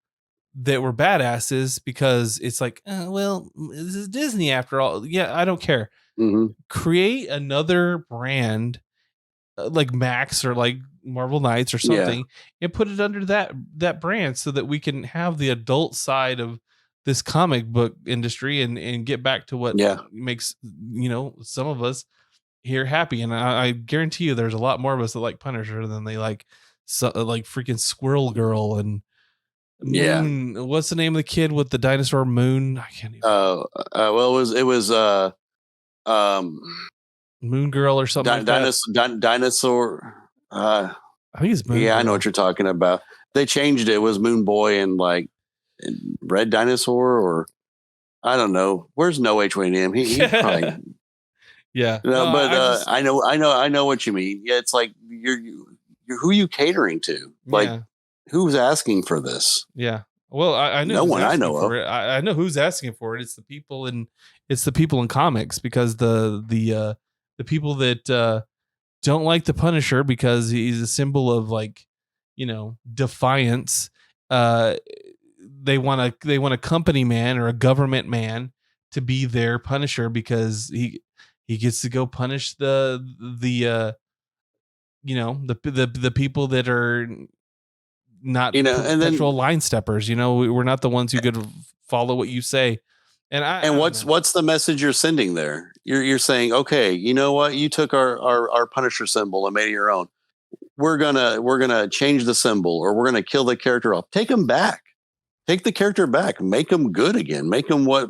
were badasses because it's like, well, this is Disney after all. Yeah, I don't care. Create another brand like Max or like Marvel Knights or something, and put it under that brand so that we can have the adult side of this comic book industry and get back to what makes some of us here happy. And I guarantee you there's a lot more of us that like Punisher than they like like freaking Squirrel Girl and Moon. Yeah. What's the name of the kid with the dinosaur Moon? I can't even. Well, it was Moon Girl or something. Dinosaur. I think it's Moon. Yeah, Girl. I know what you're talking about. They changed it. It was Moon Boy and like Red Dinosaur, or I don't know. Where's No H-W-M? He's probably. Yeah. No, but I know what you mean. Yeah, it's like you're who are you catering to? Like who's asking for this? Yeah. Well, I know no one I know of. I know who's asking for it. It's the people in comics, because the people that don't like the Punisher because he's a symbol of, like, defiance. They want a company man or a government man to be their Punisher because he gets to go punish the people that are not perpetual line steppers. We're not the ones who could follow what you say. And what's the message you're sending there? You're saying, okay, you know what? You took our Punisher symbol and made it your own. We're gonna change the symbol, or we're gonna kill the character off. Take him back. Take the character back. Make him good again. Make him what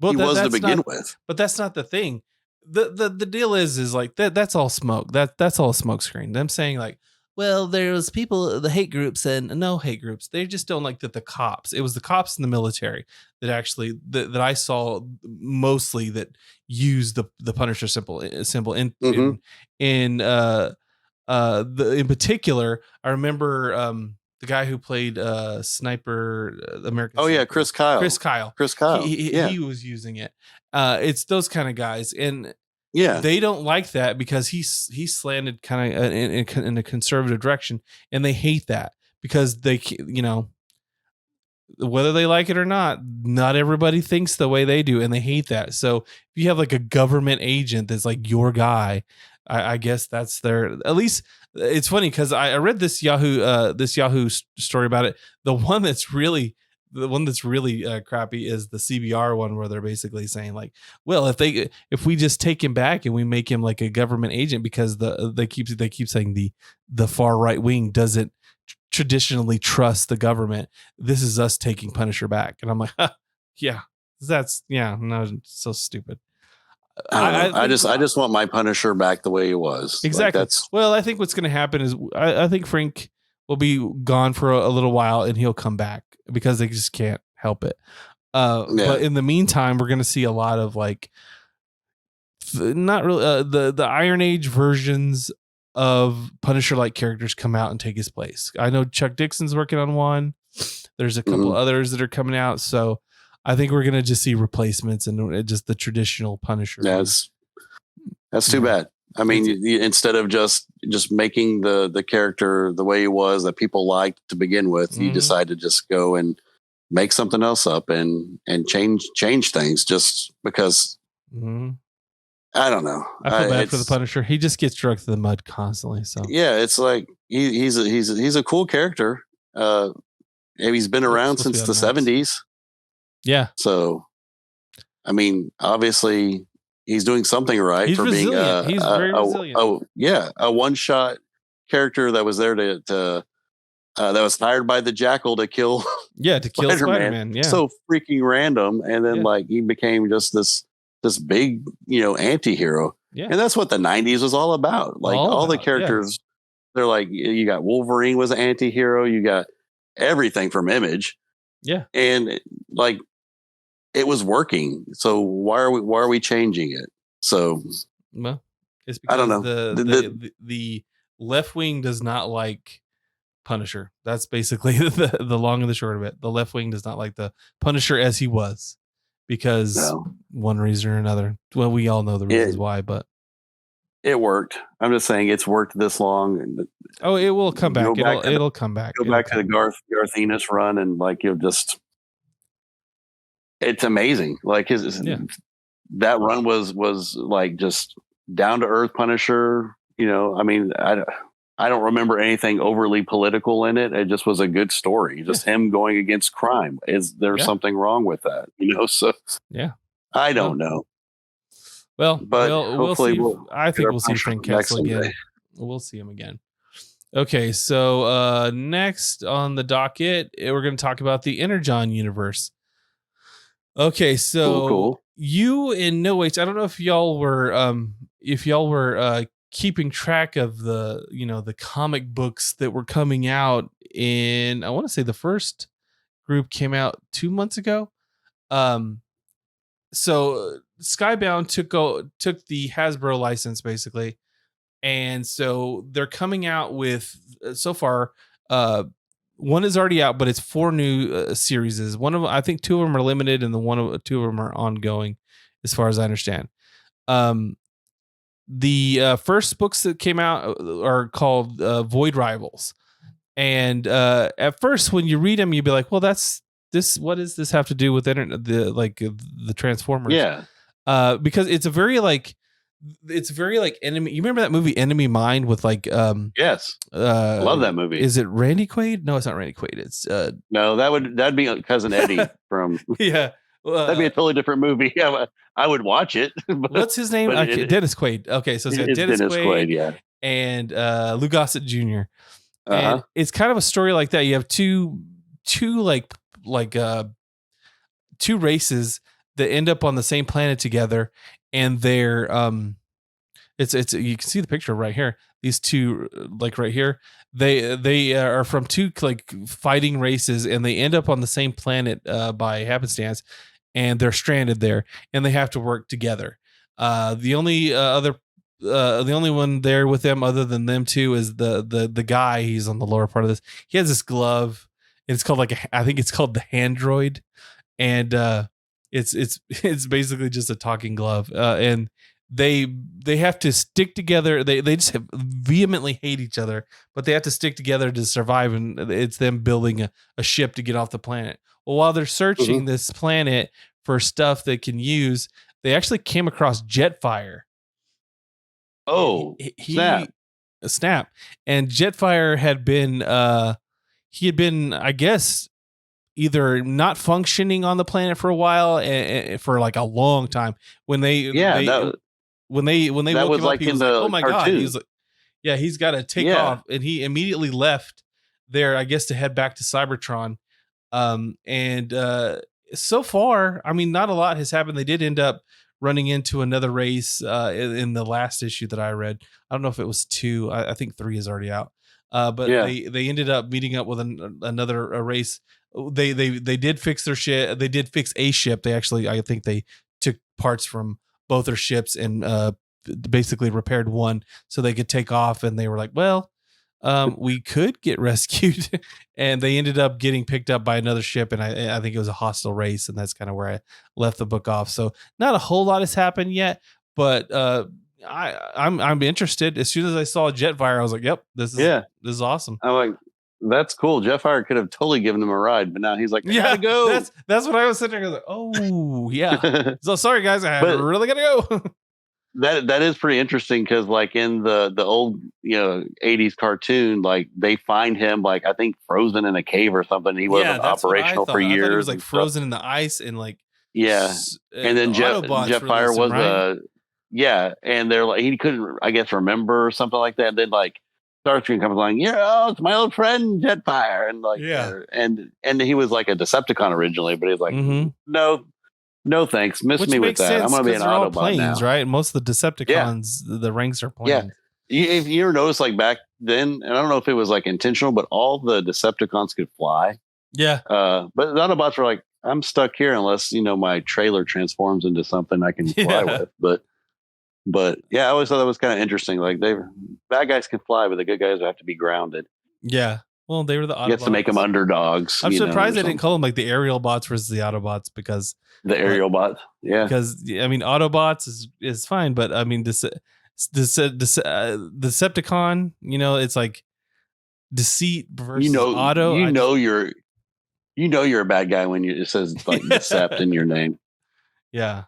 he was to begin with. But that's not the thing. The deal is like that's all smoke. That's all a smoke screen. Them saying like, well, there's people, the hate groups, and no hate groups. They just don't like that the cops. It was the cops in the military that actually that I saw mostly that used the Punisher symbol in particular. I remember the guy who played Sniper American. Oh, Sniper, yeah, Chris Kyle. He was using it. It's those kind of guys, and they don't like that because he's slanted kind of in a conservative direction, and they hate that because they, whether they like it or not everybody thinks the way they do, and they hate that. So if you have like a government agent that's like your guy, I guess that's their, at least. It's funny because I read this Yahoo story about it. The one that's really crappy is the CBR one, where they're basically saying like, well, if we just take him back and we make him like a government agent, because they keep saying the far right wing doesn't traditionally trust the government. This is us taking Punisher back, and I'm like, no, so stupid. I just want my Punisher back the way he was. Exactly. Like well, I think what's going to happen is I think Frank will be gone for a little while, and he'll come back because they just can't help it. But in the meantime, we're going to see a lot of like not really the Iron Age versions of Punisher-like characters come out and take his place. I know Chuck Dixon's working on one. There's a couple others that are coming out, so I think we're going to just see replacements and just the traditional Punisher. That's too bad. I mean, instead of just making the character the way he was that people liked to begin with, you decide to just go and make something else up and change things just because. I don't know. I feel bad for the Punisher. He just gets dragged through the mud constantly. So yeah, it's like he's a cool character. He's been around since the 70s. Yeah. So, I mean, obviously, he's doing something right. He's for resilient. being He's very resilient. A one-shot character that was there to that was hired by the Jackal to kill. Yeah, to kill Spider-Man. Yeah, so freaking random, and then like he became just this big anti-hero. Yeah, and that's what the 90s was all about. Like all the characters, they're like, you got Wolverine was an anti-hero. You got everything from Image. Yeah, and like it was working. So why are we changing it? So well, it's because I don't know. The left wing does not like Punisher. That's basically the long and the short of it. The left wing does not like the Punisher as he was, because one reason or another. Well, we all know the reasons why, but it worked. I'm just saying it's worked this long. Oh, it will come back. It'll come back. Go back to the Garth Ennis run, and like you'll just. It's amazing. Like that run was like just down to earth Punisher. I mean, I don't remember anything overly political in it. It just was a good story. Just him going against crime. Is there something wrong with that? So I don't know. Well, but we'll see. I think we'll see Frank Castle again. We'll see him again. Okay, so next on the docket, we're going to talk about the Energon universe. Okay, so cool. You in No H, I don't know if y'all were keeping track of the comic books that were coming out in, I want to say the first group came out 2 months ago. So Skybound took the Hasbro license basically, and so they're coming out with so far. One is already out, but it's 4 new series. One of them, I think 2 of them are limited, and 2 of them are ongoing, as far as I understand. The first books that came out are called Void Rivals, and at first, when you read them, you'd be like, "Well, that's this. What does this have to do with the Transformers?" Yeah, because it's very like enemy. You remember that movie Enemy Mine with yes, love that movie. Is it Randy Quaid? No, it's not Randy Quaid. It's no, that'd be Cousin Eddie from yeah. That'd be a totally different movie. I would watch it. What's his name? Dennis Quaid. Okay, so it's Dennis Quaid, yeah, and Lou Gossett Jr. And it's kind of a story like that. You have two races that end up on the same planet together, and they're it's you can see the picture right here. These two, like right here, they are from 2 like fighting races, and they end up on the same planet by happenstance, and they're stranded there, and they have to work together. The only one there with them other than them 2 is the guy. He's on the lower part of this. He has this glove. It's called I think it's called the Handroid, and it's basically just a talking glove. And they have to stick together. They just vehemently hate each other, but they have to stick together to survive. And it's them building a ship to get off the planet. Well, while they're searching this planet for stuff they can use, they actually came across Jetfire. Oh, snap! And Jetfire had been he had been, I guess, either not functioning on the planet for a while, for like a long time. When they woke him up, he was like, "Oh my god!" He's like, "Yeah, he's got to take off," and he immediately left there, I guess, to head back to Cybertron. So far, I mean, not a lot has happened. They did end up running into another race in the last issue that I read. I don't know if it was 2. I think 3 is already out. But they ended up meeting up with another race. They did fix their ship. They did fix a ship. They actually, I think they took parts from both their ships and basically repaired one so they could take off. And they were like, well, we could get rescued. And they ended up getting picked up by another ship. And I think it was a hostile race. And that's kind of where I left the book off. So not a whole lot has happened yet, but I'm interested. As soon as I saw Jetfire, I was like, "Yep, this is awesome." I'm like, "That's cool." Jetfire could have totally given him a ride, but now he's like, "I gotta go." That's what I was sitting there. I was like, "Oh yeah." So sorry guys, I really gotta go. that is pretty interesting because like in the old 80s cartoon, like they find him like I think frozen in a cave or something. He wasn't operational for years. He was like frozen in the ice and like and then Jetfire was right? And they're like he couldn't, I guess, remember or something like that. And then like Starscream comes along, it's my old friend Jetfire, and like and he was like a Decepticon originally, but he's like, no thanks, miss me with that. I'm gonna be an Autobot planes, now. Right? Most of the Decepticons, the ranks are planes. Yeah, if you ever notice, like back then, and I don't know if it was like intentional, but all the Decepticons could fly. Yeah, but the Autobots were like, I'm stuck here unless my trailer transforms into something I can fly with. But yeah, I always thought that was kind of interesting. Like bad guys can fly, but the good guys have to be grounded. Yeah. Well, they were the Autobots. You have to make them underdogs. I'm surprised they didn't call them like the aerial bots versus the Autobots because the aerial bots. Yeah. Because I mean, Autobots is fine, but I mean, Decepticon, it's like deceit versus auto. You're a bad guy when it says like Decept in your name. Yeah.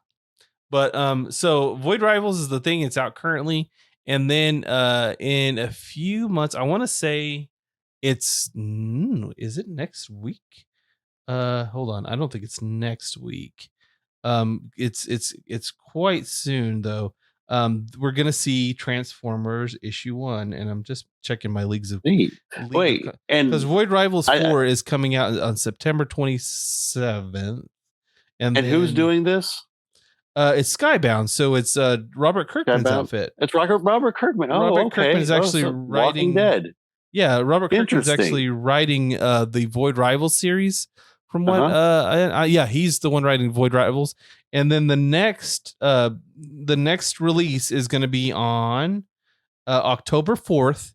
But so Void Rivals is the thing. It's out currently, and then in a few months, I want to say is it next week? Hold on, I don't think it's next week. It's quite soon though. we're gonna see Transformers issue 1, and I'm just checking my leagues of Wait, and because Void Rivals 4 is coming out on September 27th, and who's doing this? It's Skybound, so it's Robert Kirkman's outfit. It's Robert Kirkman. Oh, Robert Kirkman is actually writing Walking Dead. Yeah, Robert Kirkman's actually writing the Void Rivals series. From what, he's the one writing Void Rivals, and then the next release is going to be on October 4th,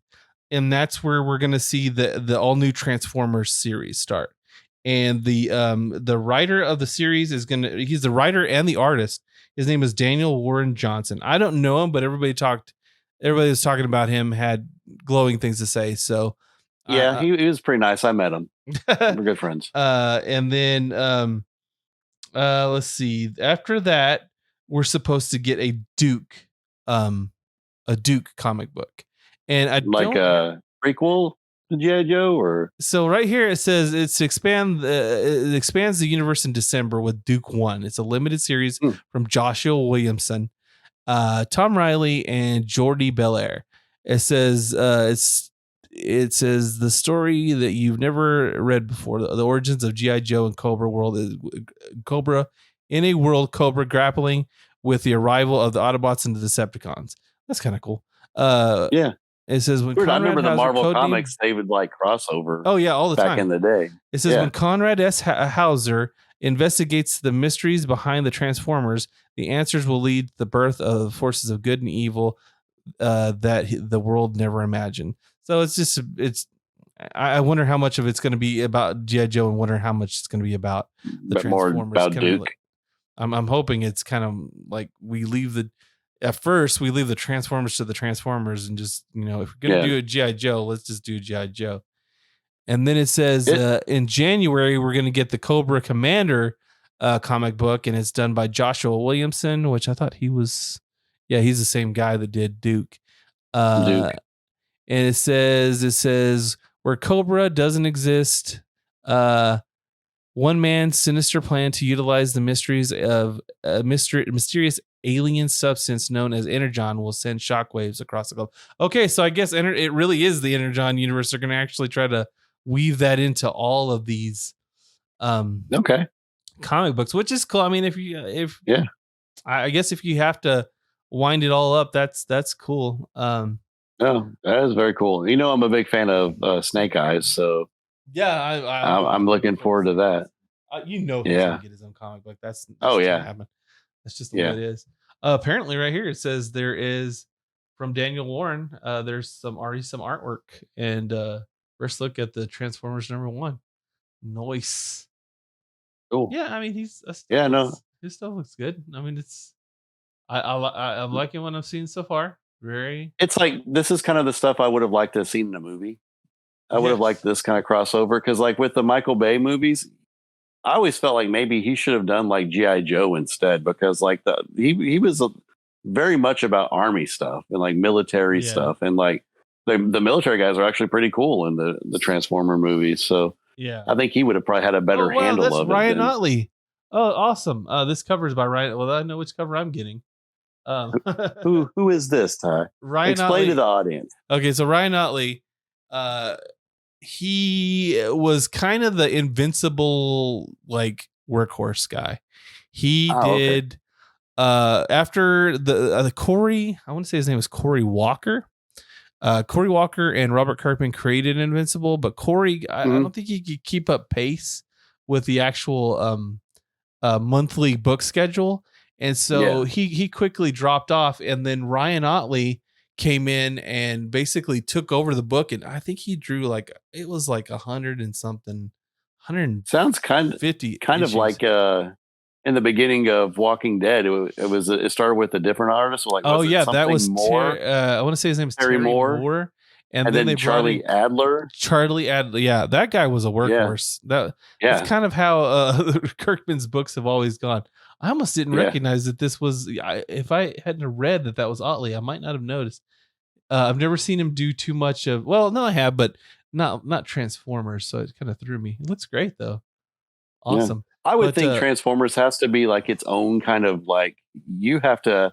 and that's where we're going to see the all new Transformers series start. And the writer of the series he's the writer and the artist. His name is Daniel Warren Johnson. I don't know him, but everybody was talking about him, had glowing things to say. So yeah, he was pretty nice. I met him. We're good friends. And then let's see. After that, we're supposed to get a Duke comic book, and a prequel to G.I. Joe, or so right here it says it expands the universe in December with Duke 1. It's a limited series from Joshua Williamson, Tom Riley, and Jordi Belair. It says it says the story that you've never read before, the origins of G.I. Joe and Cobra in a world Cobra grappling with the arrival of the Autobots and the Decepticons. That's kind of cool. Yeah. It says when I remember the Marvel comics, they would like crossover. Oh yeah, all the time back in the day. It says when Conrad S. Hauser investigates the mysteries behind the Transformers, the answers will lead to the birth of forces of good and evil that the world never imagined. So I wonder how much of it's going to be about G.I. Joe, and wonder how much it's going to be about the Transformers. More about Duke. I'm hoping it's kind of like we leave the Transformers to the Transformers, and just, if we're going to do a G.I. Joe, let's just do G.I. Joe. And then it says in January, we're going to get the Cobra Commander comic book, and it's done by Joshua Williamson, which I thought he's the same guy that did Duke. Duke. And it says where Cobra doesn't exist, one man's sinister plan to utilize the mysteries of a mysterious alien substance known as Energon will send shockwaves across the globe. Okay, so I guess it really is the Energon universe. They're going to actually try to weave that into all of these comic books, which is cool. I mean, I guess if you have to wind it all up, that's cool. Oh, that is very cool. I'm a big fan of Snake Eyes, so yeah, I'm looking forward to that. He's gonna get his own comic book. That's happen. That's just the way it is. Apparently, right here it says there is from Daniel Warren. There's already some artwork, and first look at the Transformers #1. Nice. Cool. Yeah, I mean his stuff looks good. I mean I'm liking what I've seen so far. It's like this is kind of the stuff I would have liked to have seen in a movie. I would have liked this kind of crossover, because like with the Michael Bay movies, I always felt like maybe he should have done like G.I. Joe instead, because like he was very much about army stuff and like military stuff, and like the military guys are actually pretty cool in the Transformer movies. So I think he would have probably had a better handle of it. Ryan Otley. Oh, awesome! This cover is by Ryan. Well, I know which cover I'm getting. Who is this, Ty? Ryan Explain Otley. to the audience. Okay, so Ryan Otley, he was kind of the Invincible like workhorse guy. He did after the Corey, I want to say his name was Corey Walker. Corey Walker and Robert Kirkman created Invincible, but Corey, I don't think he could keep up pace with the actual monthly book schedule. And so he quickly dropped off, and then Ryan Otley came in and basically took over the book. And I think he drew it was like 100 and something, 100. Sounds kind of like in the beginning of Walking Dead. It started with a different artist. Like, that was more. I want to say his name is Terry Moore. And then they Charlie Adler. Yeah, that guy was a workhorse. That's kind of how Kirkman's books have always gone. I almost didn't recognize that this was. If I hadn't read that was Otley, I might not have noticed. I've never seen him do too much of. Well, no, I have, but not Transformers. So it kind of threw me. It looks great though. Awesome. I would think Transformers has to be like its own kind of like, you have to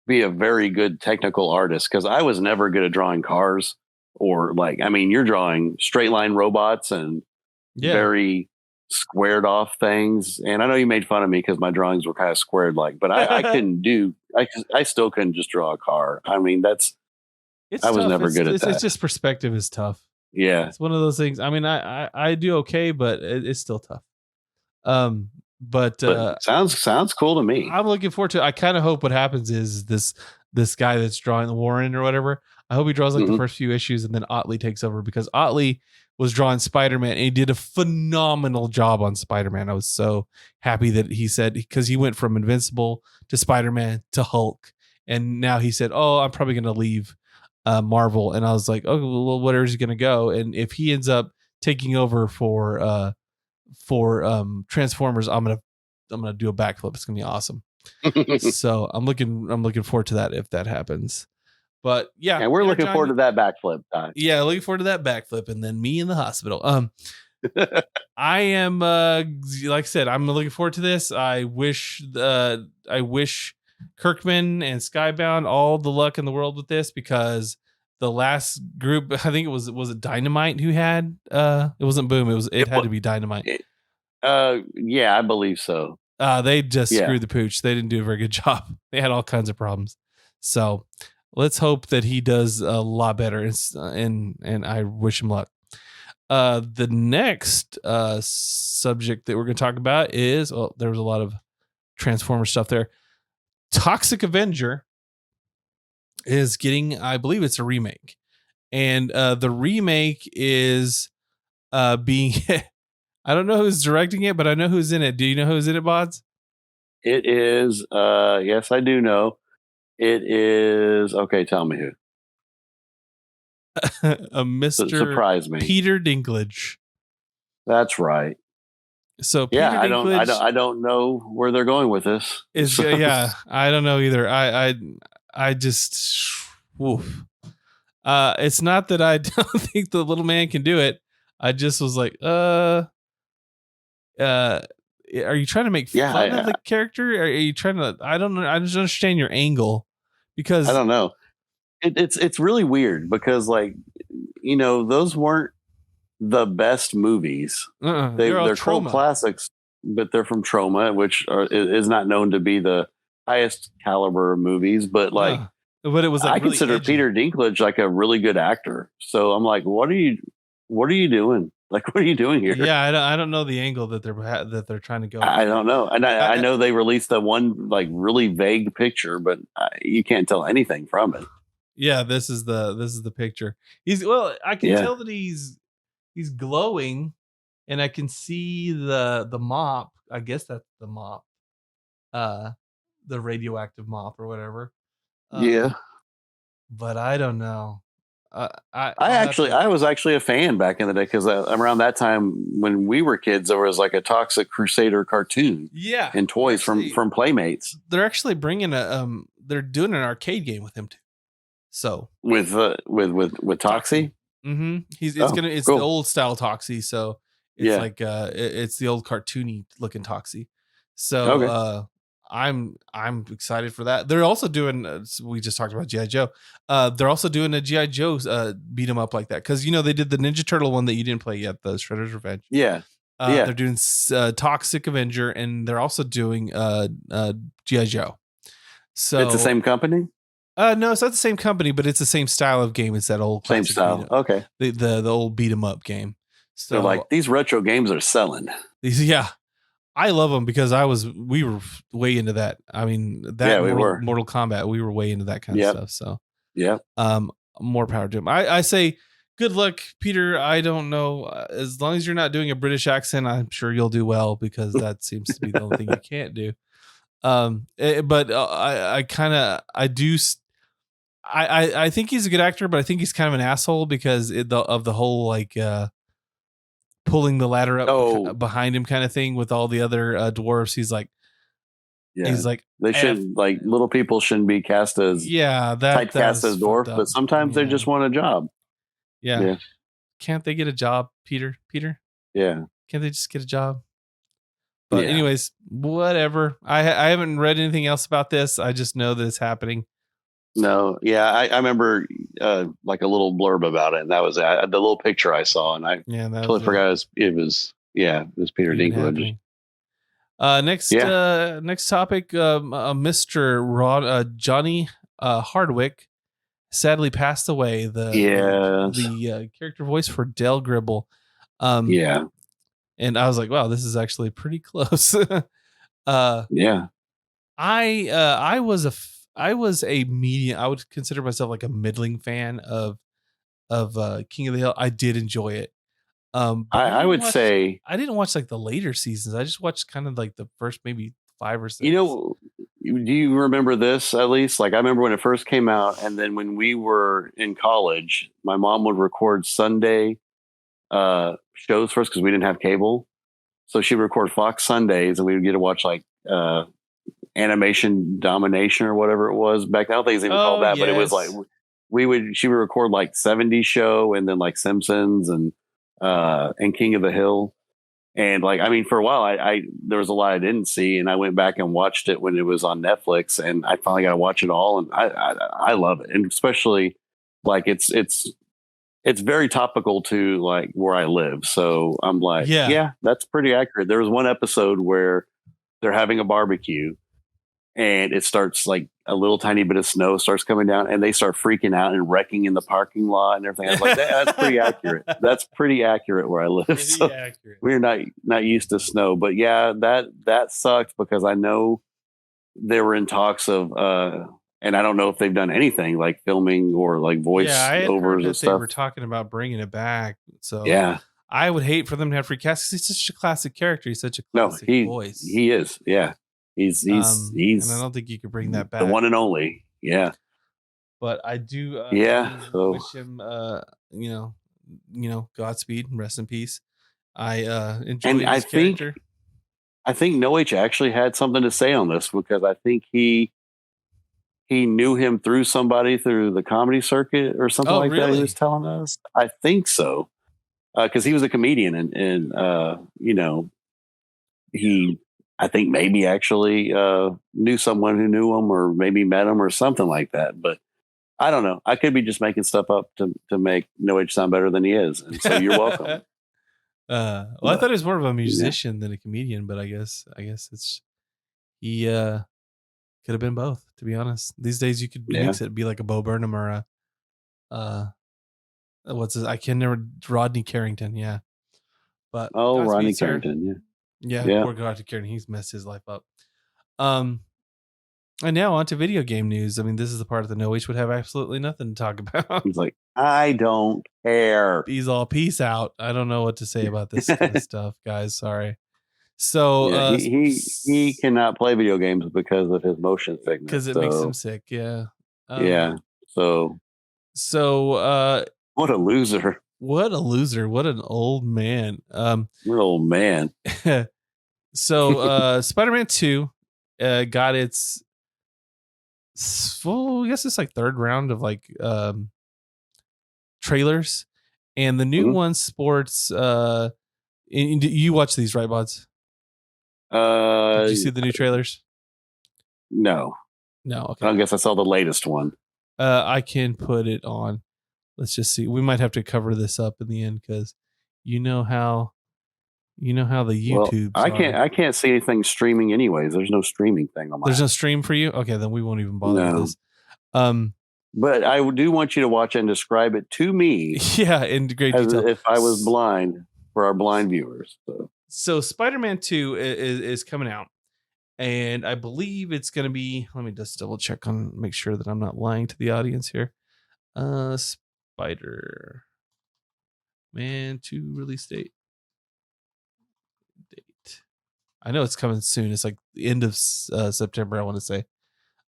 be a very good technical artist, because I was never good at drawing cars or you're drawing straight line robots and very squared off things. And I know you made fun of me because my drawings were kind of squared but I couldn't I still couldn't just draw a car. I mean, I was tough. never good at that. It's just perspective is tough. Yeah. It's one of those things. I mean, I do okay, but it's still tough. But sounds cool to me. I'm looking forward to it. I kind of hope what happens is this guy that's drawing the Warren or whatever, I hope he draws the first few issues and then Otley takes over, because Otley was drawing Spider-Man and he did a phenomenal job on Spider-Man. I was so happy that he said, because he went from Invincible to Spider-Man to Hulk, and now he said, oh, I'm probably going to leave Marvel. And I was like, oh, well, where is he going to go? And if he ends up taking over for Transformers, I'm gonna do a backflip. It's gonna be awesome. So I'm looking forward to that if that happens. But yeah, we're looking forward to that backflip. Yeah, looking forward to that backflip, and then me in the hospital. I am like I said, I'm looking forward to this. I wish Kirkman and Skybound all the luck in the world with this, because the last group, I think was it Dynamite who had it wasn't Boom, it had to be Dynamite. Yeah, I believe so. They just screwed the pooch. They didn't do a very good job. They had all kinds of problems. So let's hope that he does a lot better, and I wish him luck. The next subject that we're going to talk about is, there was a lot of Transformer stuff there. Toxic Avenger is getting, I believe it's a remake, and the remake is being I don't know who's directing it, but I know who's in it. Do you know who's in it, Bods? It is yes, I do know. It is, okay, tell me who. A Mr. Surprise me. Peter Dinklage. That's right. So Peter Dinklage, I don't know where they're going with this. I don't know either. I just woof. It's not that I don't think the little man can do it. I just was like, are you trying to make fun of the character? Are you trying to? I don't know. I just don't understand your angle, because I don't know. It's really weird, because those weren't the best movies. They're cult classics, but they're from Troma, which is not known to be the highest caliber of movies. But but it was. I really consider edgy. Peter Dinklage a really good actor. So I'm like, what are you doing? What are you doing here? Yeah, I don't know the angle that they're trying to go. I don't know, and I know they released that one really vague picture, but you can't tell anything from it. Yeah, this is the picture. I can tell that he's glowing, and I can see the mop. I guess that's the mop, the radioactive mop or whatever. Yeah, but I don't know. I was actually a fan back in the day, because around that time when we were kids, there was a Toxic Crusader cartoon, and toys from Playmates. They're actually bringing they're doing an arcade game with him too. So with Toxie. Mm-hmm. It's cool. The old style Toxie, so it's it's the old cartoony looking Toxie. So I'm excited for that. They're also doing. We just talked about G.I. Joe. They're also doing a G.I. Joe beat 'em up like that, because they did the Ninja Turtle one that you didn't play yet, the Shredder's Revenge. Yeah. They're doing Toxic Avenger, and they're also doing G.I. Joe. So it's the same company. No, it's not the same company, but it's the same style of game. It's that old same style. Okay. The old beat 'em up game. So they're these retro games are selling. I love them, because we were way into that. I mean, Mortal Kombat, we were way into that kind of stuff. So more power to him. I say good luck, Peter. I don't know, as long as you're not doing a British accent, I'm sure you'll do well, because that seems to be the only thing you can't do. But I think he's a good actor, but I think he's kind of an asshole, because of the whole pulling the ladder up behind him kind of thing with all the other dwarves. He's like, they shouldn't, little people shouldn't be cast as typecast as dwarf, but sometimes they just want a job. Yeah. Can't they get a job, Peter? Yeah. Can't they just get a job? But anyways, whatever. I haven't read anything else about this. I just know that it's happening. No, yeah, I remember like a little blurb about it, and that was the little picture I saw, and I totally forgot it was Peter Dinklage. Next topic, Mr. Johnny Hardwick sadly passed away. The character voice for Dale Gribble. And I was like, wow, this is actually pretty close. I was a medium. I would consider myself like a middling fan of King of the Hill. I did enjoy it. I would say I didn't watch like the later seasons. I just watched kind of like the first maybe 5 or 6. You know, do you remember this at least? Like I remember when it first came out, and then when we were in college, my mom would record Sunday shows for us because we didn't have cable. So she'd record Fox Sundays, and we would get to watch like Animation Domination or whatever it was back then. I don't think it's even called that, but it was like she would record like 70s show and then like Simpsons and King of the Hill. And like, I mean, for a while I there was a lot I didn't see, and I went back and watched it when it was on Netflix, and I finally got to watch it all. And I love it. And especially like it's very topical to like where I live. So I'm like, yeah, that's pretty accurate. There was one episode where they're having a barbecue, and it starts like a little tiny bit of snow starts coming down, and they start freaking out and wrecking in the parking lot and everything. I was like, that's pretty accurate. That's pretty accurate where I live. So we're not used to snow, but yeah, that sucks because I know they were in talks of, and I don't know if they've done anything like filming or like voice overs and stuff. They were talking about bringing it back. So yeah, I would hate for them to have recast. He's such a classic character. He's such a classic voice. He is. Yeah. He's and I don't think you could bring that back. The one and only. Yeah. But I do so wish him Godspeed and rest in peace. I enjoyed his character. I think Noah actually had something to say on this because I think he knew him through somebody through the comedy circuit or something like that. He was telling us. I think so. Because he was a comedian and he I think maybe actually knew someone who knew him or maybe met him or something like that. But I don't know. I could be just making stuff up to make No Age sound better than he is. And so you're welcome. I thought he was more of a musician than a comedian, but I guess it's he could have been both, to be honest. These days you could mix it, be like a Bo Burnham or a Rodney Carrington, yeah. But Rodney Carrington, yeah, poor Rodney Carrington, he's messed his life up. And now on to video game news. I mean, this is the part that No H would have absolutely nothing to talk about. He's like, I don't care. He's all peace out. I don't know what to say about this kind of stuff, guys. Sorry. So he cannot play video games because of his motion sickness. Because it makes him sick. Yeah. So what a loser. What a loser. What an old man. We're old man. So Spider-Man 2 got its I guess it's like third round of like trailers, and the new one sports you watch these, right, Bods? Did you see the new trailers? No. Okay. I guess I saw the latest one. I can put it on. Let's just see. We might have to cover this up in the end because you know how the YouTube. Well, I can't see anything streaming anyways. There's no streaming thing on my. There's no stream for you? Okay, then we won't even bother with this. But I do want you to watch and describe it to me. Yeah, in great detail. If I was blind, for our blind viewers. So Spider-Man 2 is coming out. And I believe it's going to be, let me just double check make sure that I'm not lying to the audience here. Spider-Man 2 release date. I know it's coming soon. It's like the end of September, I want to say.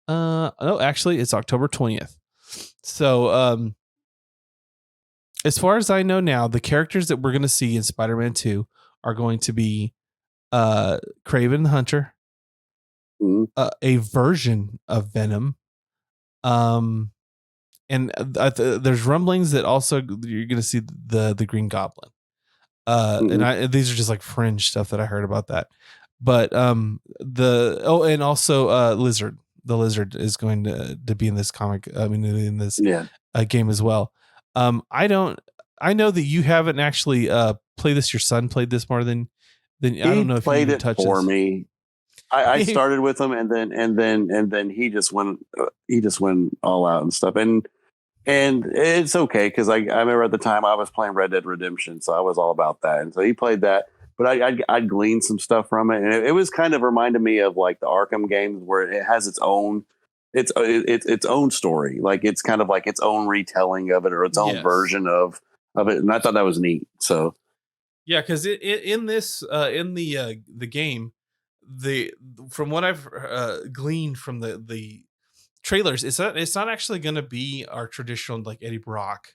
No, actually, it's October 20th. So, as far as I know now, the characters that we're going to see in Spider-Man 2 are going to be Kraven the Hunter, a version of Venom, and there's rumblings that also you're going to see the Green Goblin. And these are just like fringe stuff that I heard about that. But and also Lizard. the lizard is going to be in this comic. I mean, in this game as well. I know that you haven't actually played this. Your son played this more than I don't know if played you it for me. I started with him, and then he just went all out and stuff. And it's okay because I remember at the time I was playing Red Dead Redemption, so I was all about that. And so he played that, but I gleaned some stuff from it, and it was kind of reminded me of like the Arkham games where it has its own story. Like it's kind of like its own retelling of it or its own version of it. And I thought that was neat. So yeah, because in the game, from what I've gleaned from the trailers, it's not actually going to be our traditional like Eddie Brock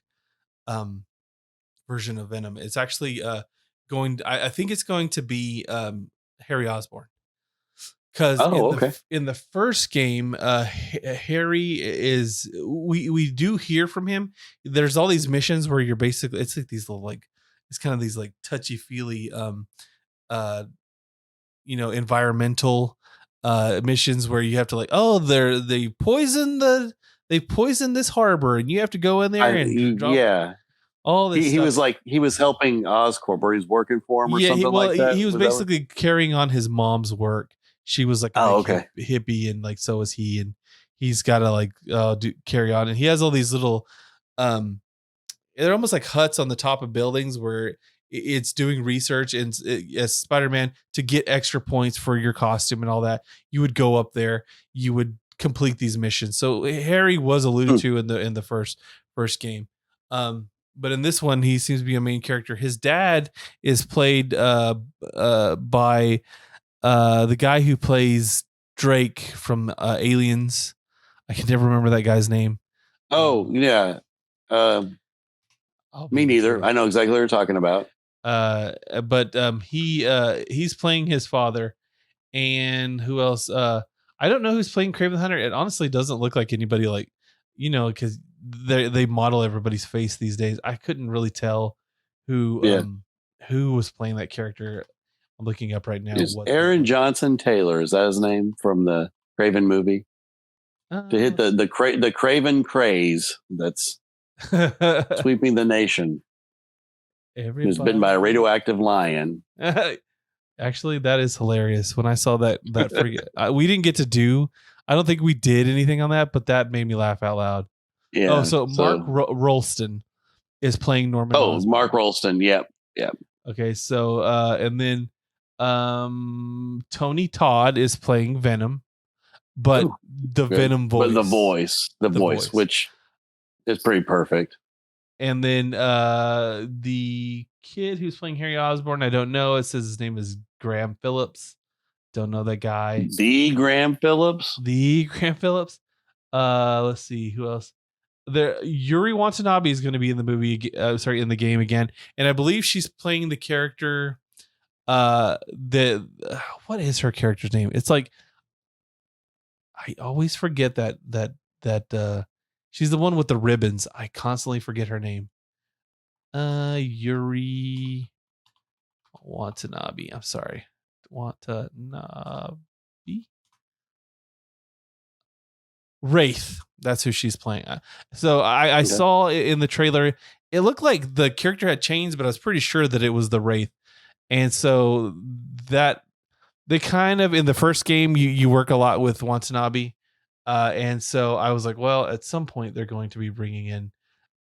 version of Venom. It's actually I think it's going to be Harry Osborn. Because in the first game, Harry is we do hear from him. There's all these missions where you're basically it's like these little it's kind of these like touchy feely environmental missions where you have to they poison this harbor and you have to go in there and drop all this stuff. He was helping Oscorp or he's working for him or something like that. He was basically carrying on his mom's work. She was like a hippie and like so was he, and he's got to carry on, and he has all these little they're almost like huts on the top of buildings where it's doing research, and as Spider-Man, to get extra points for your costume and all that, you would go up there, you would complete these missions. So Harry was alluded to in the first game. But in this one, he seems to be a main character. His dad is played by the guy who plays Drake from Aliens. I can never remember that guy's name. Oh, yeah. Me neither. I know exactly what you're talking about. But he's playing his father. And who else? I don't know who's playing Kraven the Hunter. It honestly doesn't look like anybody because they model everybody's face these days. I couldn't really tell who was playing that character. I'm looking up right now. Aaron Johnson Taylor, is that his name from the Kraven movie? To hit the Kraven craze that's sweeping the nation. Who's bitten by a radioactive lion. Actually, that is hilarious. When I saw that we didn't get to do. I don't think we did anything on that, but that made me laugh out loud. Yeah. Oh, so Mark Rolston is playing Norman. Oh, Osborn. Mark Rolston. Yep. Okay, so and then Tony Todd is playing Venom, but Venom voice. But the voice, which is pretty perfect. And then the kid who's playing Harry Osborn, I don't know. It says his name is Graham Phillips. Don't know that guy. The Graham Phillips. Let's see who else. There, Yuri Watanabe is going to be in the movie. In the game again, and I believe she's playing the character. What is her character's name? It's like I always forget that she's the one with the ribbons. I constantly forget her name. Yuri Watanabe. I'm sorry. Watanabe. Wraith. That's who she's playing. So I saw in the trailer, it looked like the character had changed, but I was pretty sure that it was the Wraith. And so that they kind of, in the first game, you work a lot with Watanabe. And so I was like, well, at some point they're going to be bringing in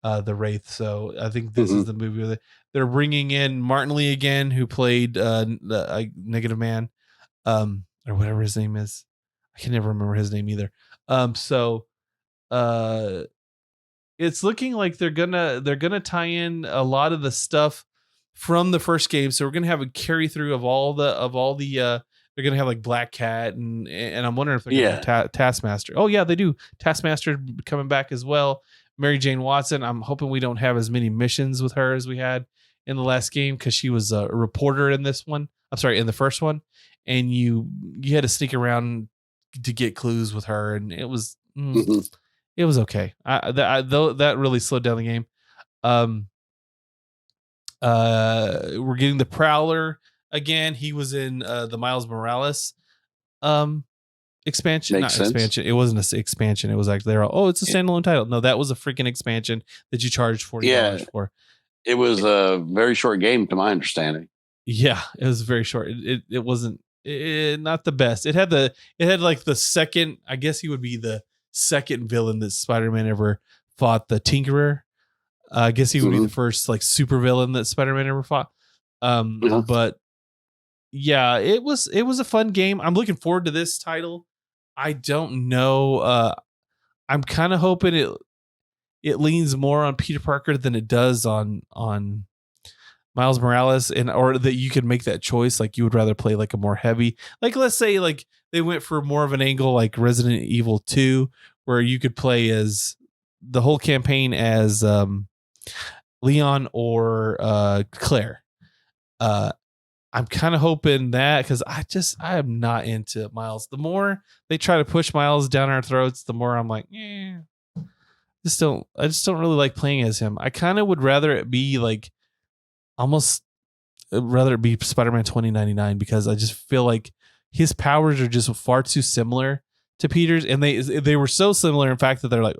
the Wraith. So I think this is the movie where they're bringing in Martin Lee again, who played Negative Man, or whatever his name is. I can never remember his name either. So it's looking like they're gonna tie in a lot of the stuff from the first game. So we're gonna have a carry through of all the they're gonna have like Black Cat and I'm wondering if they're gonna have Taskmaster. Oh yeah, they do. Taskmaster coming back as well. Mary Jane Watson. I'm hoping we don't have as many missions with her as we had in the last game, because she was a reporter in this one. I'm sorry, in the first one, and you had to sneak around to get clues with her, and it was it was okay. That really slowed down the game. We're getting the Prowler again. He was in the Miles Morales expansion. Makes Not sense. expansion. It wasn't an expansion. It was like it's a standalone title. No, that was a freaking expansion that you charged $40 for. It was a very short game, to my understanding. Yeah, it was very short. It wasn't not the best. It had like the second. I guess he would be the second villain that Spider-Man ever fought. The Tinkerer. I guess he would be the first like super villain that Spider-Man ever fought. But yeah, it was a fun game. I'm looking forward to this title. I don't know. I'm kind of hoping it leans more on Peter Parker than it does on Miles Morales, or that you could make that choice. Like you would rather play like a more heavy, like let's say like they went for more of an angle like Resident Evil 2, where you could play as the whole campaign as Leon or Claire. I'm kind of hoping that, because I am not into Miles. The more they try to push Miles down our throats, the more I'm like, I just don't really like playing as him. I kind of would rather it be like rather it be Spider-Man 2099, because I just feel like his powers are just far too similar to Peter's, and they were so similar in fact that they're like,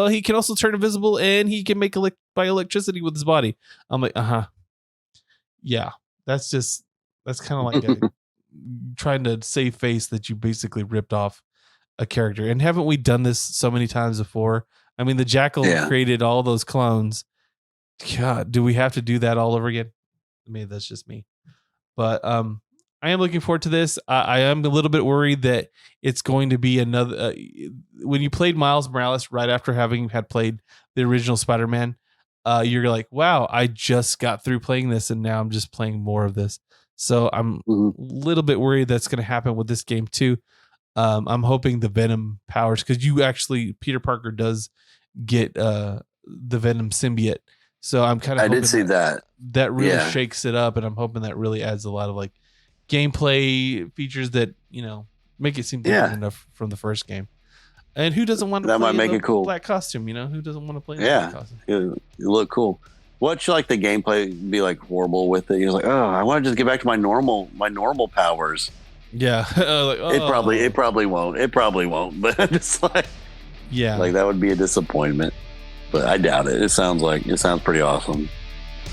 he can also turn invisible and he can make by electricity with his body. I'm like, yeah. That's kind of like trying to save face that you basically ripped off a character. And haven't we done this so many times before? I mean, the Jackal created all those clones. God, do we have to do that all over again? Maybe that's just me. But I am looking forward to this. I am a little bit worried that it's going to be another. When you played Miles Morales right after having had played the original Spider-Man, you're like, wow, I just got through playing this and now I'm just playing more of this. So I'm a little bit worried that's going to happen with this game too. I'm hoping the Venom powers, because Peter Parker does get the Venom symbiote. So I'm kind of, I did see that really shakes it up, and I'm hoping that really adds a lot of like gameplay features that, make it seem different enough from the first game. And who doesn't want to play might make it cool. Black costume? Who doesn't want to play in the black costume? You look cool. What should like the gameplay be like horrible with it? You're like, I want to just get back to my normal powers. Yeah, It probably won't. But it's like, like that would be a disappointment. But I doubt it. It sounds pretty awesome.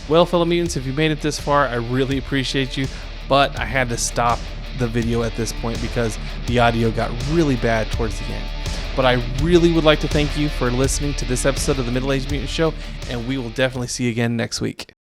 Well, fellow mutants, if you made it this far, I really appreciate you. But I had to stop the video at this point because the audio got really bad towards the end. But I really would like to thank you for listening to this episode of the Middle Aged Mutant Show, and we will definitely see you again next week.